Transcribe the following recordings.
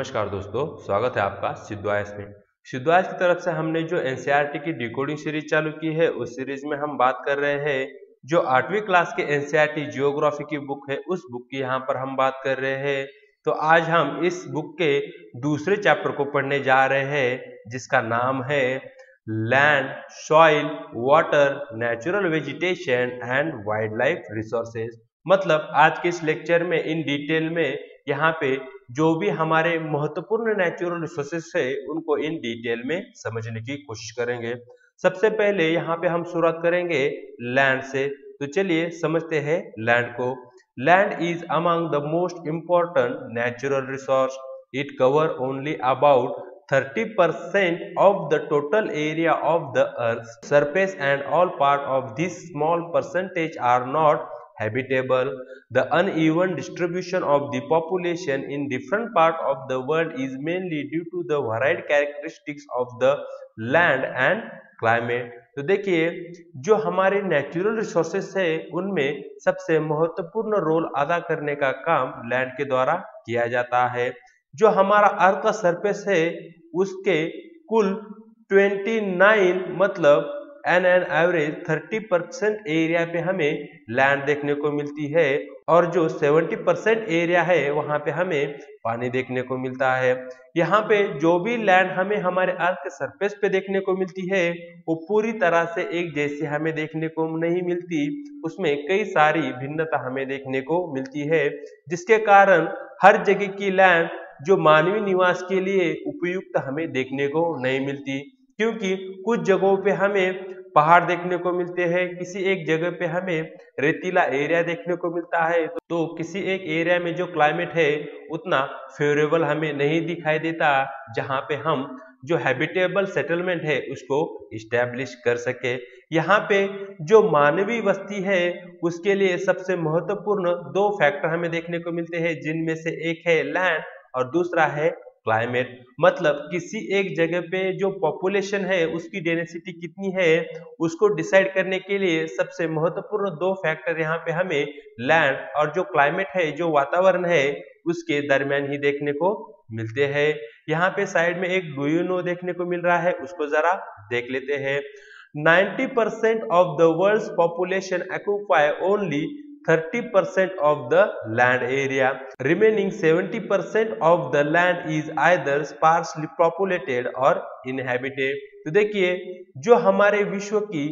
नमस्कार दोस्तों, स्वागत है आपका सिद्धवाइस में। सिद्धवाइस की तरफ से हमने जो एनसीईआरटी की डिकोडिंग सीरीज चालू की है, उस सीरीज में हम बात कर रहे हैं जो 8वीं क्लास के एनसीईआरटी जियोग्राफी की बुक है, उस बुक की यहाँ पर हम बात कर रहे हैं। तो आज हम इस बुक के दूसरे चैप्टर को पढ़ने जा रहे हैं, जिसका नाम है land, soil, water, natural vegetation and wild life resources. मतलब आज के इस लेक्चर में इन डिटेल में यहाँ पे जो भी हमारे महत्वपूर्ण नेचुरल रिसोर्सेस है उनको इन डिटेल में समझने की कोशिश करेंगे। सबसे पहले यहाँ पे हम शुरुआत करेंगे लैंड से। तो चलिए समझते हैं लैंड को। Land is among the most important natural resource. It cover only about 30% of the total area of the earth's surface, and all part of this small percentage are not habitable. The uneven distribution of the population in different parts of the world is mainly due to the varied characteristics of the land and climate. तो देखिए, जो हमारे natural resources है उनमें सबसे महत्वपूर्ण role अदा करने का काम लैंड के द्वारा किया जाता है। जो हमारा अर्थ का सरफेस है उसके कुल 29 मतलब एन एवरेज 30% एरिया पे हमें लैंड देखने को मिलती है, और जो 70% एरिया है वहां पे हमें पानी देखने को मिलता है। यहाँ पे जो भी लैंड हमें हमारे अर्थ के सरफेस पे देखने को मिलती है वो पूरी तरह से एक जैसी हमें देखने को नहीं मिलती, उसमें कई सारी भिन्नता हमें देखने को मिलती है, जिसके कारण हर जगह की लैंड जो मानवीय निवास के लिए उपयुक्त हमें देखने को नहीं मिलती। क्योंकि कुछ जगहों पे हमें पहाड़ देखने को मिलते हैं, किसी एक जगह पे हमें रेतीला एरिया देखने को मिलता है, तो किसी एक एरिया में जो क्लाइमेट है उतना फेवरेबल हमें नहीं दिखाई देता, जहां पे हम जो हैबिटेबल सेटलमेंट है उसको इस्टेब्लिश कर सके। यहाँ पे जो मानवीय बस्ती है उसके लिए सबसे महत्वपूर्ण दो फैक्टर हमें देखने को मिलते हैं, जिनमें से एक है लैंड और दूसरा है क्लाइमेट। मतलब किसी एक जगह पे जो पॉपुलेशन है उसकी डेंसिटी कितनी है उसको डिसाइड करने के लिए सबसे महत्वपूर्ण दो फैक्टर यहाँ पे हमें लैंड और जो क्लाइमेट है, जो वातावरण है, उसके दरमियान ही देखने को मिलते हैं। यहाँ पे साइड में एक डू यू नो देखने को मिल रहा है, उसको जरा देख लेते हैं। 90% of the world's population occupy only 30% of the land area. Remaining 70% of the land is either sparsely populated or inhabited. तो देखिए, जो हमारे विश्व की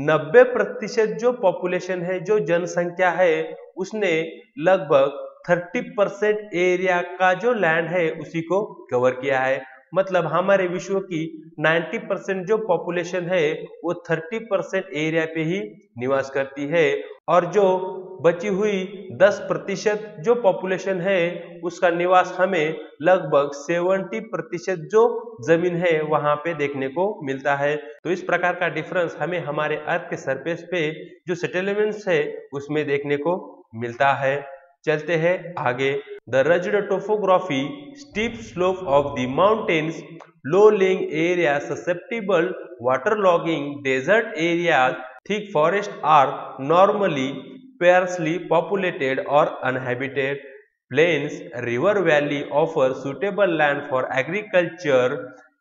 90% जो पॉपुलेशन है, जो जनसंख्या है, उसने लगभग 30% एरिया का जो लैंड है उसी को कवर किया है। मतलब हमारे विश्व की 90% जो पॉपुलेशन है वो 30% एरिया पे ही निवास करती है, और जो बची हुई 10% जो पॉपुलेशन है उसका निवास हमें लगभग 70% जो जमीन है वहां पे देखने को मिलता है। तो इस प्रकार का डिफरेंस हमें हमारे अर्थ के सरफेस पे जो सेटलमेंट्स है उसमें देखने को मिलता है। चलते हैं आगे। The rugged topography, steep slope of the mountains, low-lying areas susceptible waterlogging, desert areas, thick forests are normally sparsely populated or uninhabited. Plains, river valley offer suitable land for agriculture.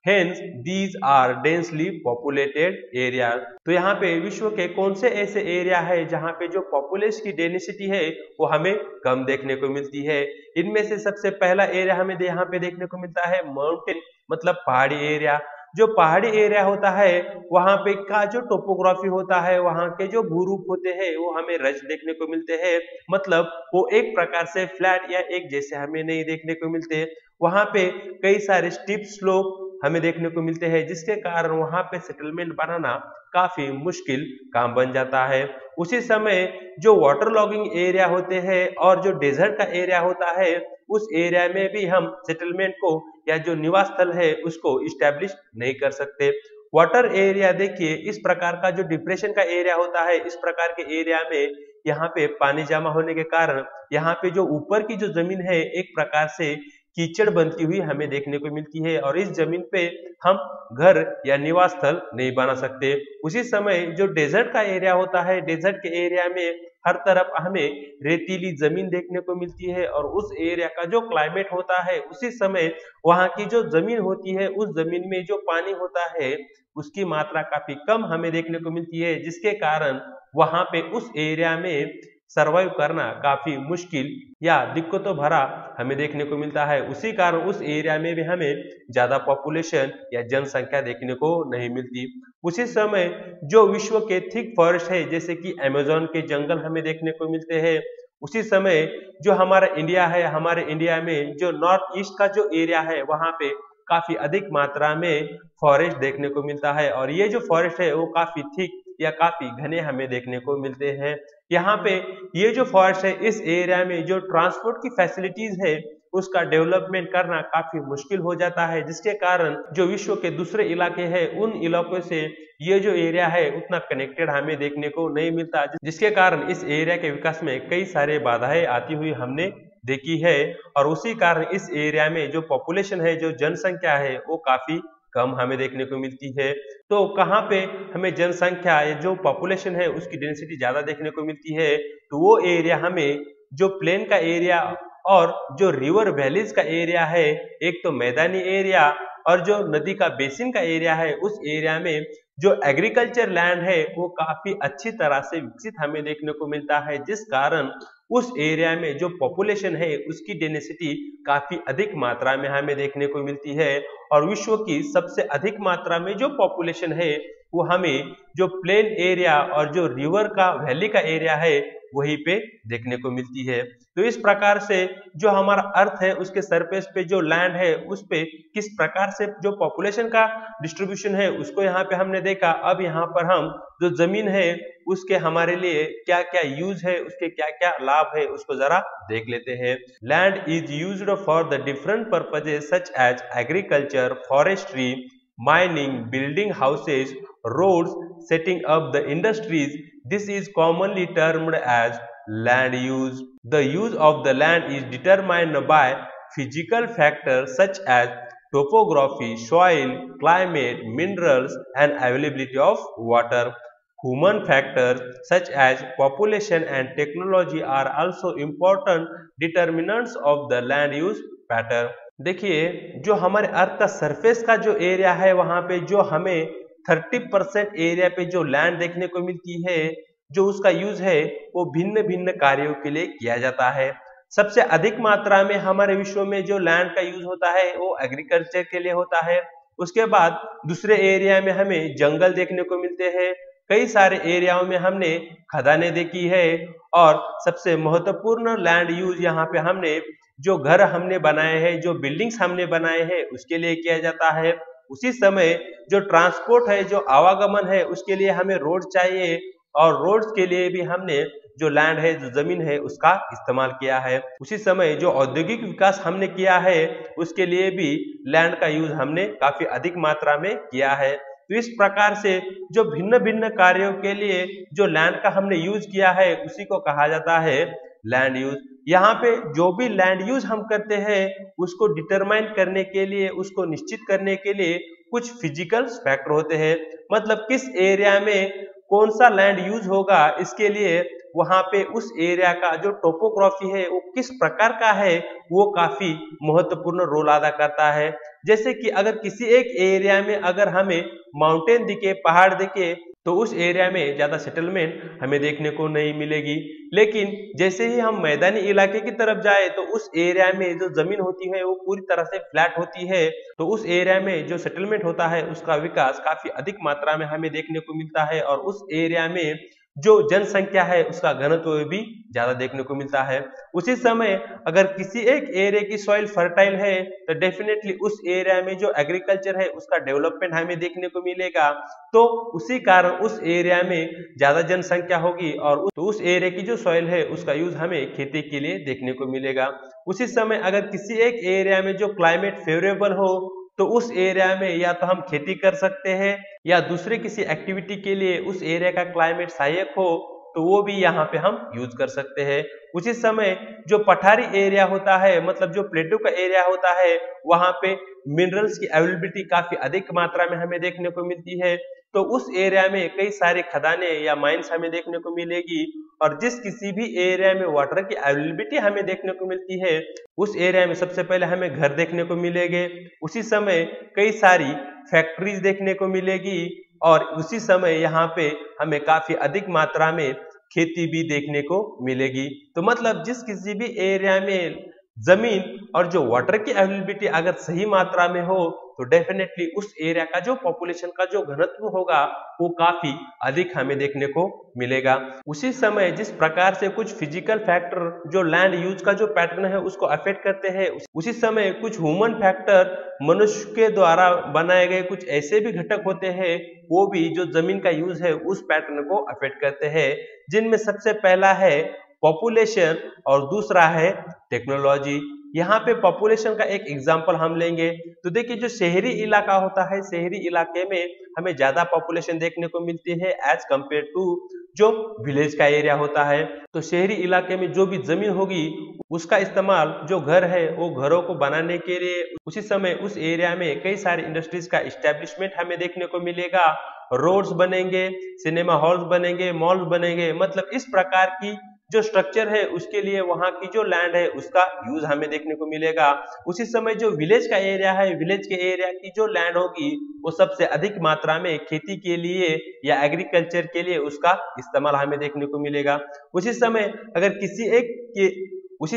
Hence, these are densely populated areas. तो यहाँ पे विश्व के कौन से ऐसे area है जहाँ पे जो पॉपुलेशन की डेंसिटी है वो हमें कम देखने को मिलती है। इनमें से सबसे पहला एरिया हमें यहाँ पे देखने को मिलता है माउंटेन, मतलब पहाड़ी एरिया। जो पहाड़ी एरिया होता है वहां पे का जो टोपोग्राफी होता है, वहां के जो भूरूप होते हैं वो हमें रज देखने को मिलते हैं। मतलब वो एक प्रकार से फ्लैट या एक जैसे हमें नहीं देखने को मिलते। वहां पे कई सारे स्टीप स्लोप हमें देखने को मिलते हैं, जिसके कारण वहां पे सेटलमेंट बनाना काफी मुश्किल काम बन जाता है। उसी समय जो वाटर लॉगिंग एरिया होते हैं और जो डेजर्ट का एरिया होता है उस एरिया में भी हम सेटलमेंट को या जो निवास स्थल है उसको इस्टेब्लिश नहीं कर सकते। वाटर एरिया देखिए, इस प्रकार का जो डिप्रेशन का एरिया होता है, इस प्रकार के एरिया में यहाँ पे पानी जमा होने के कारण यहाँ पे जो ऊपर की जो जमीन है एक प्रकार से कीचड़ बनती हुई हमें देखने को मिलती है और इस जमीन पे हम घर या निवास स्थल नहीं बना सकते। उसी समय जो डेजर्ट का एरिया होता है, डेजर्ट के एरिया में हर तरफ हमें रेतीली जमीन देखने को मिलती है और उस एरिया का जो क्लाइमेट होता है उसी समय वहां की जो जमीन होती है उस जमीन में जो पानी होता है उसकी मात्रा काफी कम हमें देखने को मिलती है, जिसके कारण वहां पे उस एरिया में सरवाइव करना काफी मुश्किल या दिक्कतों भरा हमें देखने को मिलता है। उसी कारण उस एरिया में भी हमें ज्यादा पॉपुलेशन या जनसंख्या देखने को नहीं मिलती। उसी समय जो विश्व के थिक फॉरेस्ट है जैसे कि अमेज़न के जंगल हमें देखने को मिलते हैं। उसी समय जो हमारा इंडिया है, हमारे इंडिया में जो नॉर्थ ईस्ट का जो एरिया है वहां पे काफी अधिक मात्रा में फॉरेस्ट देखने को मिलता है और ये जो फॉरेस्ट है वो काफी थिक या काफी घने हमें देखने को मिलते हैं। यहाँ पे ये जो फॉरेस्ट है इस एरिया में जो ट्रांसपोर्ट की फैसिलिटीज है उसका डेवलपमेंट करना काफी मुश्किल हो जाता है, जिसके कारण जो विश्व के दूसरे इलाके हैं उन इलाकों से ये जो एरिया है उतना कनेक्टेड हमें देखने को नहीं मिलता, जिसके कारण इस एरिया के विकास में कई सारे बाधाएं आती हुई हमने देखी है। और उसी कारण इस एरिया में जो पॉपुलेशन है, जो जनसंख्या है वो काफी कम हमें देखने को मिलती है। तो कहाँ पे हमें जनसंख्या या जो पॉपुलेशन है उसकी डेंसिटी ज्यादा देखने को मिलती है, तो वो एरिया हमें जो प्लेन का एरिया और जो रिवर वैलीज का एरिया है, एक तो मैदानी एरिया और जो नदी का बेसिन का एरिया है, उस एरिया में जो एग्रीकल्चर लैंड है वो काफी अच्छी तरह से विकसित हमें देखने को मिलता है, जिस कारण उस एरिया में जो पॉपुलेशन है उसकी डेंसिटी काफी अधिक मात्रा में हमें देखने को मिलती है। और विश्व की सबसे अधिक मात्रा में जो पॉपुलेशन है वो हमें जो प्लेन एरिया और जो रिवर का वैली का एरिया है वहीं पे देखने को मिलती है। तो इस प्रकार से जो हमारा अर्थ है उसके सरफेस पे जो लैंड है उस पे किस प्रकार से जो पॉपुलेशन का डिस्ट्रीब्यूशन है उसको यहाँ पे हमने देखा। अब यहाँ पर हम जो जमीन है उसके हमारे लिए क्या क्या यूज है, उसके क्या क्या लाभ है उसको जरा देख लेते हैं। Land is used for the different purposes such as agriculture, forestry, mining, building houses, roads, setting up the industries. This is commonly termed as land use. The use of the land is determined by physical factors such as topography, soil, climate, minerals, and availability of water. Human factors such as population and technology are also important determinants of the land use pattern. देखिए, जो हमारे अर्थ का surface का जो area है वहां पे जो हमें 30% एरिया पे जो लैंड देखने को मिलती है, जो उसका यूज है वो भिन्न भिन्न कार्यों के लिए किया जाता है। सबसे अधिक मात्रा में हमारे विश्व में जो लैंड का यूज होता है वो एग्रीकल्चर के लिए होता है। उसके बाद दूसरे एरिया में हमें जंगल देखने को मिलते हैं, कई सारे एरियाओं में हमने खदानें देखी है और सबसे महत्वपूर्ण लैंड यूज यहाँ पे हमने जो घर हमने बनाए हैं, जो बिल्डिंग्स हमने बनाए हैं उसके लिए किया जाता है। उसी समय जो ट्रांसपोर्ट है, जो आवागमन है उसके लिए हमें रोड चाहिए और रोड्स के लिए भी हमने जो लैंड है, जो जमीन है उसका इस्तेमाल किया है। उसी समय जो औद्योगिक विकास हमने किया है उसके लिए भी लैंड का यूज हमने काफी अधिक मात्रा में किया है। तो इस प्रकार से जो भिन्न भिन्न कार्यों के लिए जो लैंड का हमने यूज किया है उसी को कहा जाता है लैंड यूज। यहाँ पे जो भी लैंड यूज हम करते हैं उसको डिटरमाइन करने के लिए, उसको निश्चित करने के लिए कुछ फिजिकल फैक्टर होते हैं। मतलब किस एरिया में कौन सा लैंड यूज होगा, इसके लिए वहां पे उस एरिया का जो टोपोग्राफी है वो किस प्रकार का है वो काफी महत्वपूर्ण रोल अदा करता है। जैसे कि अगर किसी एक एरिया में अगर हमें माउंटेन दिखे, पहाड़ दिखे, तो उस एरिया में ज्यादा सेटलमेंट हमें देखने को नहीं मिलेगी। लेकिन जैसे ही हम मैदानी इलाके की तरफ जाए तो उस एरिया में जो जमीन होती है वो पूरी तरह से फ्लैट होती है, तो उस एरिया में जो सेटलमेंट होता है उसका विकास काफी अधिक मात्रा में हमें देखने को मिलता है और उस एरिया में जो जनसंख्या है उसका घनत्व भी ज्यादा देखने को मिलता है। उसी समय अगर किसी एक एरिया की सॉइल फर्टाइल है तो डेफिनेटली उस एरिया में जो एग्रीकल्चर है उसका डेवलपमेंट हमें देखने को मिलेगा। तो उसी कारण उस एरिया में ज्यादा जनसंख्या होगी और उस एरिया की जो सॉइल है उसका यूज हमें खेती के लिए देखने को मिलेगा। उसी समय अगर किसी एक एरिया में जो क्लाइमेट फेवरेबल हो तो उस एरिया में या तो हम खेती कर सकते हैं या दूसरे किसी एक्टिविटी के लिए उस एरिया का क्लाइमेट सहायक हो तो वो भी यहाँ पे हम यूज कर सकते हैं। उसी समय जो पठारी एरिया होता है, मतलब जो प्लेटो का एरिया होता है, वहां पे मिनरल्स की अवेलेबिलिटी काफी अधिक मात्रा में हमें देखने को मिलती है। तो उस एरिया में कई सारे खदानें या माइंस हमें देखने को मिलेगी, और जिस किसी भी एरिया में वाटर की अवेलेबिलिटी हमें देखने को मिलती है, उस एरिया में सबसे पहले हमें घर देखने को मिलेंगे। उसी समय कई सारी फैक्ट्रीज देखने को मिलेगी, और उसी समय यहाँ पे हमें काफी अधिक मात्रा में खेती भी देखने को मिलेगी। तो मतलब जिस किसी भी एरिया में जमीन और जो वाटर की अवेलेबिलिटी अगर सही मात्रा में हो, तो डेफिनेटली उस एरिया का जो पॉपुलेशन का जो घनत्व होगा वो काफी अधिक हमें देखने को मिलेगा। उसी समय जिस प्रकार से कुछ फिजिकल फैक्टर जो लैंड यूज का जो पैटर्न है उसको अफेक्ट करते हैं, उसी समय कुछ ह्यूमन फैक्टर मनुष्य के द्वारा बनाए गए कुछ ऐसे भी घटक होते हैं, वो भी जो जमीन का यूज है उस पैटर्न को अफेक्ट करते हैं, जिनमें सबसे पहला है पॉपुलेशन और दूसरा है टेक्नोलॉजी। यहाँ पे पॉपुलेशन का एक एग्जांपल हम लेंगे तो देखिए, जो शहरी इलाका होता है, शहरी इलाके में हमें ज्यादा पॉपुलेशन देखने को मिलती है एज कंपेयर टू जो विलेज का एरिया होता है। तो शहरी इलाके में जो भी जमीन होगी उसका इस्तेमाल जो घर है वो घरों को बनाने के लिए, उसी समय उस एरिया में कई सारे इंडस्ट्रीज का इस्टेब्लिशमेंट हमें देखने को मिलेगा, रोड्स बनेंगे, सिनेमा हॉल्स बनेंगे, मॉल्स बनेंगे, मतलब इस प्रकार की जो स्ट्रक्चर है उसके लिए वहां की जो लैंड है उसका यूज हमें देखने को मिलेगा। उसी समय जो विलेज का एरिया है, विलेज के एरिया की जो लैंड होगी वो सबसे अधिक मात्रा में खेती के लिए या एग्रीकल्चर के लिए उसका इस्तेमाल हमें देखने को मिलेगा। उसी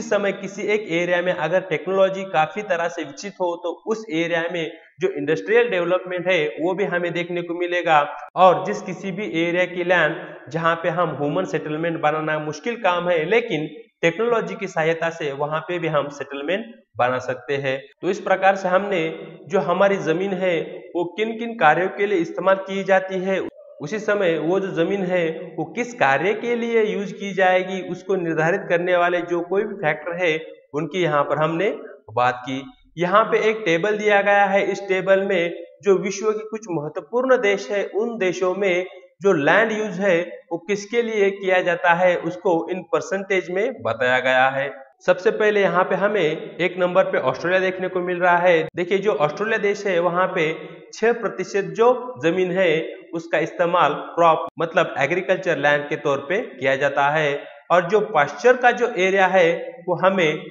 समय किसी एक एरिया में अगर टेक्नोलॉजी काफी तरह से विकसित हो तो उस एरिया में जो इंडस्ट्रियल डेवलपमेंट है वो भी हमें देखने को मिलेगा। और जिस किसी भी एरिया की लैंड जहां पे हम ह्यूमन सेटलमेंट बनाना मुश्किल काम है, लेकिन टेक्नोलॉजी की सहायता से वहां पे भी हम सेटलमेंट बना सकते हैं। तो इस प्रकार से हमने जो हमारी जमीन है वो किन किन कार्यों के लिए इस्तेमाल की जाती है, उसी समय वो जो जमीन है वो किस कार्य के लिए यूज की जाएगी, उसको निर्धारित करने वाले जो कोई भी फैक्टर है उनकी यहाँ पर हमने बात की। यहाँ पे एक टेबल दिया गया है, इस टेबल में जो विश्व के कुछ महत्वपूर्ण देश है उन देशों में जो लैंड यूज है वो किसके लिए किया जाता है उसको इन परसेंटेज में बताया गया है। सबसे पहले यहाँ पे हमें एक नंबर पे ऑस्ट्रेलिया देखने को मिल रहा है। देखिए, जो ऑस्ट्रेलिया देश है वहां पे 6% जो जमीन है उसका इस्तेमाल क्रॉप मतलब एग्रीकल्चर लैंड के तौर पे किया जाता है, और जो पास्चर का जो एरिया है वो हमें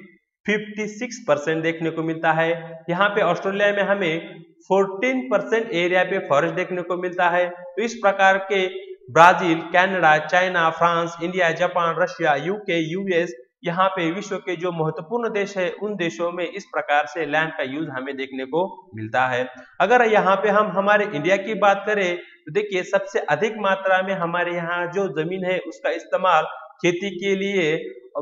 56% देखने को मिलता है। यहाँ पे ऑस्ट्रेलिया में हमें 14% एरिया पे फॉरेस्ट देखने को मिलता है। तो इस प्रकार के Brazil, Canada, China, France, India, Japan, Russia, UK, US, यहाँ पे विश्व के जो महत्वपूर्ण देश है उन देशों में इस प्रकार से लैंड का यूज हमें देखने को मिलता है। अगर यहाँ पे हम हमारे इंडिया की बात करें तो देखिए, सबसे अधिक मात्रा में हमारे यहाँ जो जमीन है उसका इस्तेमाल खेती के लिए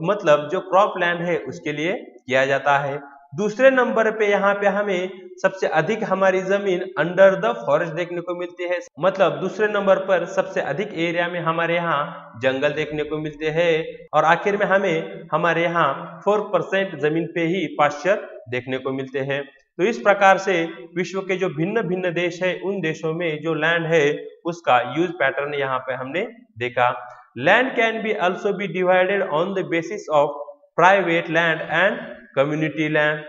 मतलब जो क्रॉप लैंड है उसके लिए किया जाता है। दूसरे नंबर पे यहाँ पे हमें सबसे अधिक हमारी जमीन अंडर द फॉरेस्ट देखने को मिलती है, मतलब दूसरे नंबर पर सबसे अधिक एरिया में हमारे यहाँ जंगल देखने को मिलते हैं, और आखिर में हमें हमारे यहाँ 4% जमीन पे ही पास्चर देखने को मिलते हैं। तो इस प्रकार से विश्व के जो भिन्न भिन्न देश है उन देशों में जो लैंड है उसका यूज पैटर्न यहाँ पे हमने देखा। Land can be also be divided on the basis of private land and community land.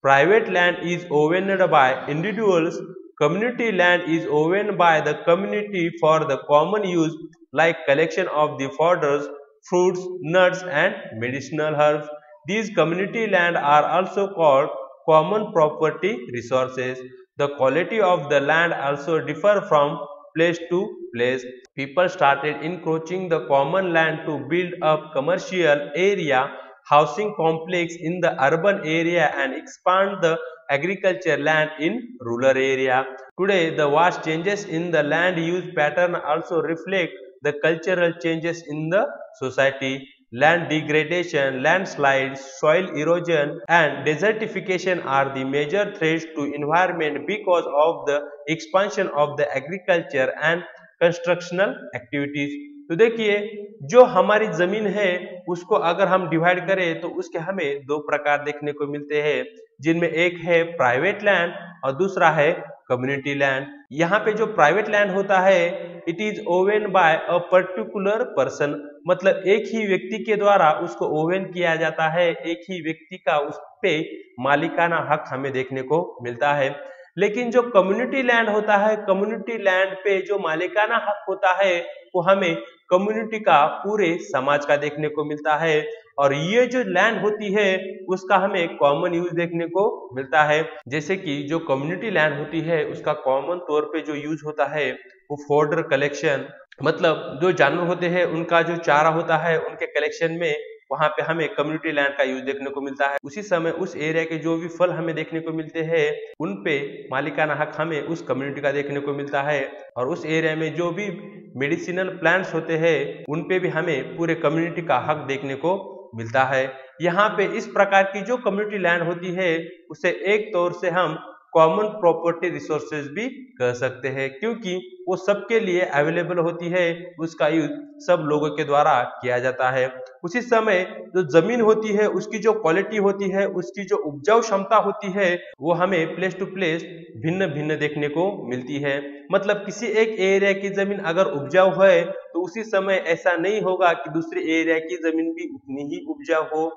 Private land is owned by individuals. Community land is owned by the community for the common use like collection of the fodders, fruits, nuts and medicinal herbs. These community land are also called common property resources. The quality of the land also differ from place to place. People started encroaching the common land to build up commercial area, housing complex in the urban area and expand the agriculture land in rural area. Today, the vast changes in the land use pattern also reflect the cultural changes in the society. Land degradation, landslides, soil erosion and desertification are the major threats to environment because of the expansion of the agriculture and constructional activities. तो देखिए, जो हमारी जमीन है उसको अगर हम divide करें तो उसके हमें दो प्रकार देखने को मिलते हैं, जिनमें एक है प्राइवेट लैंड और दूसरा है कम्युनिटी लैंड। यहाँ पे जो प्राइवेट लैंड होता है it is owned by a particular person, मतलब एक ही व्यक्ति के द्वारा उसको ओवन किया जाता है, एक ही व्यक्ति का उस पे मालिकाना हक हमें देखने को मिलता है। लेकिन जो कम्युनिटी लैंड होता है, कम्युनिटी लैंड पे जो मालिकाना हक होता है वो हमें कम्युनिटी का पूरे समाज का देखने को मिलता है, और ये जो लैंड होती है उसका हमें कॉमन यूज देखने को मिलता है। जैसे कि जो कम्युनिटी लैंड होती है उसका कॉमन तौर पे जो यूज होता है वो फॉडर कलेक्शन, मतलब जो जानवर होते हैं उनका जो चारा होता है उनके कलेक्शन में वहां पे हमें कम्युनिटी लैंड का यूज देखने को मिलता है। उसी समय उस एरिया के जो भी फल हमें देखने को मिलते हैं उन पे मालिकाना हक हमें उस कम्युनिटी का देखने को मिलता है, और उस एरिया में जो भी मेडिसिनल प्लांट्स होते हैं उन पे भी हमें पूरे कम्युनिटी का हक देखने को मिलता है। यहाँ पे इस प्रकार की जो कम्युनिटी लैंड होती है उसे एक तौर से हम कॉमन प्रॉपर्टी रिसोर्सेज भी कह सकते हैं, क्योंकि वो सबके लिए अवेलेबल होती है, उसका यूज सब लोगों के द्वारा किया जाता है। उसी समय जो जमीन होती है उसकी जो क्वालिटी होती है, उसकी जो उपजाऊ क्षमता होती है वो हमें प्लेस टू प्लेस भिन्न भिन्न देखने को मिलती है। मतलब किसी एक एरिया की जमीन अगर उपजाऊ है तो उसी समय ऐसा नहीं होगा कि दूसरे एरिया की जमीन भी उतनी ही उपजाऊ हो।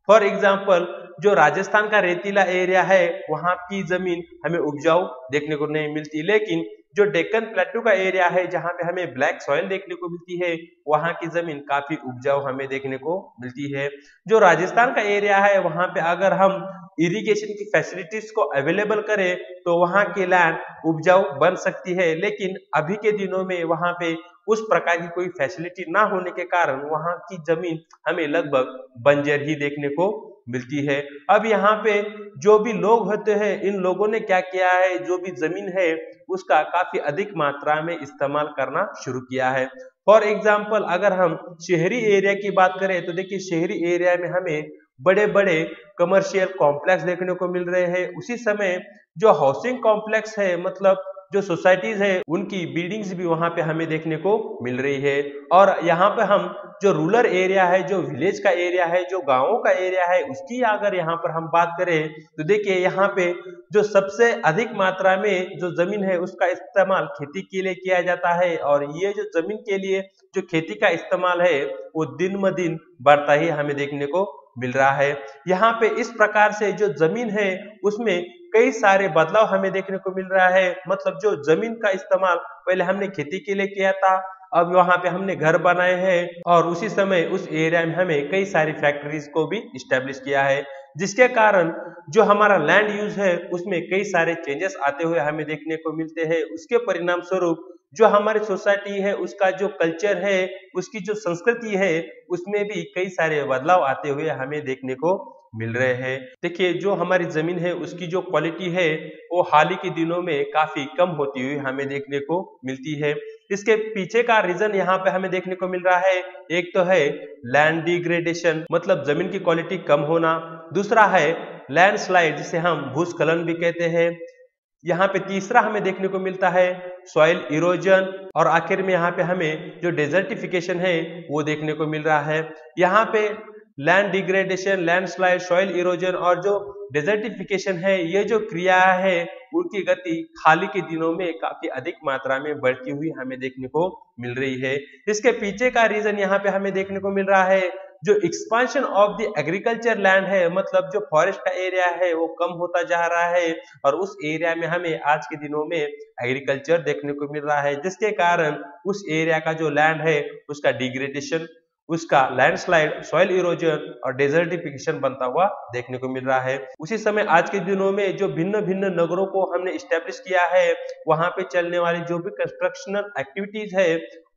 फॉर एग्जाम्पल जो राजस्थान का रेतीला एरिया है वहां की जमीन हमें उपजाऊ देखने को नहीं मिलती, लेकिन जो डेक्कन प्लेटू का एरिया है जहां पे हमें ब्लैक सॉइल देखने को मिलती है वहां की जमीन काफी उपजाऊ हमें देखने को मिलती है। जो राजस्थान का एरिया है वहां पे अगर हम इरिगेशन की फैसिलिटीज को अवेलेबल करें तो वहां की लैंड उपजाऊ बन सकती है, लेकिन अभी के दिनों में वहां पे उस प्रकार की कोई फैसिलिटी ना होने के कारण वहां की जमीन हमें लगभग बंजर ही देखने को मिलती है। अब यहाँ पे जो भी लोग होते हैं इन लोगों ने क्या किया है, जो भी जमीन है उसका काफी अधिक मात्रा में इस्तेमाल करना शुरू किया है। फॉर एग्जाम्पल अगर हम शहरी एरिया की बात करें तो देखिए शहरी एरिया में हमें बड़े बड़े कमर्शियल कॉम्प्लेक्स देखने को मिल रहे हैं। उसी समय जो हाउसिंग कॉम्प्लेक्स है, मतलब जो सोसाइटीज है उनकी बिल्डिंग्स भी वहां पे हमें देखने को मिल रही है। और यहाँ पे हम जो रूरल एरिया है, जो विलेज का एरिया है, जो गांवों का एरिया है उसकी अगर यहाँ पर हम बात करें तो देखिए यहाँ पे जो सबसे अधिक मात्रा में जो जमीन है उसका इस्तेमाल खेती के लिए किया जाता है, और ये जो जमीन के लिए जो खेती का इस्तेमाल है वो दिन ब दिन बढ़ता ही हमें देखने को मिल रहा है। यहाँ पे इस प्रकार से जो जमीन है उसमें कई सारे बदलाव हमें देखने को मिल रहा है। मतलब जो जमीन का इस्तेमाल पहले हमने खेती के लिए किया था, अब वहां पे हमने घर बनाए हैं, और उसी समय उस एरिया में हमें कई सारी फैक्ट्रीज को भी इस्टेब्लिश किया है, जिसके कारण जो हमारा लैंड यूज है उसमें कई सारे चेंजेस आते हुए हमें देखने को मिलते हैं। उसके परिणाम स्वरूप जो हमारी सोसाइटी है उसका जो कल्चर है, उसकी जो संस्कृति है उसमें भी कई सारे बदलाव आते हुए हमें देखने को मिल रहे हैं। देखिए जो हमारी जमीन है उसकी जो क्वालिटी है वो हाल ही के दिनों में काफी कम होती हुई हमें देखने को मिलती है। इसके पीछे का रीजन यहाँ पे हमें देखने को मिल रहा है, एक तो है लैंड डिग्रेडेशन, मतलब जमीन की क्वालिटी कम होना। दूसरा है लैंडस्लाइड जिसे हम भूस्खलन भी कहते हैं। यहाँ पे तीसरा हमें देखने को मिलता है सॉइल इरोजन, और आखिर में यहाँ पे हमें जो डेजर्टिफिकेशन है वो देखने को मिल रहा है। यहाँ पे land degradation, landslide, soil erosion और जो डेजर्टिफिकेशन है, ये जो क्रिया है उनकी गति हाल ही के दिनों में काफी अधिक मात्रा में बढ़ती हुई हमें देखने को मिल रही है। इसके पीछे का रीजन यहाँ पे हमें देखने को मिल रहा है जो expansion of the agriculture land है, मतलब जो फॉरेस्ट का एरिया है वो कम होता जा रहा है, और उस एरिया में हमें आज के दिनों में एग्रीकल्चर देखने को मिल रहा है, जिसके कारण उस एरिया का जो लैंड है उसका डिग्रेडेशन, उसका लैंडस्लाइड, सॉइल इरोजन और डेजर्टिफिकेशन बनता हुआ देखने को मिल रहा है। उसी समय आज के दिनों में जो भिन्न भिन्न नगरों को हमने इस्टेब्लिश किया है वहां पे चलने वाली जो भी कंस्ट्रक्शनल एक्टिविटीज है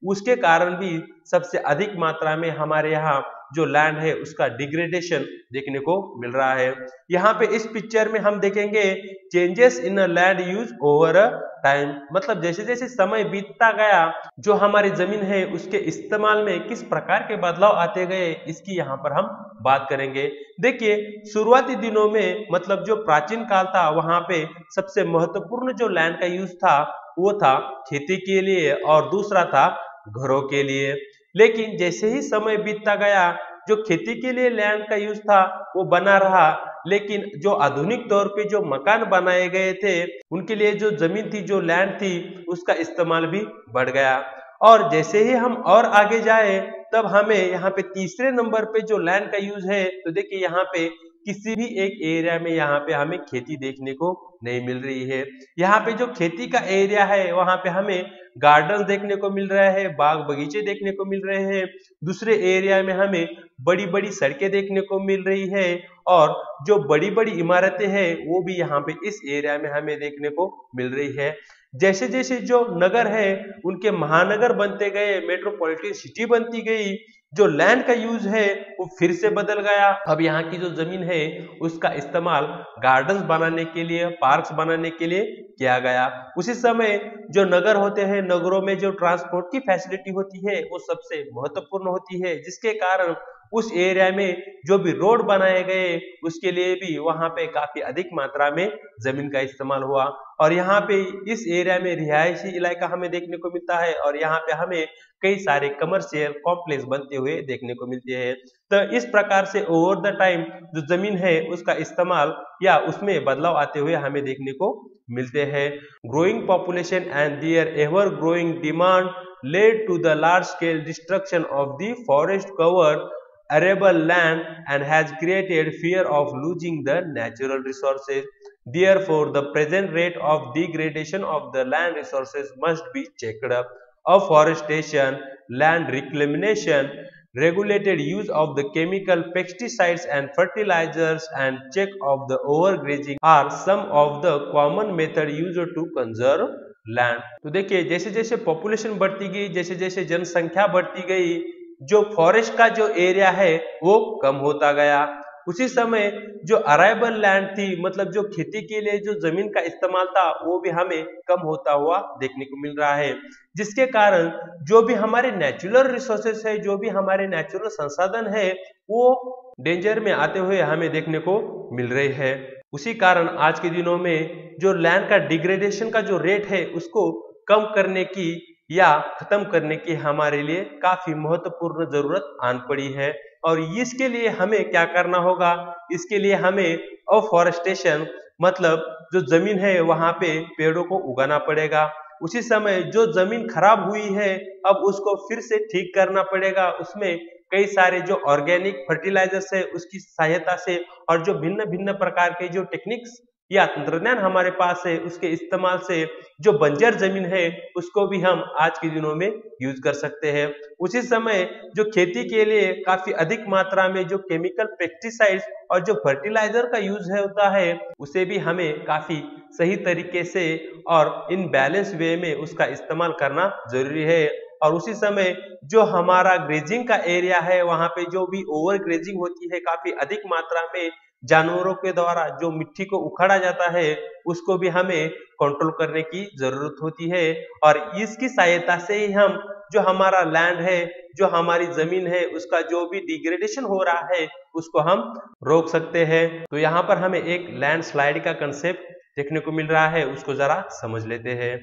उसके कारण भी सबसे अधिक मात्रा में हमारे यहाँ जो लैंड है उसका डिग्रेडेशन देखने को मिल रहा है। यहाँ पे इस पिक्चर में हम देखेंगे changes in land use over time, मतलब जैसे जैसे समय बीतता गया जो हमारी जमीन है उसके इस्तेमाल में किस प्रकार के बदलाव आते गए इसकी यहाँ पर हम बात करेंगे। देखिए शुरुआती दिनों में, मतलब जो प्राचीन काल था वहां पे सबसे महत्वपूर्ण जो लैंड का यूज था वो था खेती के लिए और दूसरा था घरों के लिए। लेकिन जैसे ही समय बीतता गया जो खेती के लिए लैंड का यूज था वो बना रहा, लेकिन जो आधुनिक तौर पे जो मकान बनाए गए थे उनके लिए जो जमीन थी, जो लैंड थी, उसका इस्तेमाल भी बढ़ गया। और जैसे ही हम और आगे जाए तब हमें यहाँ पे तीसरे नंबर पे जो लैंड का यूज है, तो देखिए यहाँ पे किसी भी एक एरिया में यहाँ पे हमें खेती देखने को नहीं मिल रही है। यहाँ पे जो खेती का एरिया है वहां पे हमें गार्डन देखने को मिल रहा है, बाग बगीचे देखने को मिल रहे हैं। दूसरे एरिया में हमें बड़ी बड़ी सड़कें देखने को मिल रही है और जो बड़ी बड़ी इमारतें हैं वो भी यहाँ पे इस एरिया में हमें देखने को मिल रही है। जैसे जैसे जो नगर है उनके महानगर बनते गए, मेट्रोपॉलिटन सिटी बनती गई, जो लैंड का यूज है वो फिर से बदल गया। अब यहाँ की जो जमीन है उसका इस्तेमाल गार्डन्स बनाने के लिए, पार्क्स बनाने के लिए किया गया। उसी समय जो नगर होते हैं, नगरों में जो ट्रांसपोर्ट की फैसिलिटी होती है वो सबसे महत्वपूर्ण होती है, जिसके कारण उस एरिया में जो भी रोड बनाए गए उसके लिए भी वहां पे काफी अधिक मात्रा में जमीन का इस्तेमाल हुआ। और यहाँ पे इस एरिया में रिहायशी इलाका हमें देखने को मिलता है और यहाँ पे हमें कई सारे कमर्शियल कॉम्प्लेक्स बनते हुए देखने को मिलते हैं। तो इस प्रकार से ओवर द टाइम जो जमीन है उसका इस्तेमाल या उसमें बदलाव आते हुए हमें देखने को मिलते हैं। Growing population and their ever growing demand led to the large scale destruction of the forest covered arable land and has created fear of losing the natural resources. Therefore, the present rate of degradation of the land resources must be checked up. Afforestation, land reclamation, regulated use of the chemical pesticides and fertilizers, and check of the overgrazing are some of the common method used to conserve land. तो देखिए जैसे जैसे population बढ़ती गई, जैसे जैसे जनसंख्या बढ़ती गई, जो फॉरेस्ट का जो एरिया है वो कम होता गया। उसी समय जो अराइबल लैंड थी, मतलब जो खेती के लिए जो जमीन का इस्तेमाल था वो भी हमें कम होता हुआ देखने को मिल रहा है, जिसके कारण जो भी हमारे नेचुरल रिसोर्सेस है, जो भी हमारे नेचुरल संसाधन है वो डेंजर में आते हुए हमें देखने को मिल रहे हैं। उसी कारण आज के दिनों में जो लैंड का डिग्रेडेशन का जो रेट है उसको कम करने की या खत्म करने की हमारे लिए काफी महत्वपूर्ण जरूरत आन पड़ी है। और इसके लिए हमें क्या करना होगा? इसके लिए हमें अफॉरेस्टेशन, मतलब जो जमीन है वहां पे पेड़ों को उगाना पड़ेगा। उसी समय जो जमीन खराब हुई है अब उसको फिर से ठीक करना पड़ेगा। उसमें कई सारे जो ऑर्गेनिक फर्टिलाइजर्स है उसकी सहायता से और जो भिन्न भिन्न प्रकार के जो टेक्निक्स या तंत्रज्ञान हमारे पास है उसके इस्तेमाल से जो बंजर जमीन है उसको भी हम आज के दिनों में यूज कर सकते हैं। उसी समय जो खेती के लिए काफी अधिक मात्रा में जो केमिकल पेस्टिसाइड्स और जो फर्टिलाइजर का यूज है होता है उसे भी हमें काफी सही तरीके से और इन बैलेंस वे में उसका इस्तेमाल करना जरूरी है। और उसी समय जो हमारा ग्रेजिंग का एरिया है वहां पे जो भी ओवर ग्रेजिंग होती है, काफी अधिक मात्रा में जानवरों के द्वारा जो मिट्टी को उखाड़ा जाता है उसको भी हमें कंट्रोल करने की जरूरत होती है। और इसकी सहायता से ही हम जो हमारा लैंड है, जो हमारी जमीन है, उसका जो भी डिग्रेडेशन हो रहा है उसको हम रोक सकते हैं। तो यहाँ पर हमें एक लैंडस्लाइड का कंसेप्ट देखने को मिल रहा है, उसको जरा समझ लेते हैं।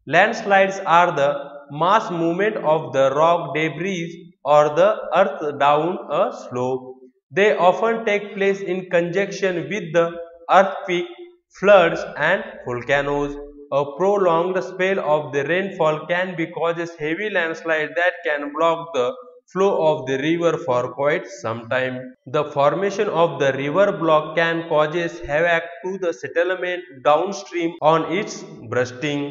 Landslides are the mass movement of the rock debris or the earth down a slope. They often take place in conjunction with the earthquake, floods and volcanoes. A prolonged spell of the rainfall can be causes heavy landslide that can block the flow of the river for quite some time. The formation of the river block can causes havoc to the settlement downstream on its bursting.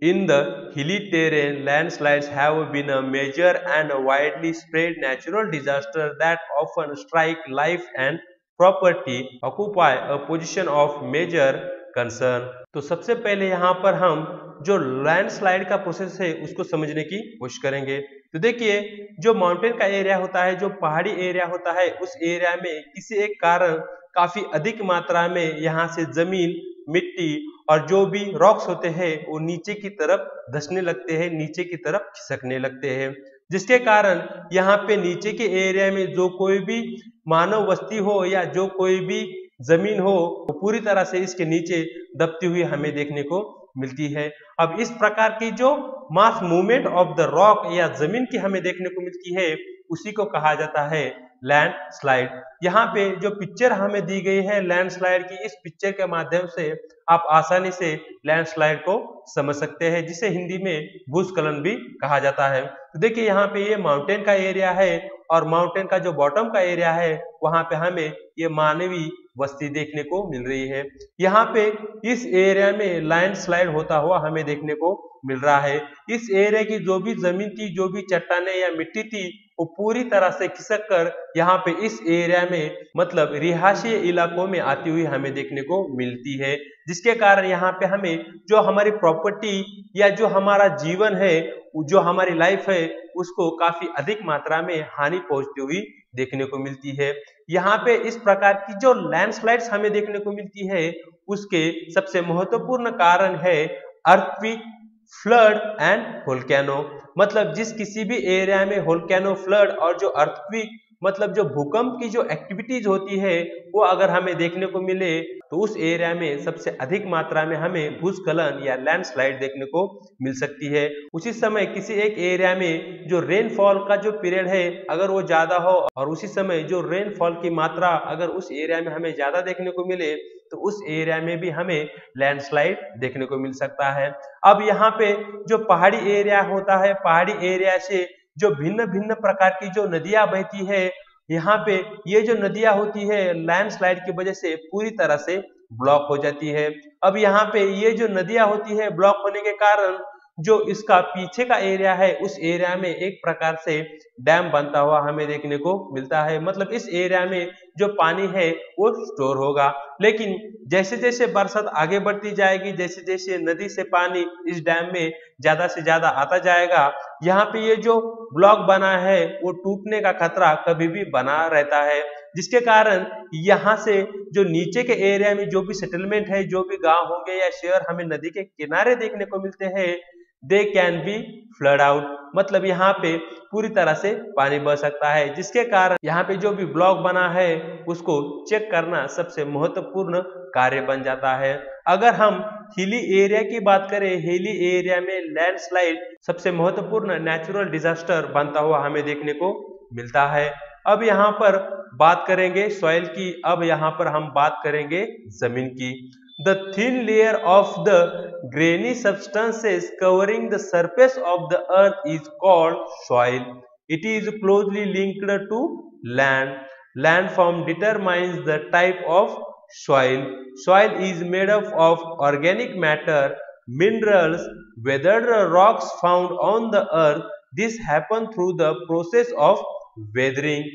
In the hilly terrain, landslides have been a major and widely spread natural disaster that often strike life and property, occupy a position of major concern. तो सबसे पहले यहाँ पर हम जो landslide का process है उसको समझने की कोशिश करेंगे। तो देखिए जो माउंटेन का एरिया होता है, जो पहाड़ी एरिया होता है, उस एरिया में किसी एक कारण काफी अधिक मात्रा में यहाँ से जमीन, मिट्टी और जो भी रॉक्स होते हैं वो नीचे की तरफ धंसने लगते हैं, नीचे की तरफ खिसकने लगते हैं, जिसके कारण यहाँ पे नीचे के एरिया में जो कोई भी मानव बस्ती हो या जो कोई भी जमीन हो वो पूरी तरह से इसके नीचे दबती हुई हमें देखने को मिलती है। अब इस प्रकार की जो mass movement of the rock या जमीन की हमें देखने को मिलती है उसी को कहा जाता है लैंडस्लाइड। यहाँ पे जो पिक्चर हमें दी गई है लैंडस्लाइड की, इस पिक्चर के माध्यम से आप आसानी से लैंडस्लाइड को समझ सकते हैं, जिसे हिंदी में भूस्खलन भी कहा जाता है। तो देखिए यहाँ पे ये माउंटेन का एरिया है और माउंटेन का जो बॉटम का एरिया है वहां पे हमें ये मानवीय बस्ती देखने को मिल रही है। यहाँ पे इस एरिया में लैंडस्लाइड होता हुआ हमें देखने को मिल रहा है। इस एरिया की जो भी जमीन थी, जो भी चट्टाने या मिट्टी थी, वो पूरी तरह से खिसक कर यहाँ पे इस एरिया में मतलब रिहायशी इलाकों में आती हुई हमें देखने को मिलती है, जिसके कारण यहाँ पे हमें जो हमारी प्रॉपर्टी या जो हमारा जीवन है, जो हमारी लाइफ है, उसको काफी अधिक मात्रा में हानि पहुंचती हुई देखने को मिलती है। यहाँ पे इस प्रकार की जो लैंडस्लाइड्स हमें देखने को मिलती है उसके सबसे महत्वपूर्ण कारण है अर्थक्वेक, फ्लड एंड वोल्केनो। मतलब जिस किसी भी एरिया में वोल्केनो, फ्लड और जो अर्थक्वेक मतलब जो भूकंप की जो एक्टिविटीज होती है वो अगर हमें देखने को मिले तो उस एरिया में सबसे अधिक मात्रा में हमें भूस्खलन या लैंडस्लाइड देखने को मिल सकती है। उसी समय किसी एक एरिया में जो रेनफॉल का जो पीरियड है अगर वो ज्यादा हो और उसी समय जो रेनफॉल की मात्रा अगर उस एरिया में हमें ज्यादा देखने को मिले तो उस एरिया में भी हमें लैंडस्लाइड देखने को मिल सकता है। अब यहाँ पे जो पहाड़ी एरिया होता है, पहाड़ी एरिया से जो भिन्न भिन्न प्रकार की जो नदियां बहती है, यहाँ पे ये जो नदियां होती है लैंडस्लाइड की वजह से पूरी तरह से ब्लॉक हो जाती है। अब यहाँ पे ये जो नदियां होती है ब्लॉक होने के कारण जो इसका पीछे का एरिया है उस एरिया में एक प्रकार से डैम बनता हुआ हमें देखने को मिलता है। मतलब इस एरिया में जो पानी है वो स्टोर होगा, लेकिन जैसे जैसे बरसात आगे बढ़ती जाएगी, जैसे जैसे नदी से पानी इस डैम में ज्यादा से ज्यादा आता जाएगा, यहाँ पे ये जो ब्लॉक बना है वो टूटने का खतरा कभी भी बना रहता है, जिसके कारण यहाँ से जो नीचे के एरिया में जो भी सेटलमेंट है, जो भी गांव होंगे या शहर हमें नदी के किनारे देखने को मिलते हैं, they can be flood out. मतलब यहाँ पे पूरी तरह से पानी बह सकता है, जिसके कारण यहाँ पे जो भी ब्लॉक बना है उसको चेक करना सबसे महत्वपूर्ण कार्य बन जाता है। अगर हम हिली एरिया की बात करें, हिली एरिया में लैंडस्लाइड सबसे महत्वपूर्ण नेचुरल डिजास्टर बनता हुआ हमें देखने को मिलता है। अब यहाँ पर बात करेंगे सॉइल की, अब यहाँ पर हम बात करेंगे जमीन की। The thin layer of the grainy substances covering the surface of the earth is called soil. It is closely linked to land. Landform determines the type of soil. Soil is made up of organic matter, minerals, weathered rocks found on the earth. This happens through the process of weathering.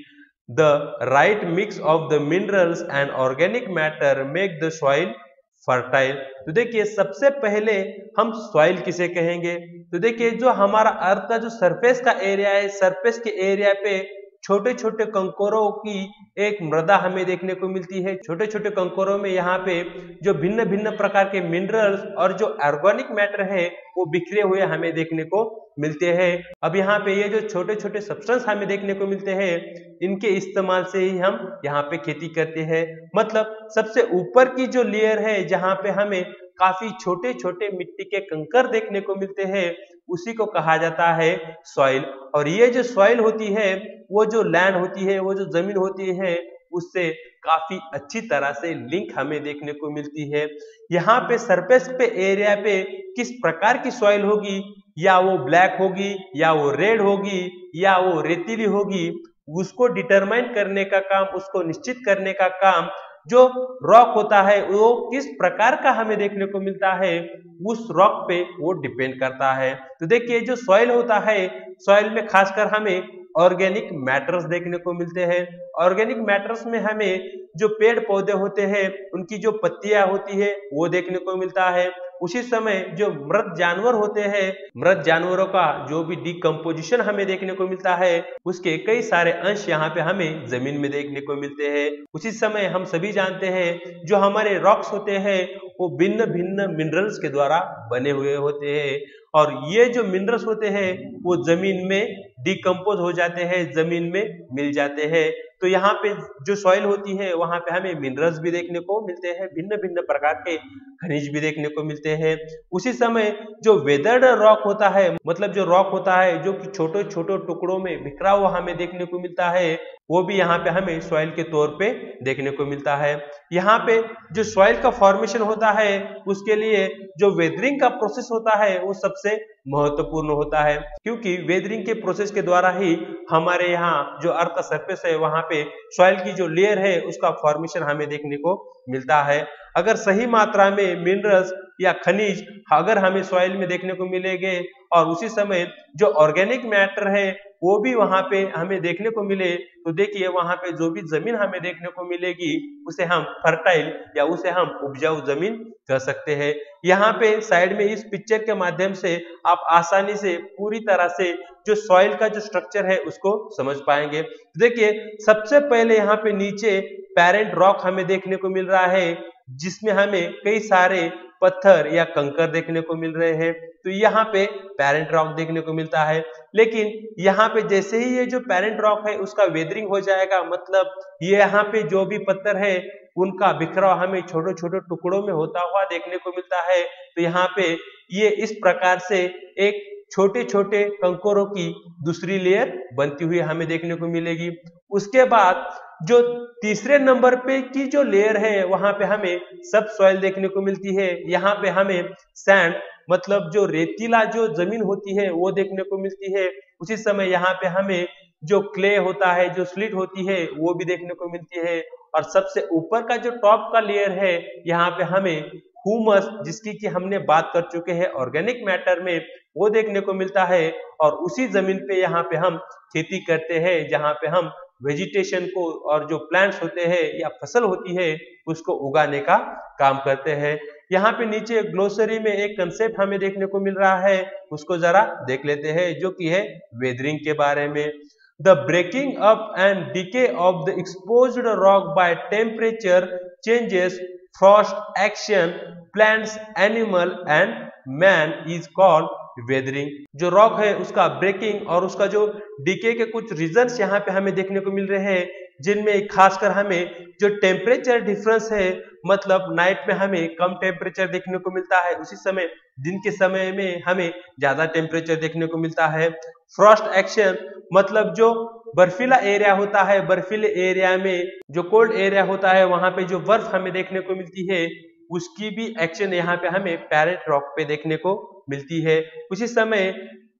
The right mix of the minerals and organic matter make the soil fertile. तो देखिए सबसे पहले हम soil किसे कहेंगे, तो देखिए जो हमारा अर्थ का जो सरफेस का एरिया है, सरफेस के एरिया पे छोटे छोटे कंकरों की एक मृदा हमें देखने को मिलती है। छोटे छोटे कंकरों में यहाँ पे जो भिन्न भिन्न प्रकार के मिनरल्स और जो ऑर्गेनिक मैटर है वो बिखरे हुए हमें देखने को मिलते हैं। अब यहाँ पे ये जो छोटे छोटे सब्सटेंस हमें देखने को मिलते हैं, इनके इस्तेमाल से ही हम यहाँ पे खेती करते हैं। मतलब सबसे ऊपर की जो लेयर है जहाँ पे हमें काफी छोटे छोटे मिट्टी के कंकर देखने को मिलते हैं, उसी को कहा जाता है सॉइल। और ये जो सॉइल होती है, वो जो लैंड होती है, वो जो जमीन होती है, उससे काफी अच्छी तरह से लिंक हमें देखने को मिलती है। यहाँ पे सरफेस पे एरिया पे किस प्रकार की सॉइल होगी, या वो ब्लैक होगी, या वो रेड होगी, या वो रेतीली होगी, उसको डिटरमाइन करने का काम, उसको निश्चित करने का काम जो रॉक होता है वो किस प्रकार का हमें देखने को मिलता है, उस रॉक पे वो डिपेंड करता है। तो देखिए जो सॉइल होता है, सॉइल में खासकर हमें ऑर्गेनिक मैटर्स देखने को मिलते हैं। ऑर्गेनिक मैटर्स में हमें जो पेड़ पौधे होते हैं उनकी जो पत्तियां होती है वो देखने को मिलता है। उसी समय जो मृत जानवर होते हैं, मृत जानवरों का जो भी डिकम्पोजिशन हमें देखने को मिलता है, उसके कई सारे अंश यहाँ पे हमें जमीन में देखने को मिलते हैं। उसी समय हम सभी जानते हैं जो हमारे रॉक्स होते हैं वो भिन्न भिन्न मिनरल्स के द्वारा बने हुए होते हैं, और ये जो मिनरल्स होते हैं वो जमीन में डिकम्पोज हो जाते हैं, जमीन में मिल जाते हैं। तो यहाँ पे जो सॉइल होती है वहां पे हमें मिनरल्स भी देखने को मिलते हैं, भिन्न भिन्न प्रकार के खनिज भी देखने को मिलते हैं। उसी समय जो वेदर्ड रॉक होता है, मतलब जो रॉक होता है जो कि छोटे छोटे टुकड़ों में बिखरा हुआ हमें देखने को मिलता है, वो भी यहाँ पे हमें सॉइल के तौर पे देखने को मिलता है। यहाँ पे जो सॉइल का फॉर्मेशन होता है उसके लिए जो वेदरिंग का प्रोसेस होता है वो सबसे महत्वपूर्ण होता है, क्योंकि वेदरिंग के प्रोसेस के द्वारा ही हमारे यहाँ जो अर्थ का सरफेस है वहां पे सॉइल की जो लेयर है उसका फॉर्मेशन हमें देखने को मिलता है। अगर सही मात्रा में मिनरल्स या खनिज अगर हमें सॉइल में देखने को मिलेंगे और उसी समय जो ऑर्गेनिक मैटर है वो भी वहां पे हमें देखने को मिले, तो देखिए वहां पे जो भी जमीन हमें देखने को मिलेगी उसे हम फर्टाइल या उसे हम उपजाऊ जमीन कह सकते हैं। यहाँ पे साइड में इस पिक्चर के माध्यम से आप आसानी से पूरी तरह से जो सॉइल का जो स्ट्रक्चर है उसको समझ पाएंगे। देखिए सबसे पहले यहाँ पे नीचे पेरेंट रॉक हमें देखने को मिल रहा है, जिसमें हमें कई सारे पत्थर या कंकर देखने को मिल रहे हैं। तो यहाँ पे पेरेंट रॉक देखने को मिलता है, लेकिन यहाँ पे जैसे ही ये जो पेरेंट रॉक है उसका वेदरिंग हो जाएगा, मतलब ये यहाँ पे जो भी पत्थर है उनका बिखराव हमें छोटे छोटे टुकड़ों में होता हुआ देखने को मिलता है। तो यहाँ पे ये इस प्रकार से एक छोटे छोटे कंकरों की दूसरी लेयर बनती हुई हमें देखने को मिलेगी। उसके बाद जो तीसरे नंबर पे की जो लेयर है वहां पे हमें सब सॉइल देखने को मिलती है। यहाँ पे हमें सैंड मतलब जो रेतीला जो जमीन होती है वो देखने को मिलती है। उसी समय यहाँ पे हमें जो क्ले होता है, जो स्लिट होती है वो भी देखने को मिलती है। और सबसे ऊपर का जो टॉप का लेयर है यहाँ पे हमें ह्यूमस, जिसकी कि हमने बात कर चुके हैं ऑर्गेनिक मैटर में, वो देखने को मिलता है। और उसी जमीन पे यहाँ पे हम खेती करते हैं, जहाँ पे हम वेजिटेशन को और जो प्लांट्स होते हैं या फसल होती है उसको उगाने का काम करते हैं। यहाँ पे नीचे ग्लोसरी में एक कंसेप्ट हमें देखने को मिल रहा है, उसको जरा देख लेते हैं, जो कि है वेदरिंग के बारे में। The breaking up and decay of the exposed rock by temperature changes, frost action, plants, animal and man is called weathering. जो रॉक है उसका ब्रेकिंग और उसका जो डीके के कुछ रीजन्स यहाँ पे हमें देखने को मिल रहे हैं, जिनमें खासकर हमें जो टेम्परेचर डिफरेंस है, मतलब नाइट में हमें कम टेम्परेचर देखने को मिलता है, उसी समय दिन के समय में हमें ज्यादा टेम्परेचर देखने को मिलता है। फ्रॉस्ट एक्शन मतलब जो बर्फीला एरिया होता है, बर्फीले एरिया में जो कोल्ड एरिया होता है वहां पे जो बर्फ हमें देखने को मिलती है उसकी भी एक्शन यहाँ पे हमें पेरेंट रॉक पे देखने को मिलती है। उसी समय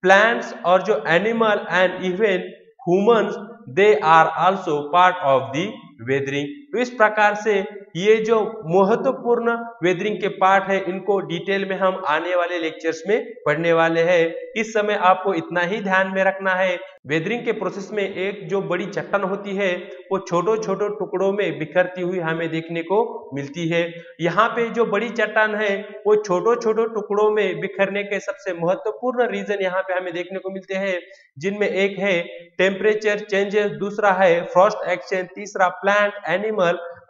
प्लांट्स और जो animal and even humans they are also part of the weathering. तो इस प्रकार से ये जो महत्वपूर्ण वेदरिंग के पार्ट है इनको डिटेल में हम आने वाले लेक्चर्स में पढ़ने वाले हैं। इस समय आपको इतना ही ध्यान में रखना है, वेदरिंग के प्रोसेस में एक जो बड़ी चट्टान होती है वो छोटे छोटे टुकड़ों में बिखरती हुई हमें देखने को मिलती है। यहाँ पे जो बड़ी चट्टान है वो छोटे छोटे टुकड़ों में बिखरने के सबसे महत्वपूर्ण रीजन यहाँ पे हमें देखने को मिलते हैं, जिनमें एक है टेम्परेचर चेंजेस, दूसरा है फ्रॉस्ट एक्शन, तीसरा प्लांट, एनिमल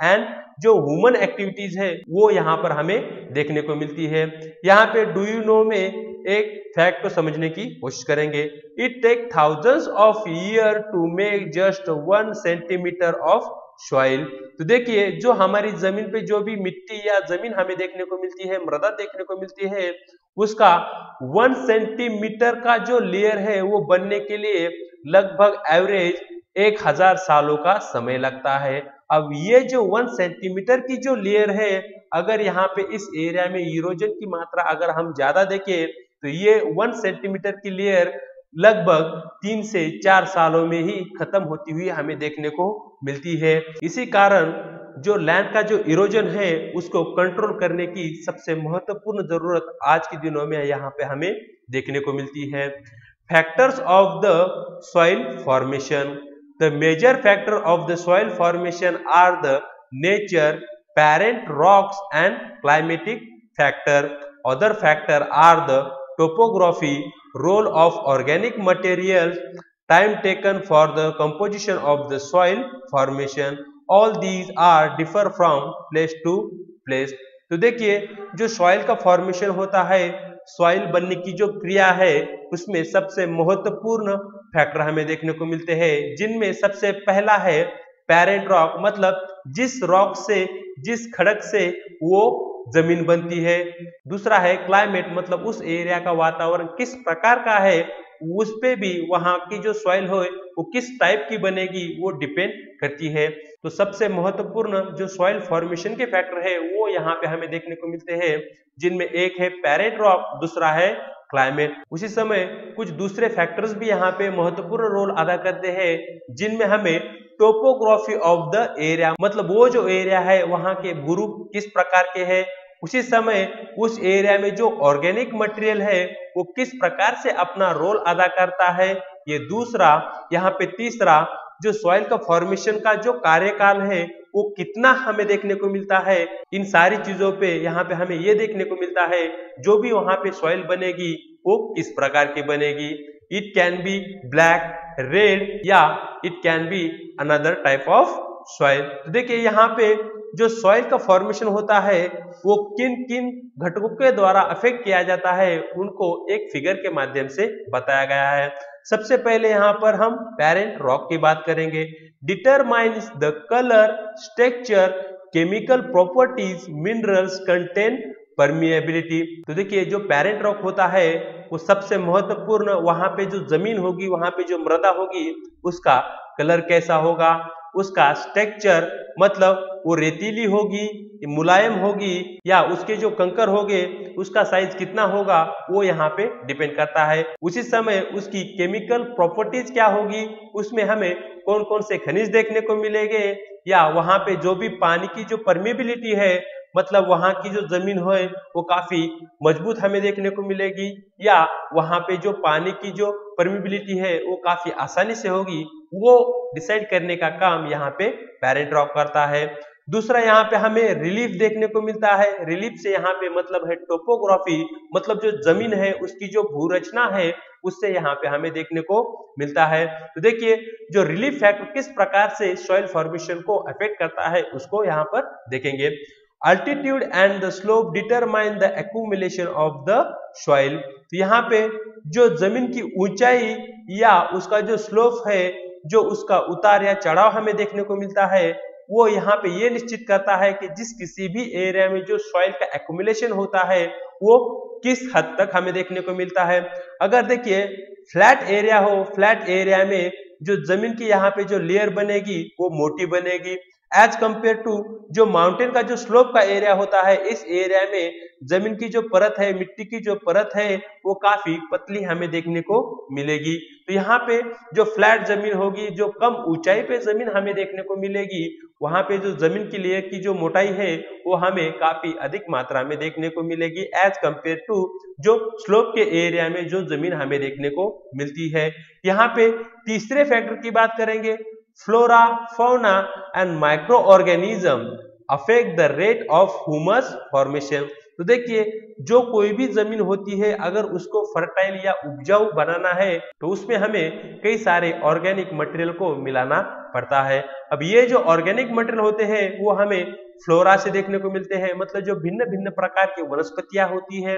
एंड जो ह्यूमन एक्टिविटीज है वो यहाँ पर हमें देखने को मिलती है। यहाँ पे डू यू नो में एक फैक्ट को समझने की कोशिश करेंगे। It take thousands of year to make just 1 centimetre of soil. तो देखिए जो हमारी जमीन पे जो भी मिट्टी या जमीन हमें देखने को मिलती है, मृदा देखने को मिलती है, उसका 1 सेंटीमीटर का जो लेयर है वो बनने के लिए लगभग एवरेज 1000 सालों का समय लगता है। अब ये जो 1 सेंटीमीटर की जो लेयर है, अगर यहाँ पे इस एरिया में इरोजन की मात्रा अगर हम ज्यादा देखें तो ये 1 सेंटीमीटर की लेयर लगभग 3 से 4 सालों में ही खत्म होती हुई हमें देखने को मिलती है। इसी कारण जो लैंड का जो इरोजन है उसको कंट्रोल करने की सबसे महत्वपूर्ण जरूरत आज के दिनों में यहाँ पे हमें देखने को मिलती है। Factors of the soil formation. The major factor of the soil formation are the nature, parent rocks and climatic factor. Other factor are the topography, role of organic materials, time taken for the composition of the soil formation. All these are differ from place to place. तो देखिए जो soil का formation होता है, soil बनने की जो क्रिया है उसमें सबसे महत्वपूर्ण फैक्टर हमें देखने को मिलते हैं, जिनमें सबसे पहला है पेरेंट रॉक, मतलब जिस रॉक से, जिस खड़क से वो जमीन बनती है। दूसरा है क्लाइमेट, मतलब उस एरिया का वातावरण किस प्रकार का है, उस पे भी वहां की जो सॉइल हो वो किस टाइप की बनेगी वो डिपेंड करती है। तो सबसे महत्वपूर्ण जो सॉइल फॉर्मेशन के फैक्टर है वो यहाँ पे हमें देखने को मिलते हैं, जिनमें एक है पेरेंट रॉक, दूसरा है क्लाइमेट। उसी समय कुछ दूसरे फैक्टर्स भी यहाँ पे महत्वपूर्ण रोल अदा करते हैं, जिनमें हमें टोपोग्राफी ऑफ द एरिया, मतलब वो जो एरिया है वहां के भूरूप किस प्रकार के हैं, उसी समय उस एरिया में जो ऑर्गेनिक मटेरियल है वो किस प्रकार से अपना रोल अदा करता है, ये दूसरा। यहाँ पे तीसरा, जो सॉइल का फॉर्मेशन का जो कार्यकाल है वो कितना हमें देखने को मिलता है। इन सारी चीजों पे यहाँ पे हमें ये देखने को मिलता है जो भी वहां पे सॉइल बनेगी वो किस प्रकार की बनेगी। It can be black, red, या it can be another type of soil. तो देखिए यहाँ पे जो सॉइल का फॉर्मेशन होता है वो किन किन घटकों के द्वारा अफेक्ट किया जाता है उनको एक फिगर के माध्यम से बताया गया है। सबसे पहले यहाँ पर हम पेरेंट रॉक की बात करेंगे। Determines the colour, structure, chemical properties, minerals content, permeability. तो देखिए जो पेरेंट रॉक होता है वो सबसे महत्वपूर्ण, वहां पे जो जमीन होगी, वहां पे जो मृदा होगी उसका कलर कैसा होगा, उसका स्ट्रक्चर, मतलब वो रेतीली होगी, मुलायम होगी, या उसके जो कंकर होंगे उसका साइज कितना होगा, वो यहाँ पे डिपेंड करता है। उसी समय उसकी केमिकल प्रॉपर्टीज क्या होगी, उसमें हमें कौन कौन से खनिज देखने को मिलेंगे, या वहां पे जो भी पानी की जो परमिबिलिटी है, मतलब वहां की जो जमीन है वो काफी मजबूत हमें देखने को मिलेगी, या वहां पे जो पानी की जो परमिबिलिटी है वो काफी आसानी से होगी, वो डिसाइड करने का काम यहाँ पे पेरेंट रॉक करता है। दूसरा यहाँ पे हमें रिलीफ देखने को मिलता है। रिलीफ से यहाँ पे मतलब है टोपोग्राफी, मतलब जो जमीन है उसकी जो भूरचना है उससे यहाँ पे हमें देखने को मिलता है। तो देखिए जो रिलीफ फैक्टर किस प्रकार से सॉइल फॉर्मेशन को अफेक्ट करता है उसको यहाँ पर देखेंगे। Altitude and the slope determine the accumulation of the soil. तो यहाँ पे जो जमीन की ऊंचाई या उसका जो स्लोप है, जो उसका उतार या चढ़ाव हमें देखने को मिलता है, वो यहाँ पे ये निश्चित करता है कि जिस किसी भी एरिया में जो सॉइल का एक्यूमुलेशन होता है वो किस हद तक हमें देखने को मिलता है। अगर देखिए फ्लैट एरिया हो, फ्लैट एरिया में जो जमीन की यहाँ पे जो लेयर बनेगी वो मोटी बनेगी, एज कंपेयर टू जो माउंटेन का जो स्लोप का एरिया होता है, इस एरिया में जमीन की जो परत है, मिट्टी की जो परत है वो काफी पतली हमें देखने को मिलेगी। तो यहाँ पे जो फ्लैट जमीन होगी, जो कम ऊंचाई पे जमीन हमें देखने को मिलेगी, वहां पे जो जमीन की लेयर की जो मोटाई है वो हमें काफी अधिक मात्रा में देखने को मिलेगी एज कंपेयर टू जो स्लोप के एरिया में जो जमीन हमें देखने को मिलती है। यहाँ पे तीसरे फैक्टर की बात करेंगे। Flora, fauna and micro organism affect the rate of humus formation. तो देखिए जो कोई भी जमीन होती है, अगर उसको फर्टाइल या उपजाऊ बनाना है तो उसमें हमें कई सारे ऑर्गेनिक मटेरियल को मिलाना पड़ता है। अब ये जो ऑर्गेनिक मटेरियल होते हैं वो हमें फ्लोरा से देखने को मिलते हैं, मतलब जो भिन्न भिन्न प्रकार की वनस्पतियां होती है।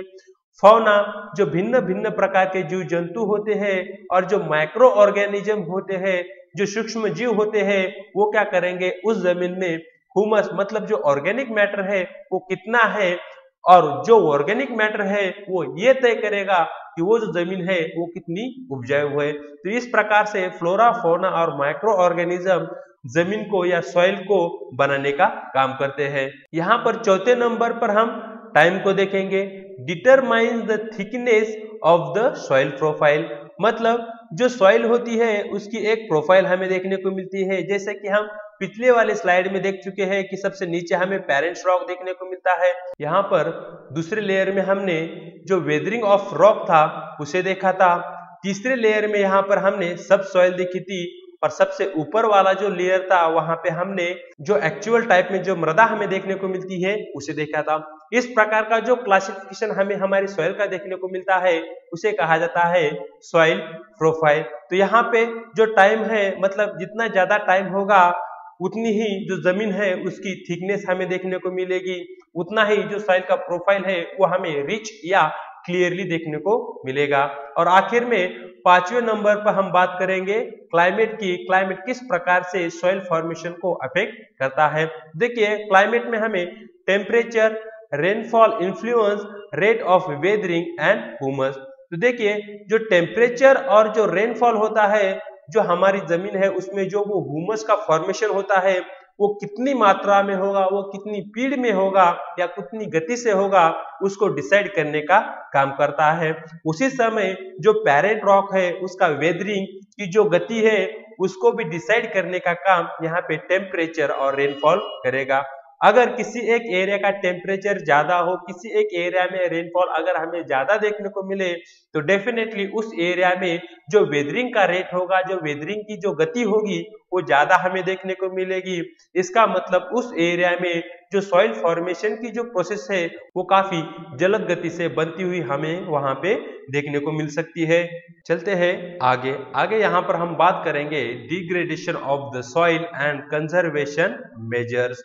फौना, जो भिन्न भिन्न प्रकार के जीव जंतु होते हैं, और जो माइक्रो ऑर्गेनिज्म होते हैं, जो सूक्ष्म जीव होते हैं, वो क्या करेंगे, उस जमीन में ह्यूमस, मतलब जो ऑर्गेनिक मैटर है वो कितना है, और जो ऑर्गेनिक मैटर है वो ये तय करेगा कि वो जो जमीन है वो कितनी उपजाऊ है। तो इस प्रकार से फ्लोरा, फौना और माइक्रो ऑर्गेनिज्म जमीन को या सॉइल को बनाने का काम करते हैं। यहाँ पर चौथे नंबर पर हम टाइम को देखेंगे। Determines the thickness of the soil profile, मतलब जो सॉइल होती है उसकी एक प्रोफाइल हमें देखने को मिलती है। जैसे कि हम पिछले वाले स्लाइड में देख चुके हैं कि सबसे नीचे हमें पेरेंट रॉक देखने को मिलता है। यहाँ पर दूसरे लेयर में हमने जो वेदरिंग ऑफ रॉक था उसे देखा था। तीसरे लेयर में यहाँ पर हमने सब सॉइल देखी थी, और सबसे ऊपर वाला जो लेयर था वहां पे हमने जो एक्चुअल टाइप में जो मृदा हमें देखने को मिलती है उसे देखा था। इस प्रकार का जो क्लासिफिकेशन हमें हमारी सॉइल का देखने को मिलता है उसे कहा जाता है सॉइल प्रोफाइल। तो यहाँ पे जो टाइम है, मतलब जितना ज्यादा टाइम होगा उतनी ही जो जमीन है उसकी थिकनेस हमें देखने को मिलेगी, उतना ही जो सॉइल का प्रोफाइल है वो हमें रिच या क्लियरली देखने को मिलेगा। और आखिर में 5वें नंबर पर हम बात करेंगे क्लाइमेट की। क्लाइमेट किस प्रकार से सॉइल फॉर्मेशन को अफेक्ट करता है। देखिए क्लाइमेट में हमें temperature, rainfall influence, rate of weathering and humus. तो देखिए जो टेम्परेचर और जो रेनफॉल होता है, जो हमारी जमीन है उसमें जो वो ह्यूमस का फॉर्मेशन होता है वो कितनी मात्रा में होगा, वो कितनी स्पीड में होगा या कितनी गति से होगा, उसको डिसाइड करने का काम करता है। उसी समय जो पैरेंट रॉक है उसका वेदरिंग की जो गति है उसको भी डिसाइड करने का काम यहाँ पे टेम्परेचर और रेनफॉल करेगा। अगर किसी एक एरिया का टेम्परेचर ज्यादा हो, किसी एक एरिया में रेनफॉल अगर हमें ज्यादा देखने को मिले, तो डेफिनेटली उस एरिया में जो वेदरिंग का रेट होगा, जो वेदरिंग की जो गति होगी वो ज्यादा हमें देखने को मिलेगी। इसका मतलब उस एरिया में जो सॉइल फॉर्मेशन की जो प्रोसेस है वो काफी जल्द गति से बनती हुई हमें वहां पे देखने को मिल सकती है। चलते हैं आगे। आगे यहाँ पर हम बात करेंगे degradation of the soil and conservation measures.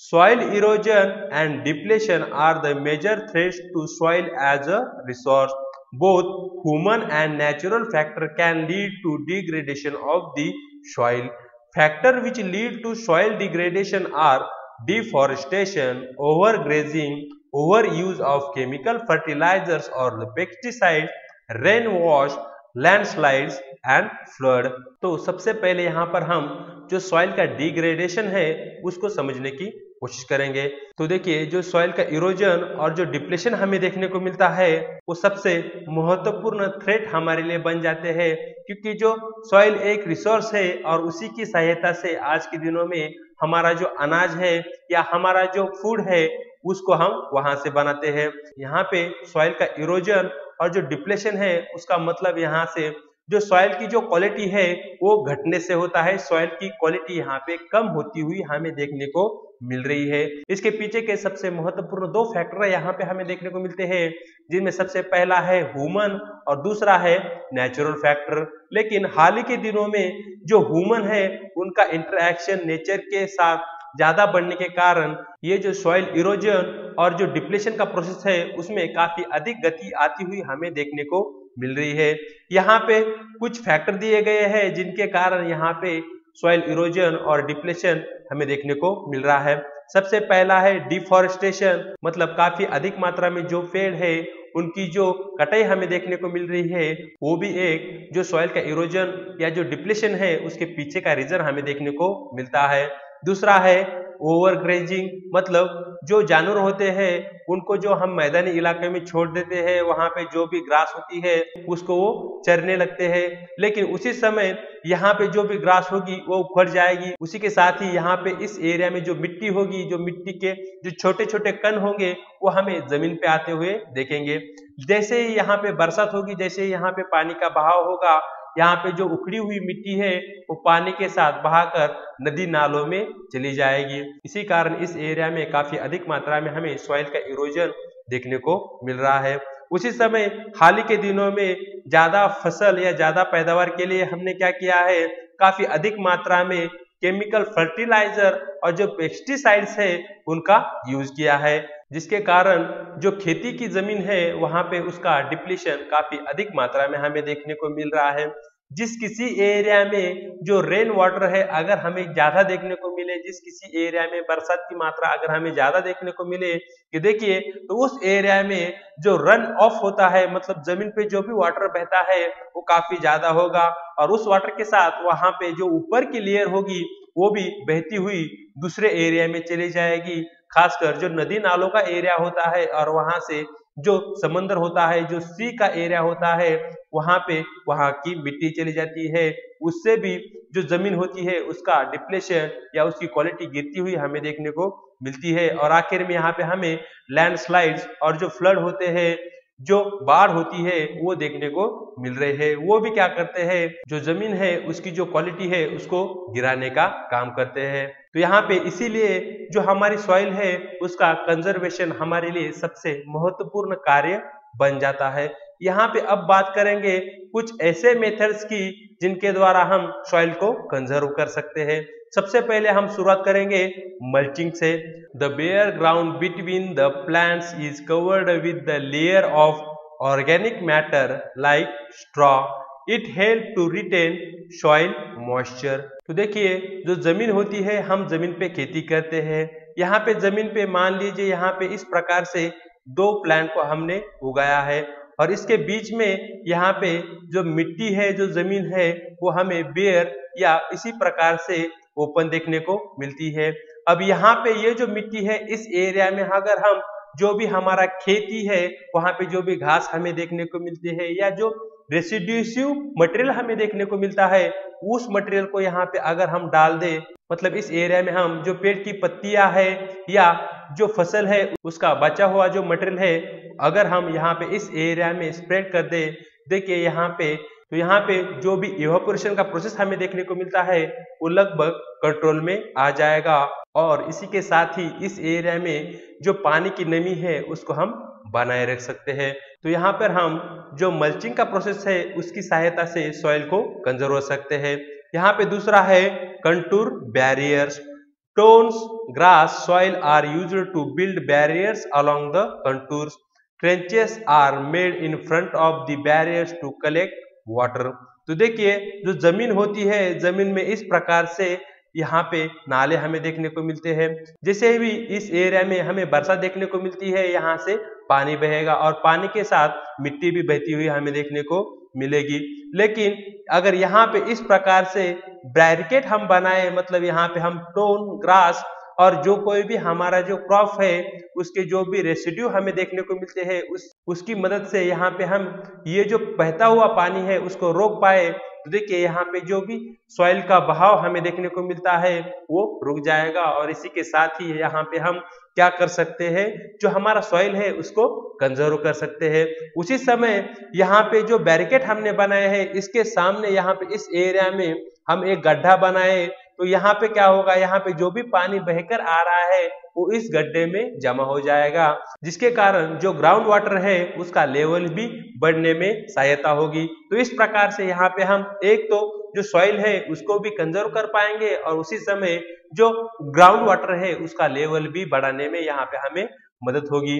Soil erosion and depletion are the major threats to soil as a resource. Both human and natural factor can lead to degradation of the soil. Factors which lead to soil degradation are deforestation, overgrazing, overuse of chemical fertilizers or the pesticides, rainwash, landslides and flood. तो सबसे पहले यहाँ पर हम जो soil का degradation है उसको समझने की कोशिश करेंगे। तो देखिए जो सॉइल का इरोजन और जो डिप्लेशन हमें देखने को मिलता है वो सबसे महत्वपूर्ण थ्रेट हमारे लिए बन जाते हैं, क्योंकि जो सॉइल एक रिसोर्स है और उसी की सहायता से आज के दिनों में हमारा जो अनाज है या हमारा जो फूड है उसको हम वहां से बनाते हैं। यहाँ पे सॉइल का इरोजन और जो डिप्लेशन है उसका मतलब यहाँ से जो सॉइल की जो क्वालिटी है वो घटने से होता है। सॉइल की क्वालिटी यहाँ पे कम होती हुई हमें देखने को मिल रही है। इसके पीछे के सबसे महत्वपूर्ण दो फैक्टर यहाँ पे हमें देखने को मिलते हैं, जिनमें सबसे पहला है ह्यूमन और दूसरा है नेचुरल फैक्टर। लेकिन हाल ही के दिनों में जो ह्यूमन है उनका इंटरएक्शन नेचर के साथ ज्यादा बढ़ने के कारण ये जो सॉइल इरोजन और जो डिप्लेशन का प्रोसेस है उसमें काफी अधिक गति आती हुई हमें देखने को मिल रही है। यहाँ पे कुछ फैक्टर दिए गए हैं जिनके कारण यहाँ पे सॉइल इरोजन और डिप्लेशन हमें देखने को मिल रहा है। सबसे पहला है डिफॉरेस्टेशन, मतलब काफी अधिक मात्रा में जो पेड़ है उनकी जो कटाई हमें देखने को मिल रही है, वो भी एक जो सॉइल का इरोजन या जो डिप्लेशन है उसके पीछे का रीजन हमें देखने को मिलता है। दूसरा है ओवरग्रेजिंग, मतलब जो जानवर होते हैं उनको जो हम मैदानी इलाके में छोड़ देते हैं, वहां पे जो भी ग्रास होती है उसको वो चरने लगते हैं, लेकिन उसी समय यहाँ पे जो भी ग्रास होगी वो उखड़ जाएगी। उसी के साथ ही यहाँ पे इस एरिया में जो मिट्टी होगी, जो मिट्टी के जो छोटे छोटे कण होंगे वो हमें जमीन पे आते हुए देखेंगे। जैसे ही यहाँ पे बरसात होगी, जैसे ही यहाँ पे पानी का बहाव होगा, यहाँ पे जो उखड़ी हुई मिट्टी है वो पानी के साथ बहाकर नदी नालों में चली जाएगी। इसी कारण इस एरिया में काफी अधिक मात्रा में हमें सॉइल का इरोजन देखने को मिल रहा है। उसी समय हाल ही के दिनों में ज्यादा फसल या ज्यादा पैदावार के लिए हमने क्या किया है, काफी अधिक मात्रा में केमिकल फर्टिलाइजर और जो पेस्टिसाइड्स है उनका यूज किया है, जिसके कारण जो खेती की जमीन है वहां पे उसका डिप्लीशन काफी अधिक मात्रा में हमें देखने को मिल रहा है। जिस किसी एरिया में जो रेन वाटर है अगर हमें ज्यादा देखने को मिले, जिस किसी एरिया में बरसात की मात्रा अगर हमें ज्यादा देखने को मिले, कि देखिए तो उस एरिया में जो रन ऑफ होता है, मतलब जमीन पे जो भी वाटर बहता है वो काफी ज्यादा होगा, और उस वाटर के साथ वहां पे जो ऊपर की लेयर होगी वो भी बहती हुई दूसरे एरिया में चली जाएगी। खासकर जो नदी नालों का एरिया होता है और वहां से जो समंदर होता है, जो सी का एरिया होता है, वहां पे वहां की मिट्टी चली जाती है, उससे भी जो जमीन होती है उसका डिप्लेशन या उसकी क्वालिटी गिरती हुई हमें देखने को मिलती है। और आखिर में यहाँ पे हमें लैंडस्लाइड्स और जो फ्लड होते हैं, जो बाढ़ होती है वो देखने को मिल रहे हैं। वो भी क्या करते हैं, जो जमीन है उसकी जो क्वालिटी है उसको गिराने का काम करते हैं। तो यहाँ पे इसीलिए जो हमारी सॉइल है उसका कंजर्वेशन हमारे लिए सबसे महत्वपूर्ण कार्य बन जाता है। यहाँ पे अब बात करेंगे कुछ ऐसे मेथड्स की जिनके द्वारा हम सॉइल को कंजर्व कर सकते हैं। सबसे पहले हम शुरुआत करेंगे मल्चिंग से। The bare ground between the plants is covered with the layer of organic matter like straw. It help to retain soil moisture. तो देखिए जो जमीन होती है, हम जमीन पे खेती करते हैं। यहाँ पे जमीन पे मान लीजिए यहाँ पे इस प्रकार से दो प्लांट को हमने उगाया है और इसके बीच में यहाँ पे जो मिट्टी है, जो जमीन है, वो हमें बेयर या इसी प्रकार से ओपन देखने को मिलती है। अब यहाँ पे ये जो मिट्टी है, इस एरिया में अगर हम जो भी हमारा खेती है, वहां पे जो भी घास हमें देखने को मिलती है या जो रेसिड्यूसिव मटेरियल हमें देखने को मिलता है, उस मटेरियल को यहाँ पे अगर हम डाल दे, मतलब इस एरिया में हम जो पेड़ की पत्तियां है या जो फसल है उसका बचा हुआ जो मटेरियल है, अगर हम यहाँ पे इस एरिया में स्प्रेड कर दे, देखिए यहाँ पे, तो यहाँ पे जो भी इवापोरेशन का प्रोसेस हमें देखने को मिलता है वो लगभग कंट्रोल में आ जाएगा और इसी के साथ ही इस एरिया में जो पानी की नमी है उसको हम बनाए रख सकते हैं। तो यहाँ पर हम जो मल्चिंग का प्रोसेस है उसकी सहायता से सॉइल को कंजर्व कर सकते हैं। यहाँ पे दूसरा है contour barriers. Stones, grass, soil are used to build barriers along the contours. Trenches are made in front of the barriers to collect water. तो देखिए जो जमीन होती है, जमीन में इस प्रकार से यहाँ पे नाले हमें देखने को मिलते हैं। जैसे भी इस एरिया में हमें वर्षा देखने को मिलती है, यहाँ से पानी बहेगा और पानी के साथ मिट्टी भी बहती हुई हमें देखने को मिलेगी। लेकिन अगर यहाँ पे इस प्रकार से बैरिकेड हम बनाए, मतलब यहाँ पे हम टोन, ग्रास और जो कोई भी हमारा जो क्रॉप है उसके जो भी रेसिड्यू हमें देखने को मिलते हैं, उसकी मदद से यहाँ पे हम ये जो बहता हुआ पानी है उसको रोक पाए, तो देखिए यहाँ पे जो भी सॉइल का बहाव हमें देखने को मिलता है वो रुक जाएगा और इसी के साथ ही यहाँ पे हम क्या कर सकते हैं, जो हमारा सॉइल है उसको कंजर्व कर सकते हैं। उसी समय यहाँ पे जो बैरिकेड हमने बनाए हैं, इसके सामने यहाँ पे इस एरिया में हम एक गड्ढा बनाए, तो यहाँ पे क्या होगा, यहाँ पे जो भी पानी बहकर आ रहा है वो इस गड्ढे में जमा हो जाएगा, जिसके कारण जो ग्राउंड वाटर है उसका लेवल भी बढ़ने में सहायता होगी। तो इस प्रकार से यहाँ पे हम एक तो जो सॉइल है उसको भी कंजर्व कर पाएंगे और उसी समय जो ग्राउंड वाटर है उसका लेवल भी बढ़ाने में यहाँ पे हमें मदद होगी।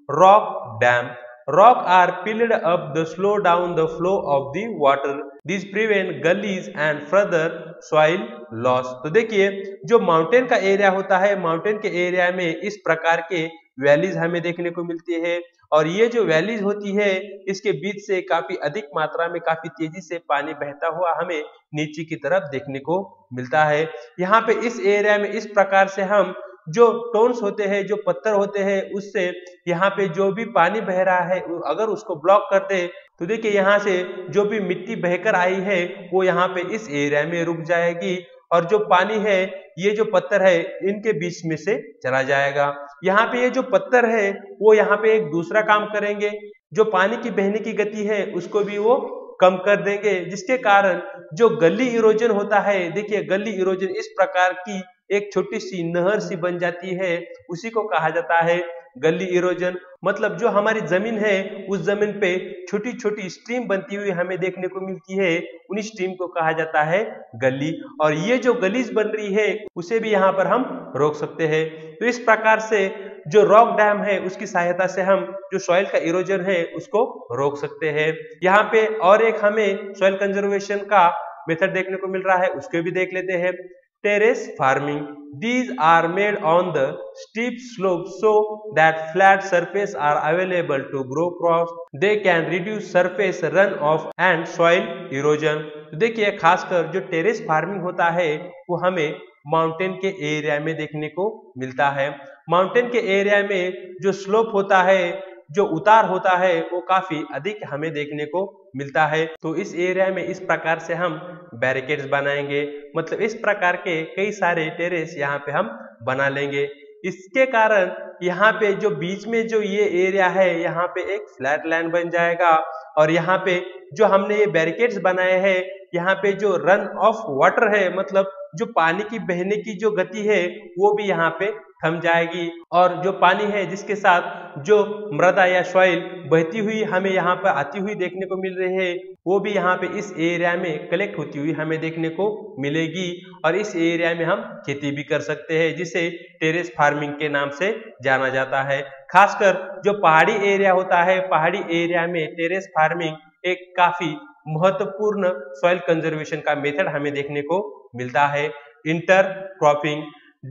Rock dam. Rock are filled up to slow down the flow of the water. These prevent gullies and further soil loss. तो देखिए जो माउंटेन का एरिया होता है, माउंटेन के एरिया में इस प्रकार के वैलीज हमें देखने को मिलती है और ये जो वैलीज होती है इसके बीच से काफी अधिक मात्रा में काफी तेजी से पानी बहता हुआ हमें नीचे की तरफ देखने को मिलता है। यहाँ पे इस एरिया में इस प्रकार से हम जो टोन्स होते हैं, जो पत्थर होते हैं, उससे यहाँ पे जो भी पानी बह रहा है अगर उसको ब्लॉक कर दे, तो देखिए यहाँ से जो भी मिट्टी बहकर आई है वो यहाँ पे इस एरिया में रुक जाएगी और जो पानी है, ये जो पत्थर है, इनके बीच में से चला जाएगा। यहाँ पे ये जो पत्थर है वो यहाँ पे एक दूसरा काम करेंगे, जो पानी की बहने की गति है उसको भी वो कम कर देंगे, जिसके कारण जो गली इरोजन होता है, देखिए गली इरोजन इस प्रकार की एक छोटी सी नहर सी बन जाती है, उसी को कहा जाता है गली इरोजन। मतलब जो हमारी जमीन है उस जमीन पे छोटी छोटी स्ट्रीम बनती हुई हमें देखने को मिलती है, उन्हीं स्ट्रीम को कहा जाता है गली, और ये जो गलीज बन रही है उसे भी यहाँ पर हम रोक सकते हैं। तो इस प्रकार से जो रॉक डैम है उसकी सहायता से हम जो सॉइल का इरोजन है उसको रोक सकते हैं। यहाँ पे और एक हमें सॉइल कंजर्वेशन का मेथड देखने को मिल रहा है, उसको भी देख लेते हैं। Terrace farming. These are made on the steep slopes so that flat surface are available to grow crops. They can reduce surface runoff and soil erosion. तो देखिए खासकर जो टेरेस फार्मिंग होता है वो हमें माउंटेन के एरिया में देखने को मिलता है। माउंटेन के एरिया में जो स्लोप होता है, जो उतार होता है, वो काफी अधिक हमें देखने को मिलता है। तो इस एरिया में इस प्रकार से हम बैरिकेड्स बनाएंगे, मतलब इस प्रकार के कई सारे टेरेस यहाँ पे हम बना लेंगे। इसके कारण यहाँ पे जो बीच में जो ये एरिया है यहाँ पे एक फ्लैट लैंड बन जाएगा और यहाँ पे जो हमने ये बैरिकेड्स बनाए हैं यहाँ पे जो रन ऑफ वाटर है, मतलब जो पानी की बहने की जो गति है वो भी यहाँ पे थम जाएगी, और जो पानी है जिसके साथ जो मृदा या सॉइल बहती हुई हमें यहाँ पर आती हुई देखने को मिल रही है वो भी यहाँ पे इस एरिया में कलेक्ट होती हुई हमें देखने को मिलेगी, और इस एरिया में हम खेती भी कर सकते हैं जिसे टेरेस फार्मिंग के नाम से जाना जाता है। खासकर जो पहाड़ी एरिया होता है, पहाड़ी एरिया में टेरेस फार्मिंग एक काफी महत्वपूर्ण सॉइल कंजर्वेशन का मेथड हमें देखने को मिलता है। Inter cropping,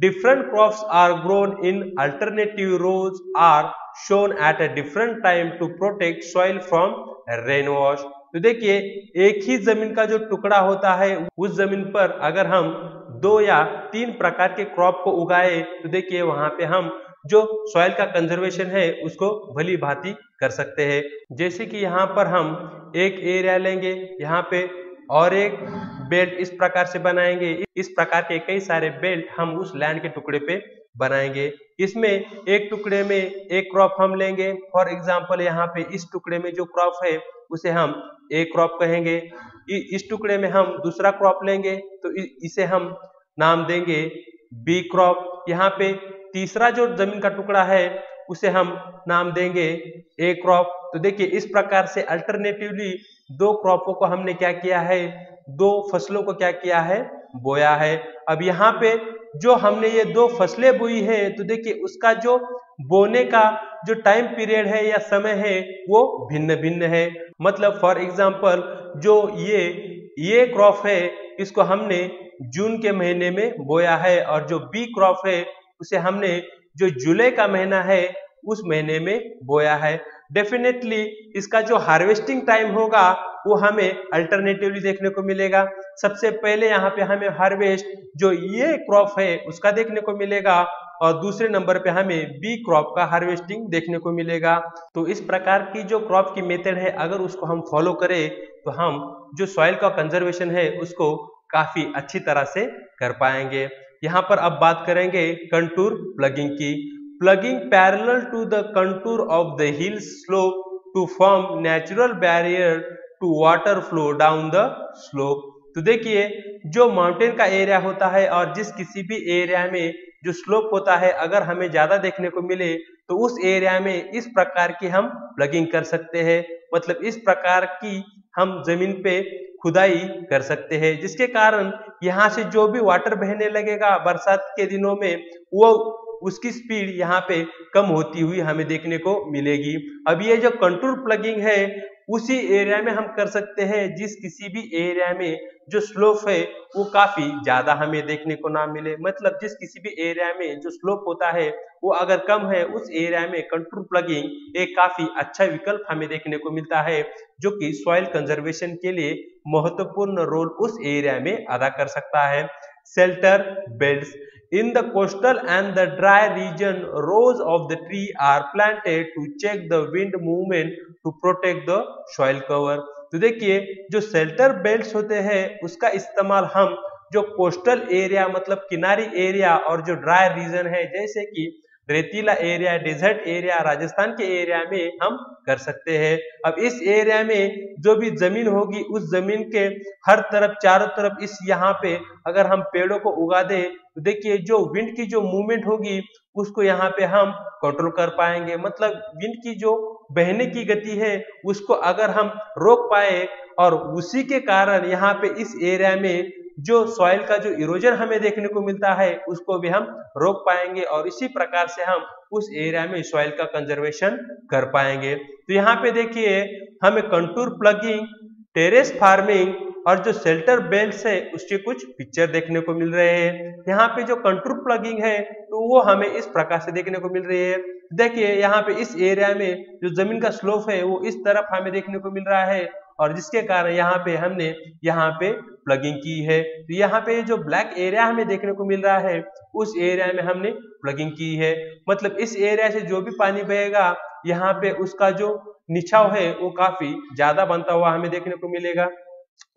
different crops are grown in alternative rows are shown at a different time to protect soil from rainwash। तो देखिए एक ही जमीन का जो टुकड़ा होता है उस जमीन पर अगर हम 2 या 3 प्रकार के क्रॉप को उगाए तो देखिए वहां पे हम जो सॉइल का कंजर्वेशन है उसको भली भांति कर सकते हैं। जैसे कि यहाँ पर हम एक एरिया लेंगे, यहाँ पे और एक बेल्ट इस प्रकार से बनाएंगे। इस प्रकार के कई सारे बेल्ट हम उस लैंड के टुकड़े पे बनाएंगे। इसमें एक टुकड़े में एक क्रॉप हम लेंगे, फॉर एग्जांपल यहाँ पे इस टुकड़े में जो क्रॉप है उसे हम ए क्रॉप कहेंगे। इस टुकड़े में हम दूसरा क्रॉप लेंगे तो इसे हम नाम देंगे बी क्रॉप। यहाँ पे तीसरा जो जमीन का टुकड़ा है उसे हम नाम देंगे ए क्रॉप। तो देखिए इस प्रकार से अल्टरनेटिवली 2 क्रॉपों को हमने क्या किया है, 2 फसलों को क्या किया है, बोया है। अब यहाँ पे जो हमने ये 2 फसलें बोई है तो देखिए उसका जो बोने का जो टाइम पीरियड है या समय है वो भिन्न भिन्न है। मतलब फॉर एग्जांपल जो ये क्रॉप है इसको हमने जून के महीने में बोया है, और जो बी क्रॉप है उसे हमने जो जुलाई का महीना है उस महीने में बोया है। डेफिनेटली इसका जो हार्वेस्टिंग टाइम होगा वो हमें अल्टरनेटिवली देखने को मिलेगा। सबसे पहले यहाँ पे हमें हार्वेस्ट जो ये क्रॉप है उसका देखने को मिलेगा, और दूसरे नंबर पे हमें बी क्रॉप का हार्वेस्टिंग देखने को मिलेगा। तो इस प्रकार की जो क्रॉप की मेथड है अगर उसको हम फॉलो करें तो हम जो सॉइल का कंजर्वेशन है उसको काफी अच्छी तरह से कर पाएंगे। यहाँ पर अब बात करेंगे कंटूर प्लगिंग की। Ploughing parallel to the contour of the hill slope to form natural barrier to water flow down the slope. तो देखिए जो माउंटेन का एरिया होता है और जिस किसी भी एरिया में जो स्लोप होता है अगर हमें ज्यादा देखने को मिले तो उस एरिया में इस प्रकार की हम प्लगिंग कर सकते हैं। मतलब इस प्रकार की हम जमीन पे खुदाई कर सकते हैं जिसके कारण यहाँ से जो भी वाटर बहने लगेगा बरसात के दिनों में वो उसकी स्पीड यहाँ पे कम होती हुई हमें देखने को मिलेगी। अब ये जो कंटूर प्लगिंग है उसी एरिया में हम कर सकते हैं जिस किसी भी एरिया में जो स्लोप है वो काफी ज्यादा हमें देखने को ना मिले। मतलब जिस किसी भी एरिया में जो स्लोप होता है वो अगर कम है उस एरिया में कंटूर प्लगिंग एक काफी अच्छा विकल्प हमें देखने को मिलता है जो कि सॉइल कंजर्वेशन के लिए महत्वपूर्ण रोल उस एरिया में अदा कर सकता है। Shelter belts in the coastal and the dry region, rows of the tree are planted to check the wind movement to protect the soil cover। तो देखिए जो शेल्टर बेल्ट्स होते हैं उसका इस्तेमाल हम जो कोस्टल एरिया मतलब किनारी एरिया और जो ड्राई रीजन है जैसे कि रेतीला एरिया, डेजर्ट एरिया, राजस्थान के एरिया में हम कर सकते हैं। अब इस एरिया में जो भी जमीन होगी उस जमीन के हर तरफ चारों तरफ इस यहाँ पे अगर हम पेड़ों को उगा दे तो देखिए जो विंड की जो मूवमेंट होगी उसको यहाँ पे हम कंट्रोल कर पाएंगे। मतलब विंड की जो बहने की गति है उसको अगर हम रोक पाए और उसी के कारण यहाँ पे इस एरिया में जो सॉइल का जो इरोजन हमें देखने को मिलता है उसको भी हम रोक पाएंगे और इसी प्रकार से हम उस एरिया में सॉइल का कंजर्वेशन कर पाएंगे। तो यहाँ पे देखिए हमें कंटूर प्लगिंग, टेरेस फार्मिंग और जो शेल्टर बेल्ट्स है उसके कुछ पिक्चर देखने को मिल रहे हैं। यहाँ पे जो कंटूर प्लगिंग है तो वो हमें इस प्रकार से देखने को मिल रही है। देखिए यहाँ पे इस एरिया में जो जमीन का स्लोप है वो इस तरफ हमें देखने को मिल रहा है और जिसके कारण यहाँ पे हमने यहाँ पे प्लगिंग की है। तो यहाँ पे जो ब्लैक एरिया हमें देखने को मिल रहा है उस एरिया में हमने प्लगिंग की है। मतलब इस एरिया से जो भी पानी बहेगा यहाँ पे उसका जो निछाव है वो काफी ज्यादा बनता हुआ हमें देखने को मिलेगा।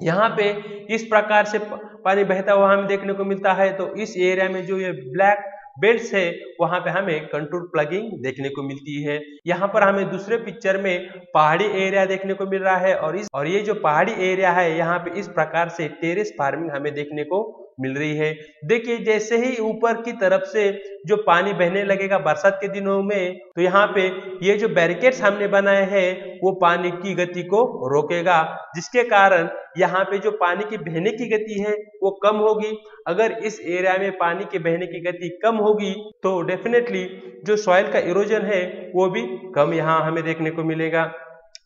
यहाँ पे इस प्रकार से पानी बहता हुआ हमें देखने को मिलता है। तो इस एरिया में जो ये ब्लैक बेल्ट्स है वहां पे हमें कंटूर प्लगिंग देखने को मिलती है। यहाँ पर हमें दूसरे पिक्चर में पहाड़ी एरिया देखने को मिल रहा है और ये जो पहाड़ी एरिया है यहाँ पे इस प्रकार से टेरेस फार्मिंग हमें देखने को मिल रही है। देखिए जैसे ही ऊपर की तरफ से जो पानी बहने लगेगा बरसात के दिनों में, तो यहाँ पे ये जो बैरिकेड्स हमने बनाए हैं वो पानी की गति को रोकेगा, जिसके कारण यहाँ पे जो पानी की बहने की गति है वो कम होगी। अगर इस एरिया में पानी के बहने की गति कम होगी तो डेफिनेटली जो सॉइल का इरोजन है वो भी कम यहाँ हमें देखने को मिलेगा।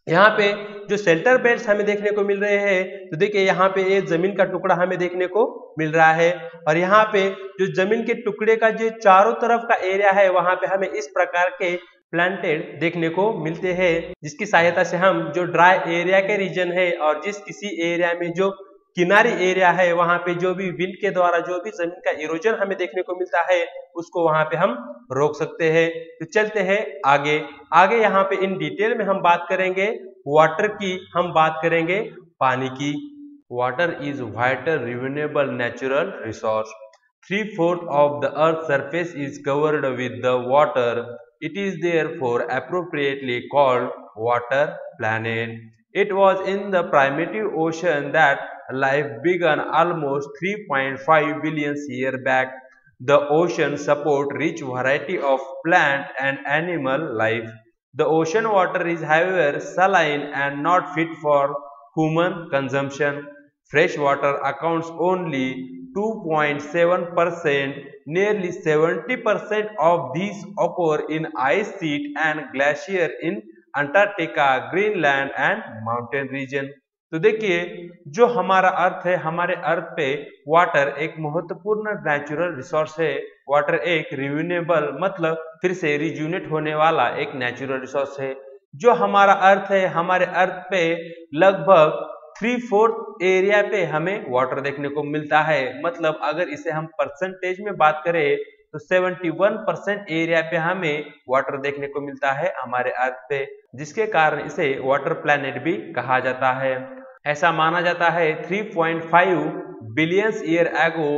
यहाँ पे जो शेल्टर बेल्ट हमें देखने को मिल रहे हैं, तो देखिए यहाँ पे ये जमीन का टुकड़ा हमें देखने को मिल रहा है, और यहाँ पे जो जमीन के टुकड़े का जो चारों तरफ का एरिया है वहां पे हमें इस प्रकार के प्लांटेड देखने को मिलते हैं, जिसकी सहायता से हम जो ड्राई एरिया के रीजन है और जिस किसी एरिया में जो किनारी एरिया है वहां पे जो भी विंड के द्वारा जो भी जमीन का इरोजन हमें देखने को मिलता है उसको वहां पे हम रोक सकते हैं। तो चलते हैं आगे। आगे यहाँ पे इन डिटेल में हम बात करेंगे वाटर की, हम बात करेंगे पानी की। Water is vital renewable natural resource. 3/4 of the earth's surface is covered with the water. It is therefore appropriately called water planet. It was in the primitive ocean that life began almost 3.5 billion years back. The ocean supports rich variety of plant and animal life. The ocean water is however saline and not fit for human consumption. Fresh water accounts only 2.7%. Nearly 70% of these occur in ice sheet and glacier in Antarctica, Greenland and mountain region. तो देखिए जो हमारा अर्थ है, हमारे अर्थ पे water एक महत्वपूर्ण natural resource है। वाटर एक रिन्यूएबल मतलब फिर से रिज्यूनेट होने वाला एक नेचुरल रिसोर्स है। जो हमारा अर्थ है, हमारे अर्थ पे लगभग 3/4 एरिया पे हमें वाटर देखने को मिलता है। मतलब अगर इसे हम परसेंटेज में बात करें तो 71% एरिया पे हमें वाटर देखने को मिलता है हमारे अर्थ पे, जिसके कारण इसे वाटर प्लैनेट भी कहा जाता है। ऐसा माना जाता है 3.5 बिलियन ईयर एगो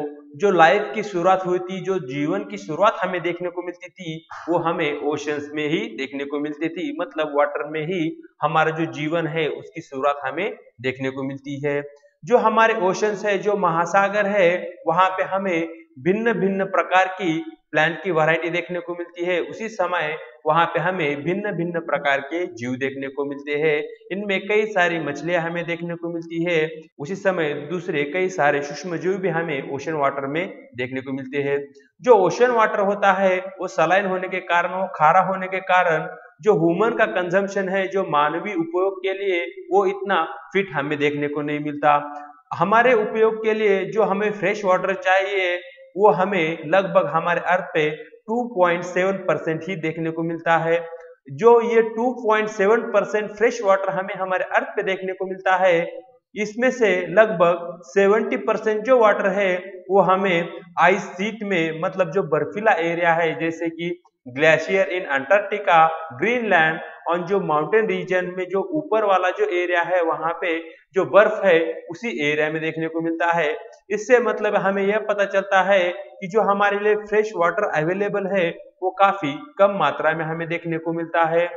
जो लाइफ की शुरुआत हुई थी, जो जीवन की शुरुआत हमें देखने को मिलती थी वो हमें ओशंस में ही देखने को मिलती थी। मतलब वाटर में ही हमारा जो जीवन है उसकी शुरुआत हमें देखने को मिलती है। जो हमारे ओशंस है, जो महासागर है, वहां पे हमें भिन्न भिन्न प्रकार की प्लांट की वैरायटी देखने को मिलती है। उसी समय वहां पे हमें भिन्न भिन्न प्रकार के जीव देखने को मिलते हैं। इनमें कई सारी मछलियां हमें देखने को मिलती है। उसी समय दूसरे कई सारे सूक्ष्म जीव भी हमें ओशन वाटर में देखने को मिलते हैं। जो ओशन वाटर होता है वो सलाइन होने के कारण, वो खारा होने के कारण जो ह्यूमन का कंजम्पशन है, जो मानवीय उपयोग के लिए, वो इतना फिट हमें देखने को नहीं मिलता। हमारे उपयोग के लिए जो हमें फ्रेश वाटर चाहिए वो हमें लगभग हमारे अर्थ पे 2.7% ही देखने को मिलता है। जो ये 2.7% फ्रेश वाटर हमें हमारे अर्थ पे देखने को मिलता है, इसमें से लगभग 70% जो वाटर है वो हमें आइस शीट में, मतलब जो बर्फीला एरिया है जैसे कि ग्लेशियर इन अंटार्कटिका, ग्रीनलैंड और जो माउंटेन रीजन में जो ऊपर वाला जो एरिया है वहां पे जो बर्फ है उसी एरिया में देखने को मिलता है। इससे मतलब हमें यह पता चलता है कि जो हमारे लिए फ्रेश वाटर अवेलेबल है वो काफी कम मात्रा में हमें देखने को मिलता है।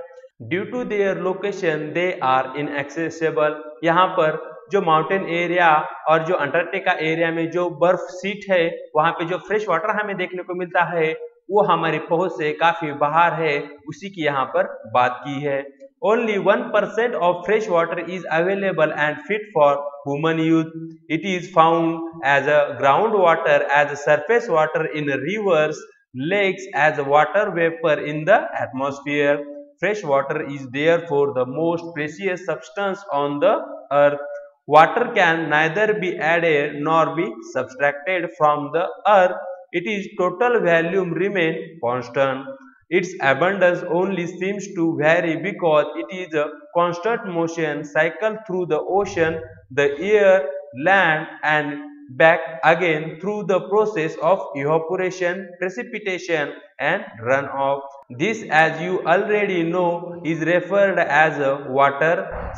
Due to their location they are inaccessible. यहाँ पर जो माउंटेन एरिया और जो अंटार्कटिका एरिया में जो बर्फ शीट है वहां पे जो फ्रेश वाटर हमें देखने को मिलता है वो हमारी पहुंच से काफी बाहर है, उसी की यहाँ पर बात की है। Only 1% of fresh water is available and fit for human use. It is found as a groundwater, as a surface water in rivers, lakes, as a water vapor in the atmosphere. Fresh water is therefore the most precious substance on the earth. Water can neither be added nor be subtracted from the earth. Its total volume remains constant. Its abundance only seems to vary because it is a constant motion cycle through the ocean, the air, land and back again through the process of evaporation, precipitation and runoff. This, as you already know, is referred as a water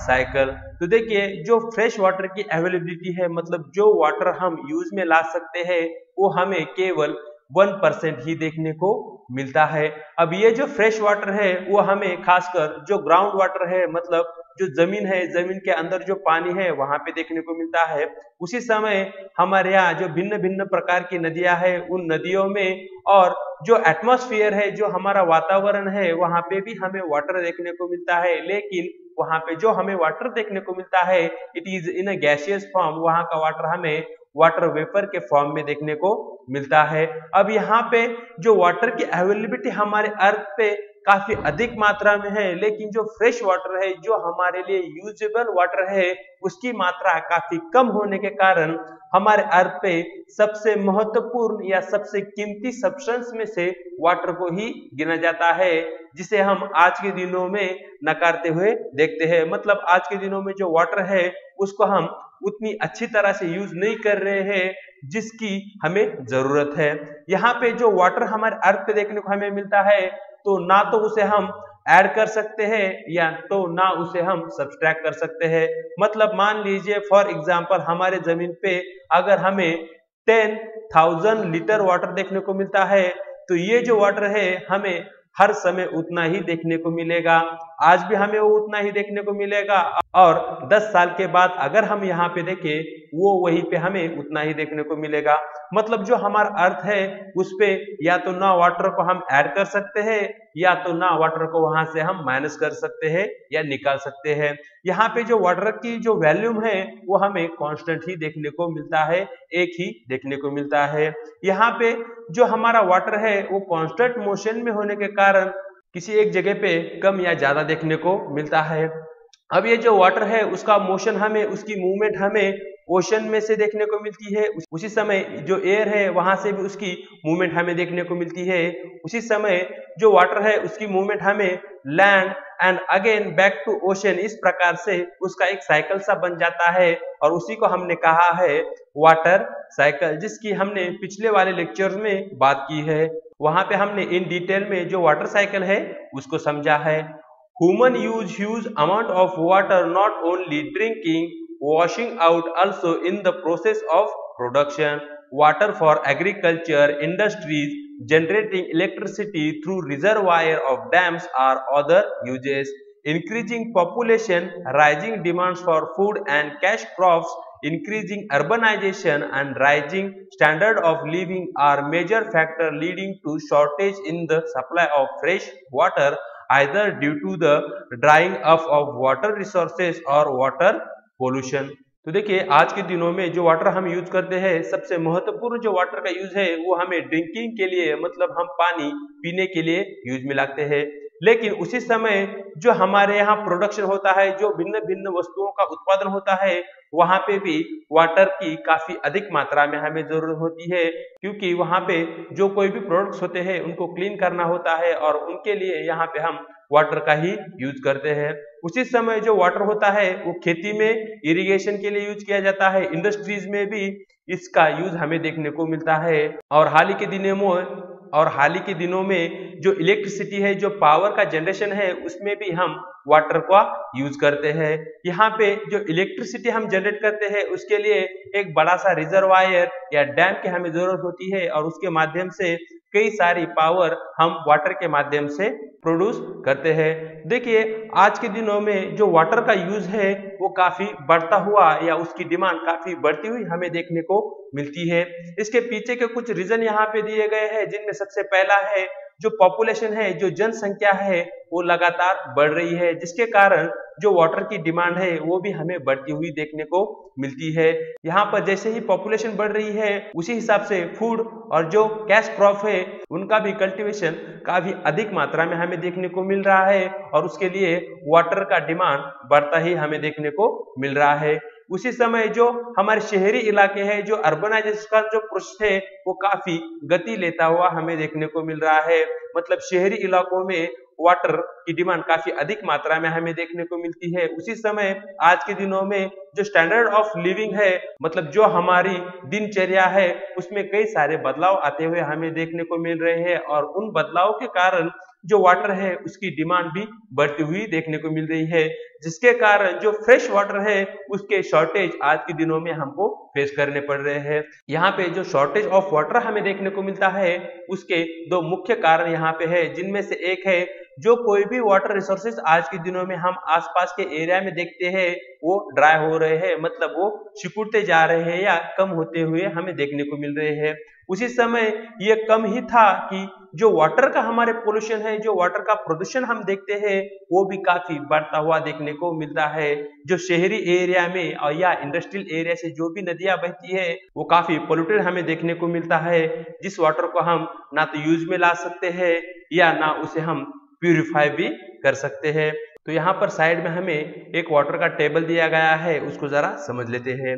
cycle. तो देखिए जो fresh water की availability है, मतलब जो water हम use में ला सकते हैं वो हमें केवल 1% ही देखने को मिलता है। अब ये जो फ्रेश वाटर है वो हमें खासकर जो ग्राउंड वाटर है, मतलब जो जमीन है, जमीन के अंदर जो पानी है वहां पे देखने को मिलता है। उसी समय हमारे यहाँ जो भिन्न भिन्न प्रकार की नदियां हैं, उन नदियों में और जो एटमॉस्फेयर है, जो हमारा वातावरण है, वहां पे भी हमें वाटर देखने को मिलता है। लेकिन वहां पे जो हमें वाटर देखने को मिलता है, it is in a gaseous form. वहां का वाटर हमें वाटर वेपर के फॉर्म में देखने को मिलता है। अब यहाँ पे जो वाटर की अवेलेबिलिटी हमारे अर्थ पे काफी अधिक मात्रा में है, लेकिन जो फ्रेश वाटर है, जो हमारे लिए यूजेबल वाटर है, उसकी मात्रा काफी कम होने के कारण हमारे अर्थ पे सबसे महत्वपूर्ण या सबसे कीमती सब्सटेंस में से वाटर को ही गिना जाता है, जिसे हम आज के दिनों में नकारते हुए देखते हैं। मतलब आज के दिनों में जो वाटर है उसको हम उतनी अच्छी तरह से यूज नहीं कर रहे हैं जिसकी हमें जरूरत है। यहाँ पे जो वाटर हमारे अर्थ पे देखने को हमें मिलता है, तो ना तो उसे हम ऐड कर सकते हैं या तो ना उसे हम सब्सट्रैक्ट कर सकते हैं। मतलब मान लीजिए फॉर एग्जांपल हमारे जमीन पे अगर हमें 10,000 लीटर वाटर देखने को मिलता है, तो ये जो वाटर है हमें हर समय उतना ही देखने को मिलेगा। आज भी हमें वो उतना ही देखने को मिलेगा और 10 साल के बाद अगर हम यहाँ पे देखें, वो वहीं पे हमें उतना ही देखने को मिलेगा। मतलब जो हमारा अर्थ है उस पे या तो ना वाटर को हम ऐड कर सकते हैं या तो ना वाटर को वहां से हम माइनस कर सकते हैं या निकाल सकते हैं। यहाँ पे जो वाटर की जो वॉल्यूम है वो हमें कांस्टेंट ही देखने को मिलता है, एक ही देखने को मिलता है। यहाँ पे जो हमारा वाटर है वो कांस्टेंट मोशन में होने के कारण किसी एक जगह पे कम या ज्यादा देखने को मिलता है। अब ये जो वाटर है उसका मोशन हमें, उसकी मूवमेंट हमें ओशन में से देखने को मिलती है। उसी समय जो एयर है वहां से भी उसकी मूवमेंट हमें देखने को मिलती है। उसी समय जो वाटर है उसकी मूवमेंट हमें land and again back to ocean, इस प्रकार से उसका एक साइकिल सा बन जाता है और उसी को हमने कहा है वाटर साइकिल, जिसकी हमने पिछले वाले लेक्चर में बात की है। वहां पे हमने इन डिटेल में जो वाटर साइकिल है उसको समझा है। Human use huge amount of water not only drinking, washing out, also in the process of production. Water for agriculture, industries, generating electricity through reservoir of dams or other uses. Increasing population, rising demands for food and cash crops, increasing urbanization and rising standard of living are major factor leading to shortage in the supply of fresh water, either due to the drying up of water resources or water pollution. तो देखिए आज के दिनों में जो water हम use करते हैं, सबसे महत्वपूर्ण जो वाटर का यूज है वो हमें ड्रिंकिंग के लिए, मतलब हम पानी पीने के लिए यूज में लाते हैं। लेकिन उसी समय जो हमारे यहाँ प्रोडक्शन होता है, जो भिन्न भिन्न वस्तुओं का उत्पादन होता है, वहां पे भी वाटर की काफी अधिक मात्रा में हमें जरूरत होती है, क्योंकि वहां पे जो कोई भी प्रोडक्ट्स होते हैं उनको क्लीन करना होता है और उनके लिए यहाँ पे हम वाटर का ही यूज करते हैं। उसी समय जो वाटर होता है वो खेती में इरिगेशन के लिए यूज किया जाता है, इंडस्ट्रीज में भी इसका यूज हमें देखने को मिलता है। और हाल ही के दिनों में जो इलेक्ट्रिसिटी है, जो पावर का जनरेशन है, उसमें भी हम वाटर का यूज करते हैं। यहाँ पे जो इलेक्ट्रिसिटी हम जनरेट करते हैं उसके लिए एक बड़ा सा रिजर्वायर या डैम की हमें जरूरत होती है और उसके माध्यम से कई सारी पावर हम वाटर के माध्यम से प्रोड्यूस करते हैं। देखिए आज के दिनों में जो वाटर का यूज है वो काफी बढ़ता हुआ या उसकी डिमांड काफी बढ़ती हुई हमें देखने को मिलती है। इसके पीछे के कुछ रीजन यहाँ पे दिए गए हैं, जिनमें सबसे पहला है जो पॉपुलेशन है, जो जनसंख्या है वो लगातार बढ़ रही है, जिसके कारण जो वाटर की डिमांड है वो भी हमें बढ़ती हुई देखने को मिलती है। यहाँ पर जैसे ही पॉपुलेशन बढ़ रही है उसी हिसाब से फूड और जो कैश क्रॉप है उनका भी कल्टीवेशन काफी अधिक मात्रा में हमें देखने को मिल रहा है और उसके लिए वाटर का डिमांड बढ़ता ही हमें देखने को मिल रहा है। उसी समय जो हमारे शहरी इलाके हैं, जो अर्बनाइजेशन का जो प्रोसेस है वो काफी गति लेता हुआ हमें देखने को मिल रहा है। मतलब शहरी इलाकों में वाटर की डिमांड काफी अधिक मात्रा में हमें देखने को मिलती है। उसी समय आज के दिनों में जो स्टैंडर्ड ऑफ लिविंग है, मतलब जो हमारी दिनचर्या है, उसमें कई सारे बदलाव आते हुए हमें देखने को मिल रहे हैं और उन बदलाव के कारण जो वाटर है उसकी डिमांड भी बढ़ती हुई देखने को मिल रही है। जिसके कारण जो फ्रेश वाटर है उसके शॉर्टेज आज के दिनों में हमको फेस करने पड़ रहे हैं। यहाँ पे जो शॉर्टेज ऑफ वाटर हमें देखने को मिलता है उसके दो मुख्य कारण यहाँ पे है, जिनमें से एक है जो कोई भी वाटर रिसोर्सेज आज के दिनों में हम आसपास के एरिया में देखते हैं वो ड्राई हो रहे हैं, मतलब वो सिकुड़ते जा रहे हैं या कम होते हुए हमें देखने को मिल रहे हैं। उसी समय ये कम ही था कि जो वाटर का हमारे पोल्यूशन है, जो वाटर का प्रदूषण हम देखते हैं वो भी काफी बढ़ता हुआ देखने को मिलता है। जो शहरी एरिया में और या इंडस्ट्रियल एरिया से जो भी नदियां बहती है वो काफी पोल्यूटेड हमें देखने को मिलता है, जिस वाटर को हम ना तो यूज में ला सकते हैं या ना उसे हम प्यूरिफाई भी कर सकते हैं। तो यहाँ पर साइड में हमें एक वाटर का टेबल दिया गया है, उसको जरा समझ लेते हैं।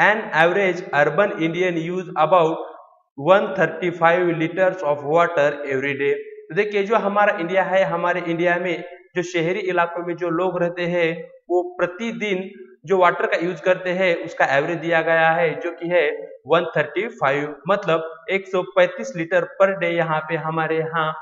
An average urban Indian use about 135 litres of water every day. तो देखिए जो हमारा इंडिया है, हमारे इंडिया में जो शहरी इलाकों में जो लोग रहते हैं वो प्रतिदिन जो वाटर का यूज करते हैं उसका एवरेज दिया गया है जो कि है 135, मतलब 135 लीटर पर डे यहाँ पे हमारे यहाँ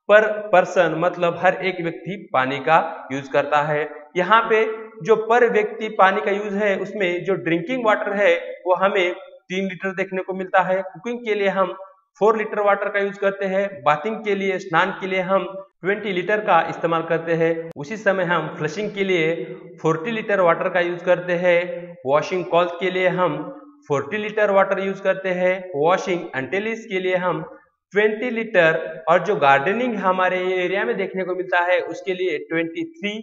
पर पर्सन मतलब हर एक व्यक्ति पानी का यूज करता है। यहाँ पे जो पर व्यक्ति पानी का यूज है उसमें जो ड्रिंकिंग वाटर है वो हमें 3 लीटर देखने को मिलता है। कुकिंग के लिए हम 4 लीटर वाटर का यूज करते हैं। बाथिंग के लिए, स्नान के लिए हम 20 लीटर का इस्तेमाल करते हैं। उसी समय हम फ्लशिंग के लिए 40 लीटर वाटर का यूज करते हैं। वॉशिंग क्लॉथ के लिए हम 40 लीटर वाटर यूज करते हैं। वॉशिंग अंटेलिस के लिए हम 20 लीटर, और जो गार्डनिंग हमारे एरिया में देखने को मिलता है उसके लिए 23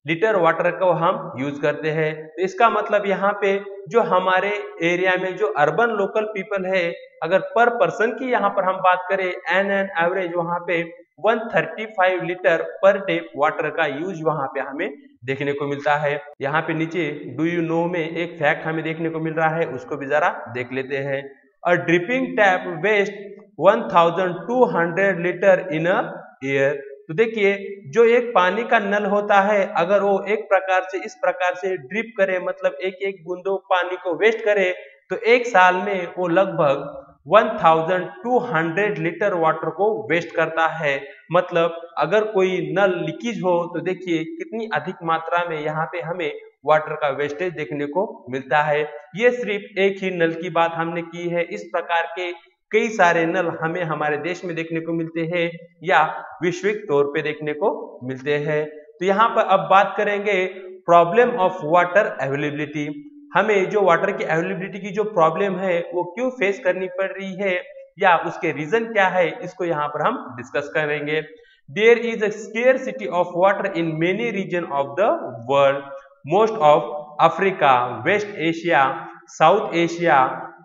लीटर वाटर को हम यूज करते हैं। तो इसका मतलब यहाँ पे जो हमारे एरिया में जो अर्बन लोकल पीपल है, अगर पर पर्सन की यहाँ पर हम बात करें एन एवरेज वहाँ पे 135 लीटर पर डे वाटर का यूज वहाँ पे हमें देखने को मिलता है। यहाँ पे नीचे डू यू नो में एक फैक्ट हमें देखने को मिल रहा है, उसको भी जरा देख लेते हैं। A dripping tap waste 1200 litre in a year. तो देखिए जो एक पानी का नल होता है अगर वो एक प्रकार से इस प्रकार से ड्रिप करे, मतलब एक एक बूंदों पानी को वेस्ट करे, तो एक साल में वो लगभग 1200 लीटर वाटर को वेस्ट करता है। मतलब अगर कोई नल लीकेज हो तो देखिए कितनी अधिक मात्रा में यहाँ पे हमें वाटर का वेस्टेज देखने को मिलता है। ये सिर्फ एक ही नल की बात हमने की है, इस प्रकार के कई सारे नल हमें हमारे देश में देखने को मिलते हैं या वैश्विक तौर पे देखने को मिलते हैं। तो यहाँ पर अब बात करेंगे प्रॉब्लम ऑफ वाटर अवेलेबिलिटी। हमें जो वाटर की अवेलेबिलिटी की जो प्रॉब्लम है वो क्यों फेस करनी पड़ रही है या उसके रीजन क्या है, इसको यहाँ पर हम डिस्कस करेंगे। There is a scarcity of water in many region of the world, most of Africa, West Asia, South Asia,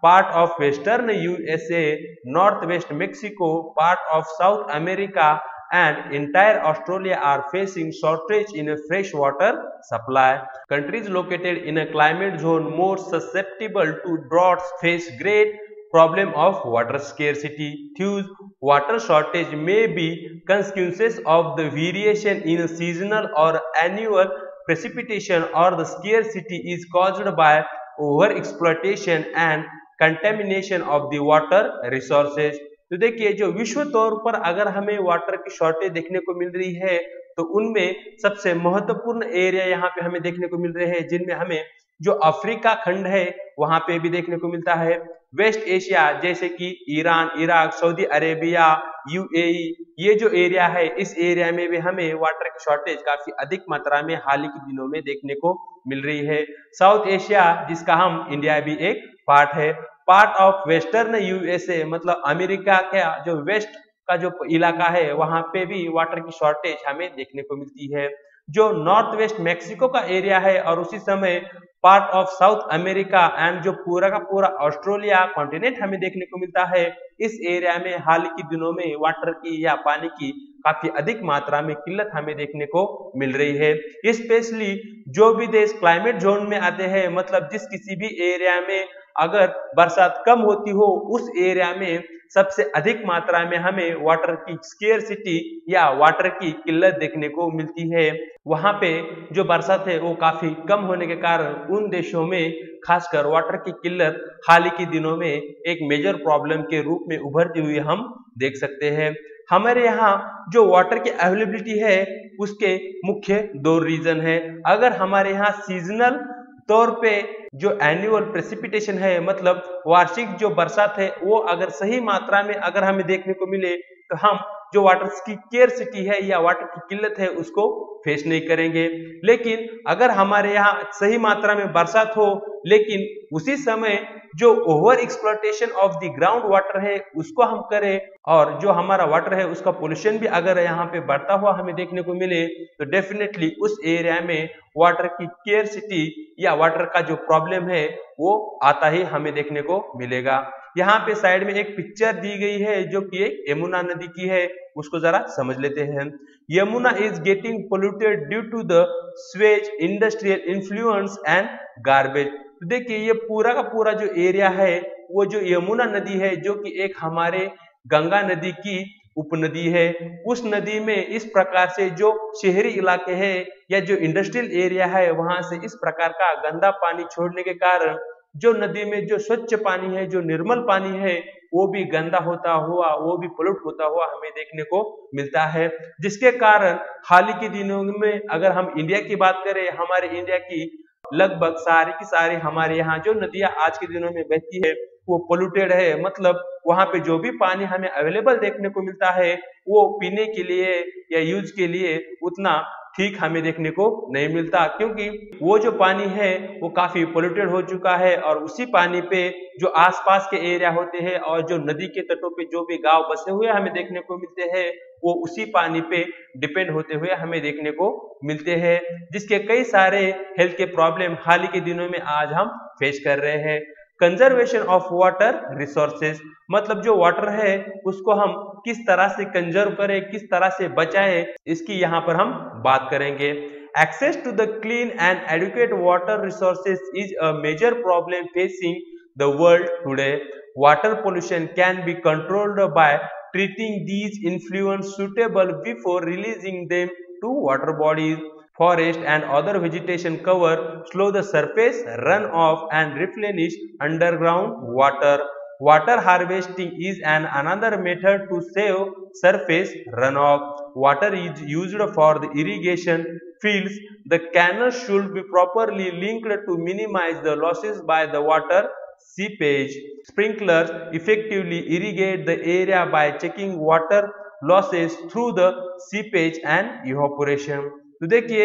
part of western USA, northwest Mexico, part of South America and entire Australia are facing shortage in a fresh water supply. Countries located in a climate zone more susceptible to droughts face great problem of water scarcity. Thus, water shortage may be consequences of the variation in seasonal or annual precipitation, or the scarcity is caused by over exploitation and contamination of the water resources. तो देखिए जो विश्व तौर पर अगर हमें water की shortage देखने को मिल रही है तो उनमें सबसे महत्वपूर्ण एरिया यहाँ पे हमें देखने को मिल रहे हैं, जिनमें हमें जो अफ्रीका खंड है वहां पे भी देखने को मिलता है। वेस्ट एशिया जैसे कि Iran, Iraq, Saudi Arabia, UAE, ये जो एरिया है इस एरिया में भी हमें वाटर की शॉर्टेज काफी अधिक मात्रा में हाल ही के दिनों में देखने को मिल रही है। साउथ एशिया जिसका हम इंडिया भी एक पार्ट है, पार्ट ऑफ वेस्टर्न यूएसए, मतलब अमेरिका का जो वेस्ट का जो इलाका है वहां पे भी वाटर की शॉर्टेज हमें देखने को मिलती है। जो नॉर्थ वेस्ट मैक्सिको का एरिया है और उसी समय part of south America and जो पूरा का पूरा ऑस्ट्रेलिया कॉन्टिनेंट हमें देखने को मिलता है, इस एरिया में हाल के दिनों में वाटर की या पानी की काफी अधिक मात्रा में किल्लत हमें देखने को मिल रही है। स्पेशली जो भी देश क्लाइमेट जोन में आते हैं, मतलब जिस किसी भी एरिया में अगर बरसात कम होती हो उस एरिया में सबसे अधिक मात्रा में हमें वाटर की स्केर्सिटी या वाटर की किल्लत देखने को मिलती है। वहां पे जो बरसात है वो काफी कम होने के कारण उन देशों में खासकर वाटर की किल्लत हाल ही के दिनों में एक मेजर प्रॉब्लम के रूप में उभरती हुई हम देख सकते हैं। हमारे यहाँ जो वाटर की अवेलेबिलिटी है उसके मुख्य दो रीजन है। अगर हमारे यहाँ सीजनल तौर पे जो एनुअल प्रेसिपिटेशन है मतलब वार्षिक जो बरसात है वो अगर सही मात्रा में अगर हमें देखने को मिले तो हम जो वाटर की स्केर्सिटी है या वाटर की किल्लत है उसको फेस नहीं करेंगे। लेकिन अगर हमारे यहाँ सही मात्रा में बरसात हो लेकिन उसी समय जो over exploitation of the ground water है उसको हम करें और जो हमारा वाटर है उसका पोल्यूशन भी अगर यहाँ पे बढ़ता हुआ हमें देखने को मिले तो डेफिनेटली उस एरिया में वाटर की स्केर्सिटी या वाटर का जो प्रॉब्लम है वो आता ही हमें देखने को मिलेगा। यहाँ पे साइड में एक पिक्चर दी गई है जो कि एक यमुना नदी की है, उसको जरा समझ लेते हैं। Yamuna is getting polluted due to the sewage industrial influence and garbage. तो देखिए ये पूरा का पूरा जो एरिया है वो जो यमुना नदी है जो कि एक हमारे गंगा नदी की उपनदी है, उस नदी में इस प्रकार से जो शहरी इलाके हैं या जो इंडस्ट्रियल एरिया है वहां से इस प्रकार का गंदा पानी छोड़ने के कारण जो नदी में जो स्वच्छ पानी है, जो निर्मल पानी है वो भी गंदा होता हुआ, वो भी पोल्यूट होता हुआ हमें देखने को मिलता है। जिसके कारण हाल ही के दिनों में अगर हम इंडिया की बात करें, हमारे इंडिया की लगभग सारी की सारी हमारे यहाँ जो नदियां आज के दिनों में बहती है वो पोल्यूटेड है। मतलब वहां पे जो भी पानी हमें अवेलेबल देखने को मिलता है वो पीने के लिए या यूज के लिए उतना ठीक हमें देखने को नहीं मिलता, क्योंकि वो जो पानी है वो काफी पोल्यूटेड हो चुका है और उसी पानी पे जो आसपास के एरिया होते हैं और जो नदी के तटों पे जो भी गांव बसे हुए हमें देखने को मिलते हैं वो उसी पानी पे डिपेंड होते हुए हमें देखने को मिलते हैं, जिसके कई सारे हेल्थ के प्रॉब्लम हाल ही के दिनों में आज हम फेस कर रहे हैं। कंजर्वेशन ऑफ वाटर रिसोर्सेज मतलब जो वाटर है उसको हम किस तरह से कंजर्व करें, किस तरह से बचाएं, इसकी यहाँ पर हम बात करेंगे। Access to the clean and adequate water resources is a major problem facing the world today. Water pollution can be controlled by treating these influence suitable before releasing them to water bodies. Forest and other vegetation cover slow the surface runoff and replenish underground water. Water harvesting is another method to save surface runoff. Water is used for the irrigation fields. The canals should be properly linked to minimize the losses by the water seepage. Sprinklers effectively irrigate the area by checking water losses through the seepage and evaporation. तो देखिए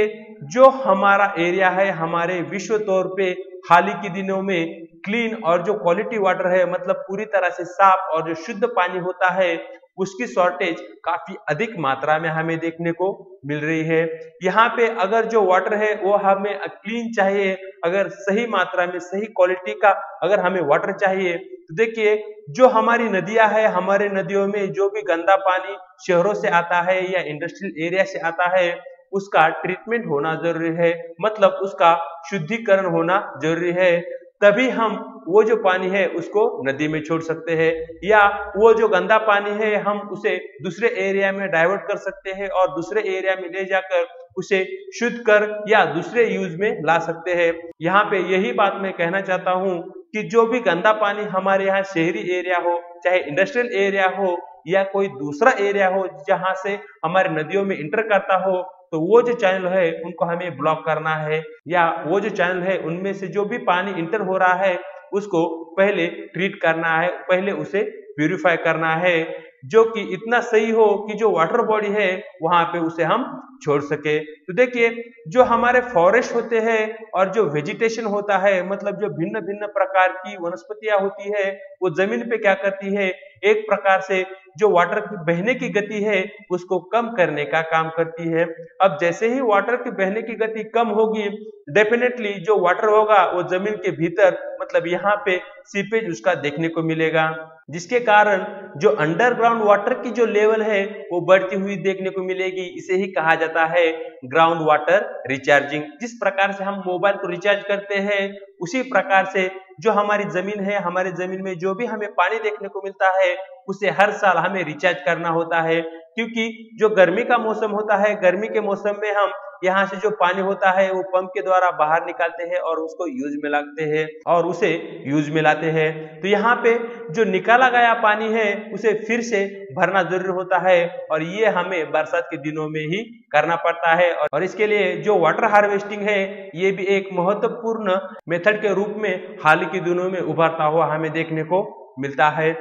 जो हमारा area है हमारे विश्व तौर पे हाल ही के दिनों में क्लीन और जो क्वालिटी वाटर है मतलब पूरी तरह से साफ और जो शुद्ध पानी होता है उसकी शॉर्टेज काफी अधिक मात्रा में हमें देखने को मिल रही है। यहाँ पे अगर जो वाटर है वो हमें क्लीन चाहिए, अगर सही मात्रा में सही क्वालिटी का अगर हमें वाटर चाहिए तो देखिए जो हमारी नदियां है, हमारे नदियों में जो भी गंदा पानी शहरों से आता है या इंडस्ट्रियल एरिया से आता है उसका ट्रीटमेंट होना जरूरी है, मतलब उसका शुद्धिकरण होना जरूरी है, तभी हम वो जो पानी है उसको नदी में छोड़ सकते हैं या वो जो गंदा पानी है हम उसे दूसरे एरिया में डाइवर्ट कर सकते हैं और दूसरे एरिया में ले जाकर उसे शुद्ध कर या दूसरे यूज में ला सकते हैं। यहाँ पे यही बात मैं कहना चाहता हूँ कि जो भी गंदा पानी हमारे यहाँ शहरी एरिया हो, चाहे इंडस्ट्रियल एरिया हो या कोई दूसरा एरिया हो जहां से हमारे नदियों में इंटर करता हो, तो वो जो चैनल है उनको हमें ब्लॉक करना है या वो जो चैनल है उनमें से जो भी पानी इंटर हो रहा है उसको पहले ट्रीट करना है, पहले उसे प्यूरिफाई करना है जो कि इतना सही हो कि जो वाटर बॉडी है वहां पे उसे हम छोड़ सके। तो देखिए जो हमारे फॉरेस्ट होते हैं और जो वेजिटेशन होता है मतलब जो भिन्न भिन्न प्रकार की वनस्पतियां होती है वो जमीन पे क्या करती है, एक प्रकार से जो वाटर की बहने की गति है उसको कम करने का काम करती है। अब जैसे ही वाटर की बहने की गति कम होगी डेफिनेटली जो वाटर होगा वो जमीन के भीतर मतलब यहाँ पे सीपेज उसका देखने को मिलेगा, जिसके कारण जो अंडरग्राउंड वाटर की जो लेवल है वो बढ़ती हुई देखने को मिलेगी। इसे ही कहा जाता है ग्राउंड वाटर रिचार्जिंग। जिस प्रकार से हम मोबाइल को रिचार्ज करते हैं उसी प्रकार से जो हमारी जमीन है, हमारी जमीन में जो भी हमें पानी देखने को मिलता है उसे हर साल हमें रिचार्ज करना होता है, क्योंकि जो गर्मी का मौसम होता है गर्मी के मौसम में हम यहाँ से जो पानी होता है वो पंप के द्वारा बाहर निकालते हैं और उसको यूज में लाते हैं और उसे यूज में लाते हैं। तो यहाँ पे जो निकाला गया पानी है उसे फिर से भरना जरूरी होता है और ये हमें बरसात के दिनों में ही करना पड़ता है। और इसके लिए जो वाटर हार्वेस्टिंग है ये भी एक महत्वपूर्ण मेथड के रूप में हाल के दिनों में उभरता हुआ हमें देखने को मिलता है।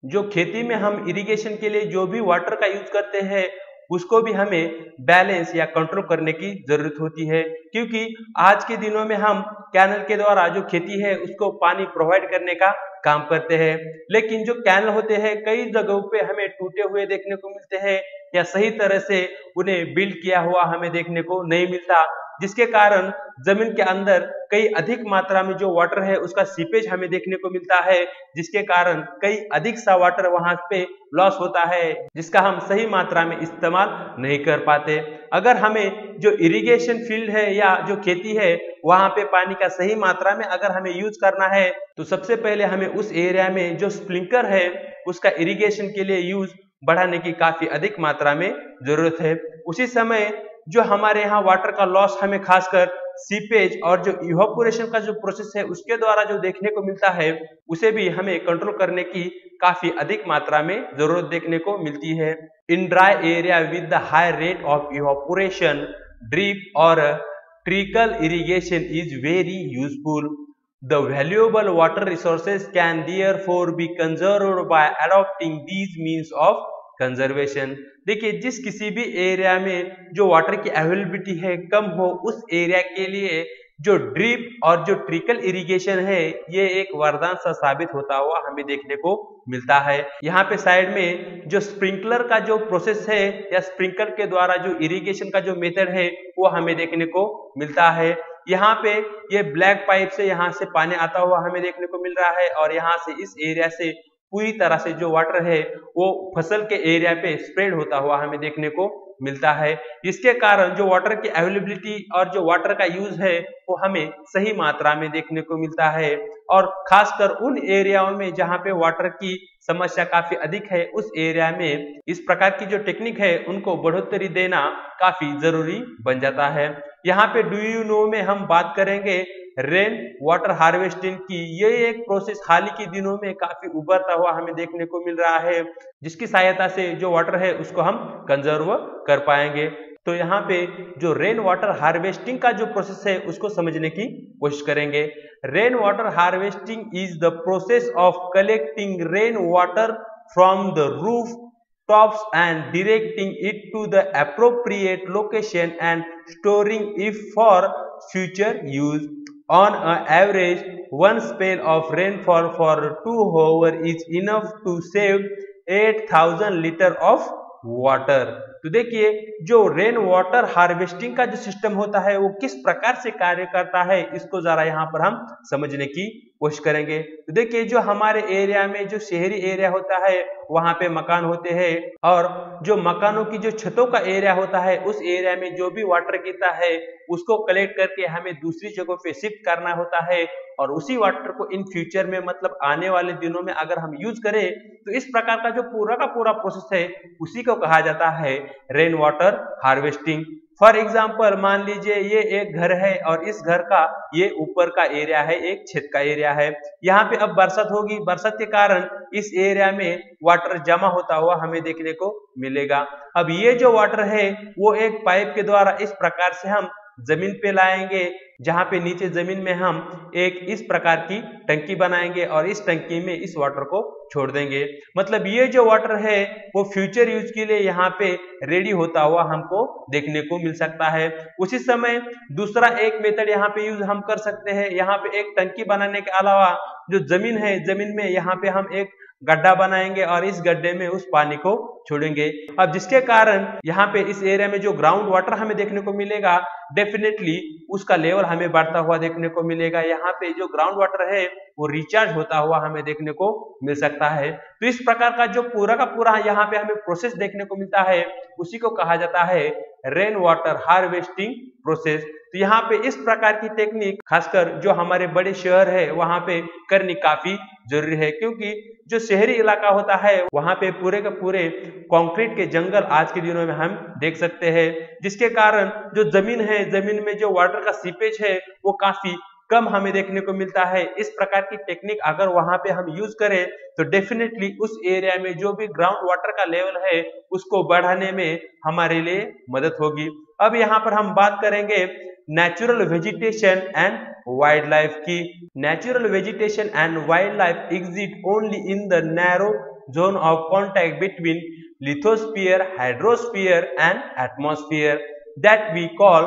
जो खेती में हम इरिगेशन के लिए जो भी वाटर का यूज करते हैं उसको भी हमें बैलेंस या कंट्रोल करने की जरूरत होती है, क्योंकि आज के दिनों में हम कैनल के द्वारा जो खेती है उसको पानी प्रोवाइड करने का काम करते हैं, लेकिन जो कैनल होते हैं कई जगहों पे हमें टूटे हुए देखने को मिलते हैं या सही तरह से उन्हें बिल्ड किया हुआ हमें देखने को नहीं मिलता, जिसके कारण जमीन के अंदर कई अधिक मात्रा में जो वाटर है उसका सीपेज हमें देखने को मिलता है, जिसके कारण कई अधिक सा वाटर वहां पे लॉस होता है जिसका हम सही मात्रा में इस्तेमाल नहीं कर पाते। अगर हमें जो इरिगेशन फील्ड है या जो खेती है वहां पे पानी का सही मात्रा में अगर हमें यूज करना है तो सबसे पहले हमें उस एरिया में जो स्प्रिंकलर है उसका इरिगेशन के लिए यूज बढ़ाने की काफी अधिक मात्रा में जरूरत है। उसी समय जो हमारे यहाँ वाटर का लॉस हमें खासकर सीपेज और जो इवापोरेशन का जो प्रोसेस है उसके द्वारा जो देखने को मिलता है उसे भी हमें कंट्रोल करने की काफी अधिक मात्रा में जरूरत देखने को मिलती है। In dry area with the high rate of evaporation drip और trickle irrigation is very useful. The valuable water resources can therefore be conserved by adopting these means of conservation. देखिए जिस किसी भी एरिया में जो वाटर की availability है कम हो उस एरिया के लिए जो ड्रिप और जो ट्रिकल इरिगेशन है ये एक वरदान सा साबित होता हुआ हमें देखने को मिलता है। यहाँ पे साइड में जो स्प्रिंकलर का जो प्रोसेस है या स्प्रिंकलर के द्वारा जो इरिगेशन का जो मेथड है वो हमें देखने को मिलता है। यहाँ पे ये ब्लैक पाइप से यहाँ से पानी आता हुआ हमें देखने को मिल रहा है और यहाँ से इस एरिया से पूरी तरह से जो वाटर है वो फसल के एरिया पे स्प्रेड होता हुआ हमें देखने को मिलता है। इसके कारण जो वाटर की अवेलेबिलिटी और जो वाटर का यूज है वो हमें सही मात्रा में देखने को मिलता है और खासकर उन एरियाओं में जहां पे वाटर की समस्या काफी अधिक है उस एरिया में इस प्रकार की जो टेक्निक है उनको बढ़ोतरी देना काफी जरूरी बन जाता है। यहाँ पे डू यू नो में हम बात करेंगे रेन वाटर हार्वेस्टिंग की। ये एक प्रोसेस हाल ही के दिनों में काफी उभरता हुआ हमें देखने को मिल रहा है जिसकी सहायता से जो वाटर है उसको हम कंजर्व कर पाएंगे। तो यहाँ पे जो रेन वाटर हार्वेस्टिंग का जो प्रोसेस है उसको समझने की कोशिश करेंगे। Rain water harvesting is the process of collecting rain water from the roof tops and directing it to the appropriate location and storing it for future use. On an average, one spell of rainfall for 2 hours is enough to save 8,000 litre of water. तो देखिए जो rain water harvesting का जो system होता है वो किस प्रकार से कार्य करता है इसको जरा यहाँ पर हम समझने की कोशिश करेंगे। तो देखिए जो हमारे एरिया में जो शहरी एरिया होता है वहां पे मकान होते हैं और जो मकानों की जो छतों का एरिया होता है उस एरिया में जो भी वाटर गिरता है उसको कलेक्ट करके हमें दूसरी जगह पे शिफ्ट करना होता है और उसी वाटर को इन फ्यूचर में मतलब आने वाले दिनों में अगर हम यूज करें तो इस प्रकार का जो पूरा का पूरा प्रोसेस है उसी को कहा जाता है rain water harvesting. For example मान लीजिए ये एक घर है और इस घर का ये ऊपर का एरिया है, एक छत का एरिया है। यहाँ पे अब बरसात होगी, बरसात के कारण इस एरिया में वाटर जमा होता हुआ हमें देखने को मिलेगा। अब ये जो वाटर है वो एक पाइप के द्वारा इस प्रकार से हम जमीन पे लाएंगे जहां पे नीचे जमीन में हम एक इस प्रकार की टंकी बनाएंगे और इस टंकी में इस वाटर को छोड़ देंगे। मतलब ये जो वाटर है वो फ्यूचर यूज के लिए यहाँ पे रेडी होता हुआ हमको देखने को मिल सकता है। उसी समय दूसरा एक मेथड यहाँ पे यूज हम कर सकते हैं। यहाँ पे एक टंकी बनाने के अलावा जो जमीन है जमीन में यहाँ पे हम एक गड्ढा बनाएंगे और इस गड्ढे में उस पानी को छोड़ेंगे। अब जिसके कारण यहाँ पे इस एरिया में जो ग्राउंड वाटर हमें देखने को मिलेगा डेफिनेटली उसका लेवल हमें बढ़ता हुआ देखने को मिलेगा। यहाँ पे जो ग्राउंड वाटर है वो रिचार्ज होता हुआ हमें देखने को मिल सकता है। तो इस प्रकार का जो पूरा का पूरा यहाँ पे हमें प्रोसेस देखने को मिलता है उसी को कहा जाता है रेन वाटर हार्वेस्टिंग प्रोसेस। तो यहाँ पे इस प्रकार की टेक्निक खासकर जो हमारे बड़े शहर है वहां पे करनी काफी जरूरी है, क्योंकि जो शहरी इलाका होता है वहां पे पूरे के पूरे कंक्रीट के जंगल आज के दिनों में हम देख सकते हैं, जिसके कारण जो जमीन है, जमीन में जो वाटर का सीपेज है वो काफी कम हमें देखने को मिलता है। इस प्रकार की टेक्निक अगर वहां पे हम यूज करें तो डेफिनेटली उस एरिया में जो भी ग्राउंड वाटर का लेवल है उसको बढ़ाने में हमारे लिए मदद होगी। अब यहाँ पर हम बात करेंगे natural vegetation and wildlife की। Natural vegetation and wildlife exist only in the narrow zone of contact between lithosphere, hydrosphere and atmosphere that we call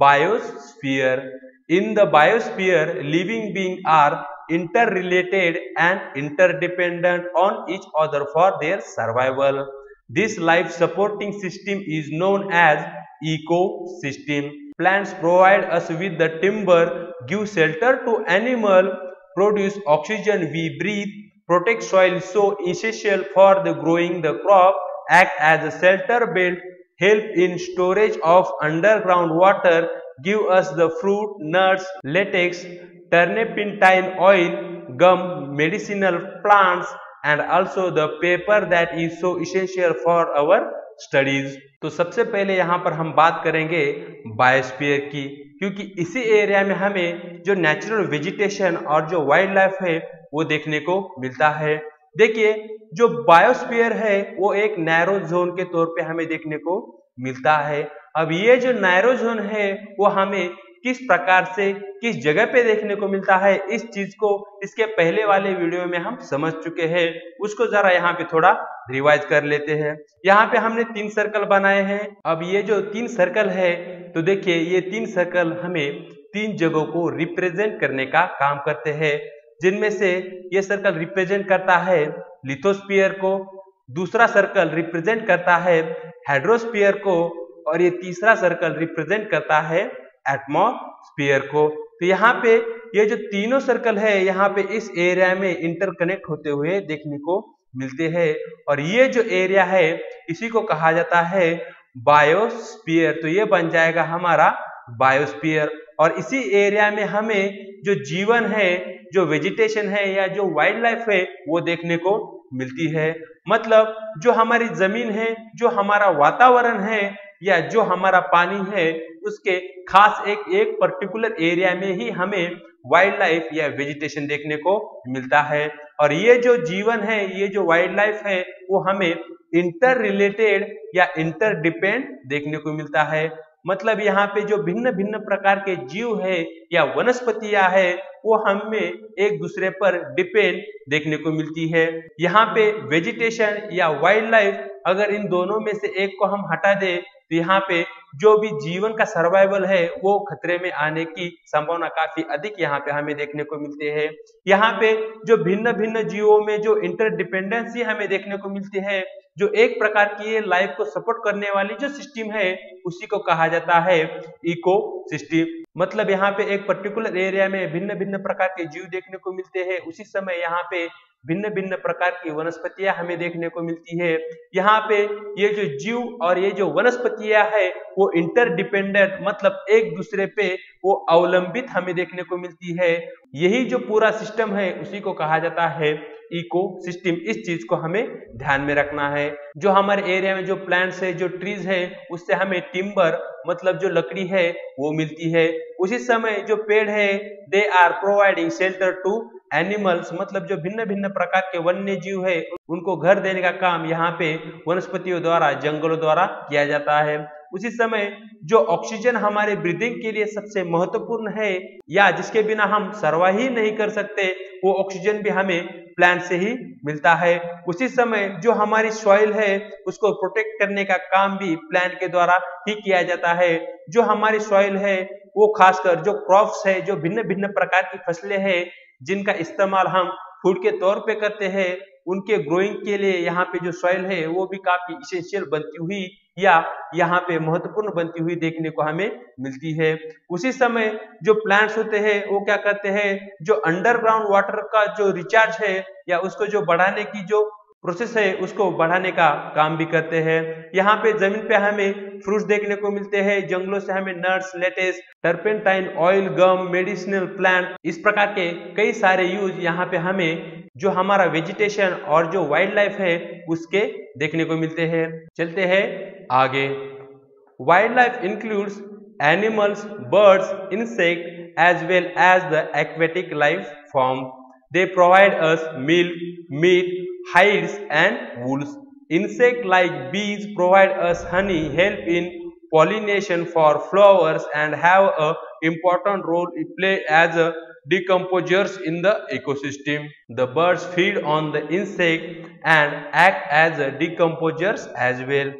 biosphere. In the biosphere, living beings are interrelated and interdependent on each other for their survival. This life supporting system is known as ecosystem. Plants provide us with the timber, give shelter to animals, produce oxygen we breathe, protect soil so essential for the growing the crop, act as a shelter belt, help in storage of underground water, give us the fruit, nuts, latex, turpentine oil, gum, medicinal plants, and also the paper that is so essential for our studies. तो सबसे पहले यहाँ पर हम बात करेंगे biosphere की, क्योंकि इसी एरिया में हमें जो नेचुरल वेजिटेशन और जो वाइल्ड लाइफ है वो देखने को मिलता है। देखिए, जो बायोस्फीयर है वो एक नैरो जोन के तौर पे हमें देखने को मिलता है। अब ये जो नैरो जोन है वो हमें किस प्रकार से किस जगह पे देखने को मिलता है, इस चीज को इसके पहले वाले वीडियो में हम समझ चुके हैं। उसको जरा यहाँ पे थोड़ा रिवाइज कर लेते हैं। यहाँ पे हमने 3 सर्कल बनाए हैं। अब ये जो 3 सर्कल है, तो देखिए ये 3 सर्कल हमें 3 जगहों को रिप्रेजेंट करने का काम करते हैं, जिनमें से ये सर्कल रिप्रेजेंट करता है लिथोस्फीयर को, दूसरा सर्कल रिप्रेजेंट करता है हाइड्रोस्फीयर को, और ये तीसरा सर्कल रिप्रेजेंट करता है एटमॉस्फीयर को। तो यहाँ पे ये जो तीनों सर्कल है यहाँ पे इस एरिया में इंटरकनेक्ट होते हुए देखने को मिलते हैं, और ये जो एरिया है इसी को कहा जाता है बायोस्फीयर। तो ये बन जाएगा हमारा बायोस्फीयर, और इसी एरिया में हमें जो जीवन है, जो वेजिटेशन है या जो वाइल्ड लाइफ है वो देखने को मिलती है। मतलब जो हमारी जमीन है, जो हमारा वातावरण है या जो हमारा पानी है, उसके खास एक पर्टिकुलर एरिया में ही हमें वाइल्ड लाइफ या वेजिटेशन देखने को मिलता है। और ये जो जीवन है, ये जो वाइल्ड लाइफ है वो हमें इंटर रिलेटेड या इंटर डिपेंड देखने को मिलता है। मतलब यहाँ पे जो भिन्न भिन्न प्रकार के जीव है या वनस्पतियां है वो हमें एक दूसरे पर डिपेंड देखने को मिलती है। यहाँ पे वेजिटेशन या वाइल्ड लाइफ, अगर इन दोनों में से एक को हम हटा दे तो यहाँ पे जो भी जीवन का सर्वाइवल है वो खतरे में आने की संभावना काफी अधिक यहाँ पे हमें देखने को मिलते हैं। यहाँ पे जो भिन्न भिन्न जीवों में जो इंटरडिपेंडेंसी हमें देखने को मिलती है, जो एक प्रकार की लाइफ को सपोर्ट करने वाली जो सिस्टम है उसी को कहा जाता है इकोसिस्टम। मतलब यहाँ पे एक पर्टिकुलर एरिया में भिन्न भिन्न प्रकार के जीव देखने को मिलते हैं, उसी समय यहाँ पे भिन्न भिन्न प्रकार की वनस्पतियां हमें देखने को मिलती है। यहाँ पे ये जो जीव और ये जो वनस्पतियां है वो इंटरडिपेंडेंट, मतलब एक दूसरे पे वो अवलंबित हमें देखने को मिलती है। यही जो पूरा सिस्टम है उसी को कहा जाता है इकोसिस्टम। इस चीज को हमें ध्यान में रखना है। जो हमारे एरिया में जो प्लांट्स है, जो ट्रीज है, उससे हमें टिम्बर मतलब जो लकड़ी है वो मिलती है। उसी समय जो पेड़ है they are providing shelter to animals, मतलब जो भिन्न भिन्न प्रकार के वन्य जीव है उनको घर देने का काम यहाँ पे वनस्पतियों द्वारा, जंगलों द्वारा किया जाता है। उसी समय जो ऑक्सीजन हमारे ब्रीदिंग के लिए सबसे महत्वपूर्ण है या जिसके बिना हम सर्वाइव नहीं कर सकते, वो ऑक्सीजन भी हमें प्लांट से ही मिलता है। उसी समय जो हमारी सॉइल है उसको प्रोटेक्ट करने का काम भी प्लांट के द्वारा ही किया जाता है। जो हमारी सॉइल है वो खासकर जो क्रॉप्स है, जो भिन्न भिन्न प्रकार की फसलें हैं जिनका इस्तेमाल हम फूड के तौर पे करते हैं, उनके ग्रोइंग के लिए यहाँ पे जो सॉइल है वो भी काफी इसेंशियल बनती हुई या यहाँ पे महत्वपूर्ण बनती हुई देखने को हमें मिलती है। उसी समय जो प्लांट्स होते हैं वो क्या करते हैं, जो अंडरग्राउंड वाटर का जो रिचार्ज है या उसको जो बढ़ाने की जो प्रोसेस है उसको बढ़ाने का काम भी करते हैं। यहाँ पे जमीन पे हमें फ्रूट्स देखने को मिलते हैं, जंगलों से हमें नट्स, लेटेस, टर्पेंटाइन ऑयल, गम, मेडिसिनल प्लांट, इस प्रकार के कई सारे यूज यहाँ पे हमें जो हमारा वेजिटेशन और जो वाइल्ड लाइफ है उसके देखने को मिलते हैं। चलते हैं आगे। Wild life includes animals, birds, insect as well as the aquatic life form. They provide us milk, meat, hides and wools. Insects like bees provide us honey, help in pollination for flowers, and have a important role to play as a decomposers in the ecosystem. The birds feed on the insect and act as a decomposers as well.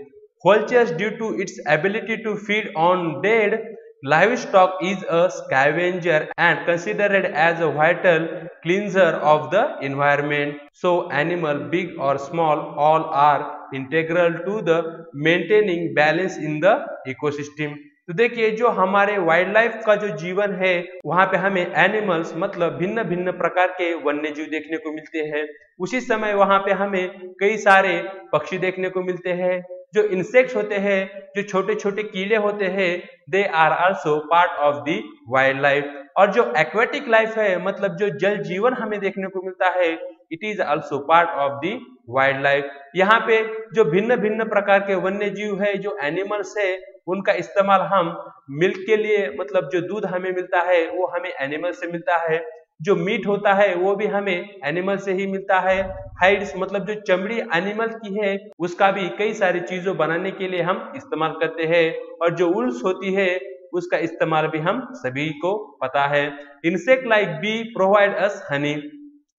Vultures, due to its ability to feed on dead livestock, is a scavenger and considered as a vital cleanser of the environment. So animal, big or small, all are integral to the maintaining balance in the ecosystem. तो देखिए जो हमारे wild life का जो जीवन है वहां पे हमें एनिमल्स मतलब भिन्न भिन्न प्रकार के वन्य जीव देखने को मिलते हैं। उसी समय वहां पे हमें कई सारे पक्षी देखने को मिलते हैं। जो इंसेक्ट्स होते हैं, जो छोटे छोटे कीड़े होते हैं, they are also part of the wildlife. और जो एक्वेटिक लाइफ है मतलब जो जल जीवन हमें देखने को मिलता है, it is also part of the wild life. यहाँ पे जो भिन्न भिन्न प्रकार के वन्य जीव है, जो एनिमल्स है, उनका इस्तेमाल हम मिल्क के लिए मतलब जो दूध हमें मिलता है वो हमें एनिमल से मिलता है। जो मीट होता है वो भी हमें एनिमल से ही मिलता है। हाइड्स मतलब जो चमड़ी एनिमल की है उसका भी कई सारी चीजों बनाने के लिए हम इस्तेमाल करते हैं। और जो वुल्स होती है उसका इस्तेमाल भी हम सभी को पता है। Insect like bee provide us honey.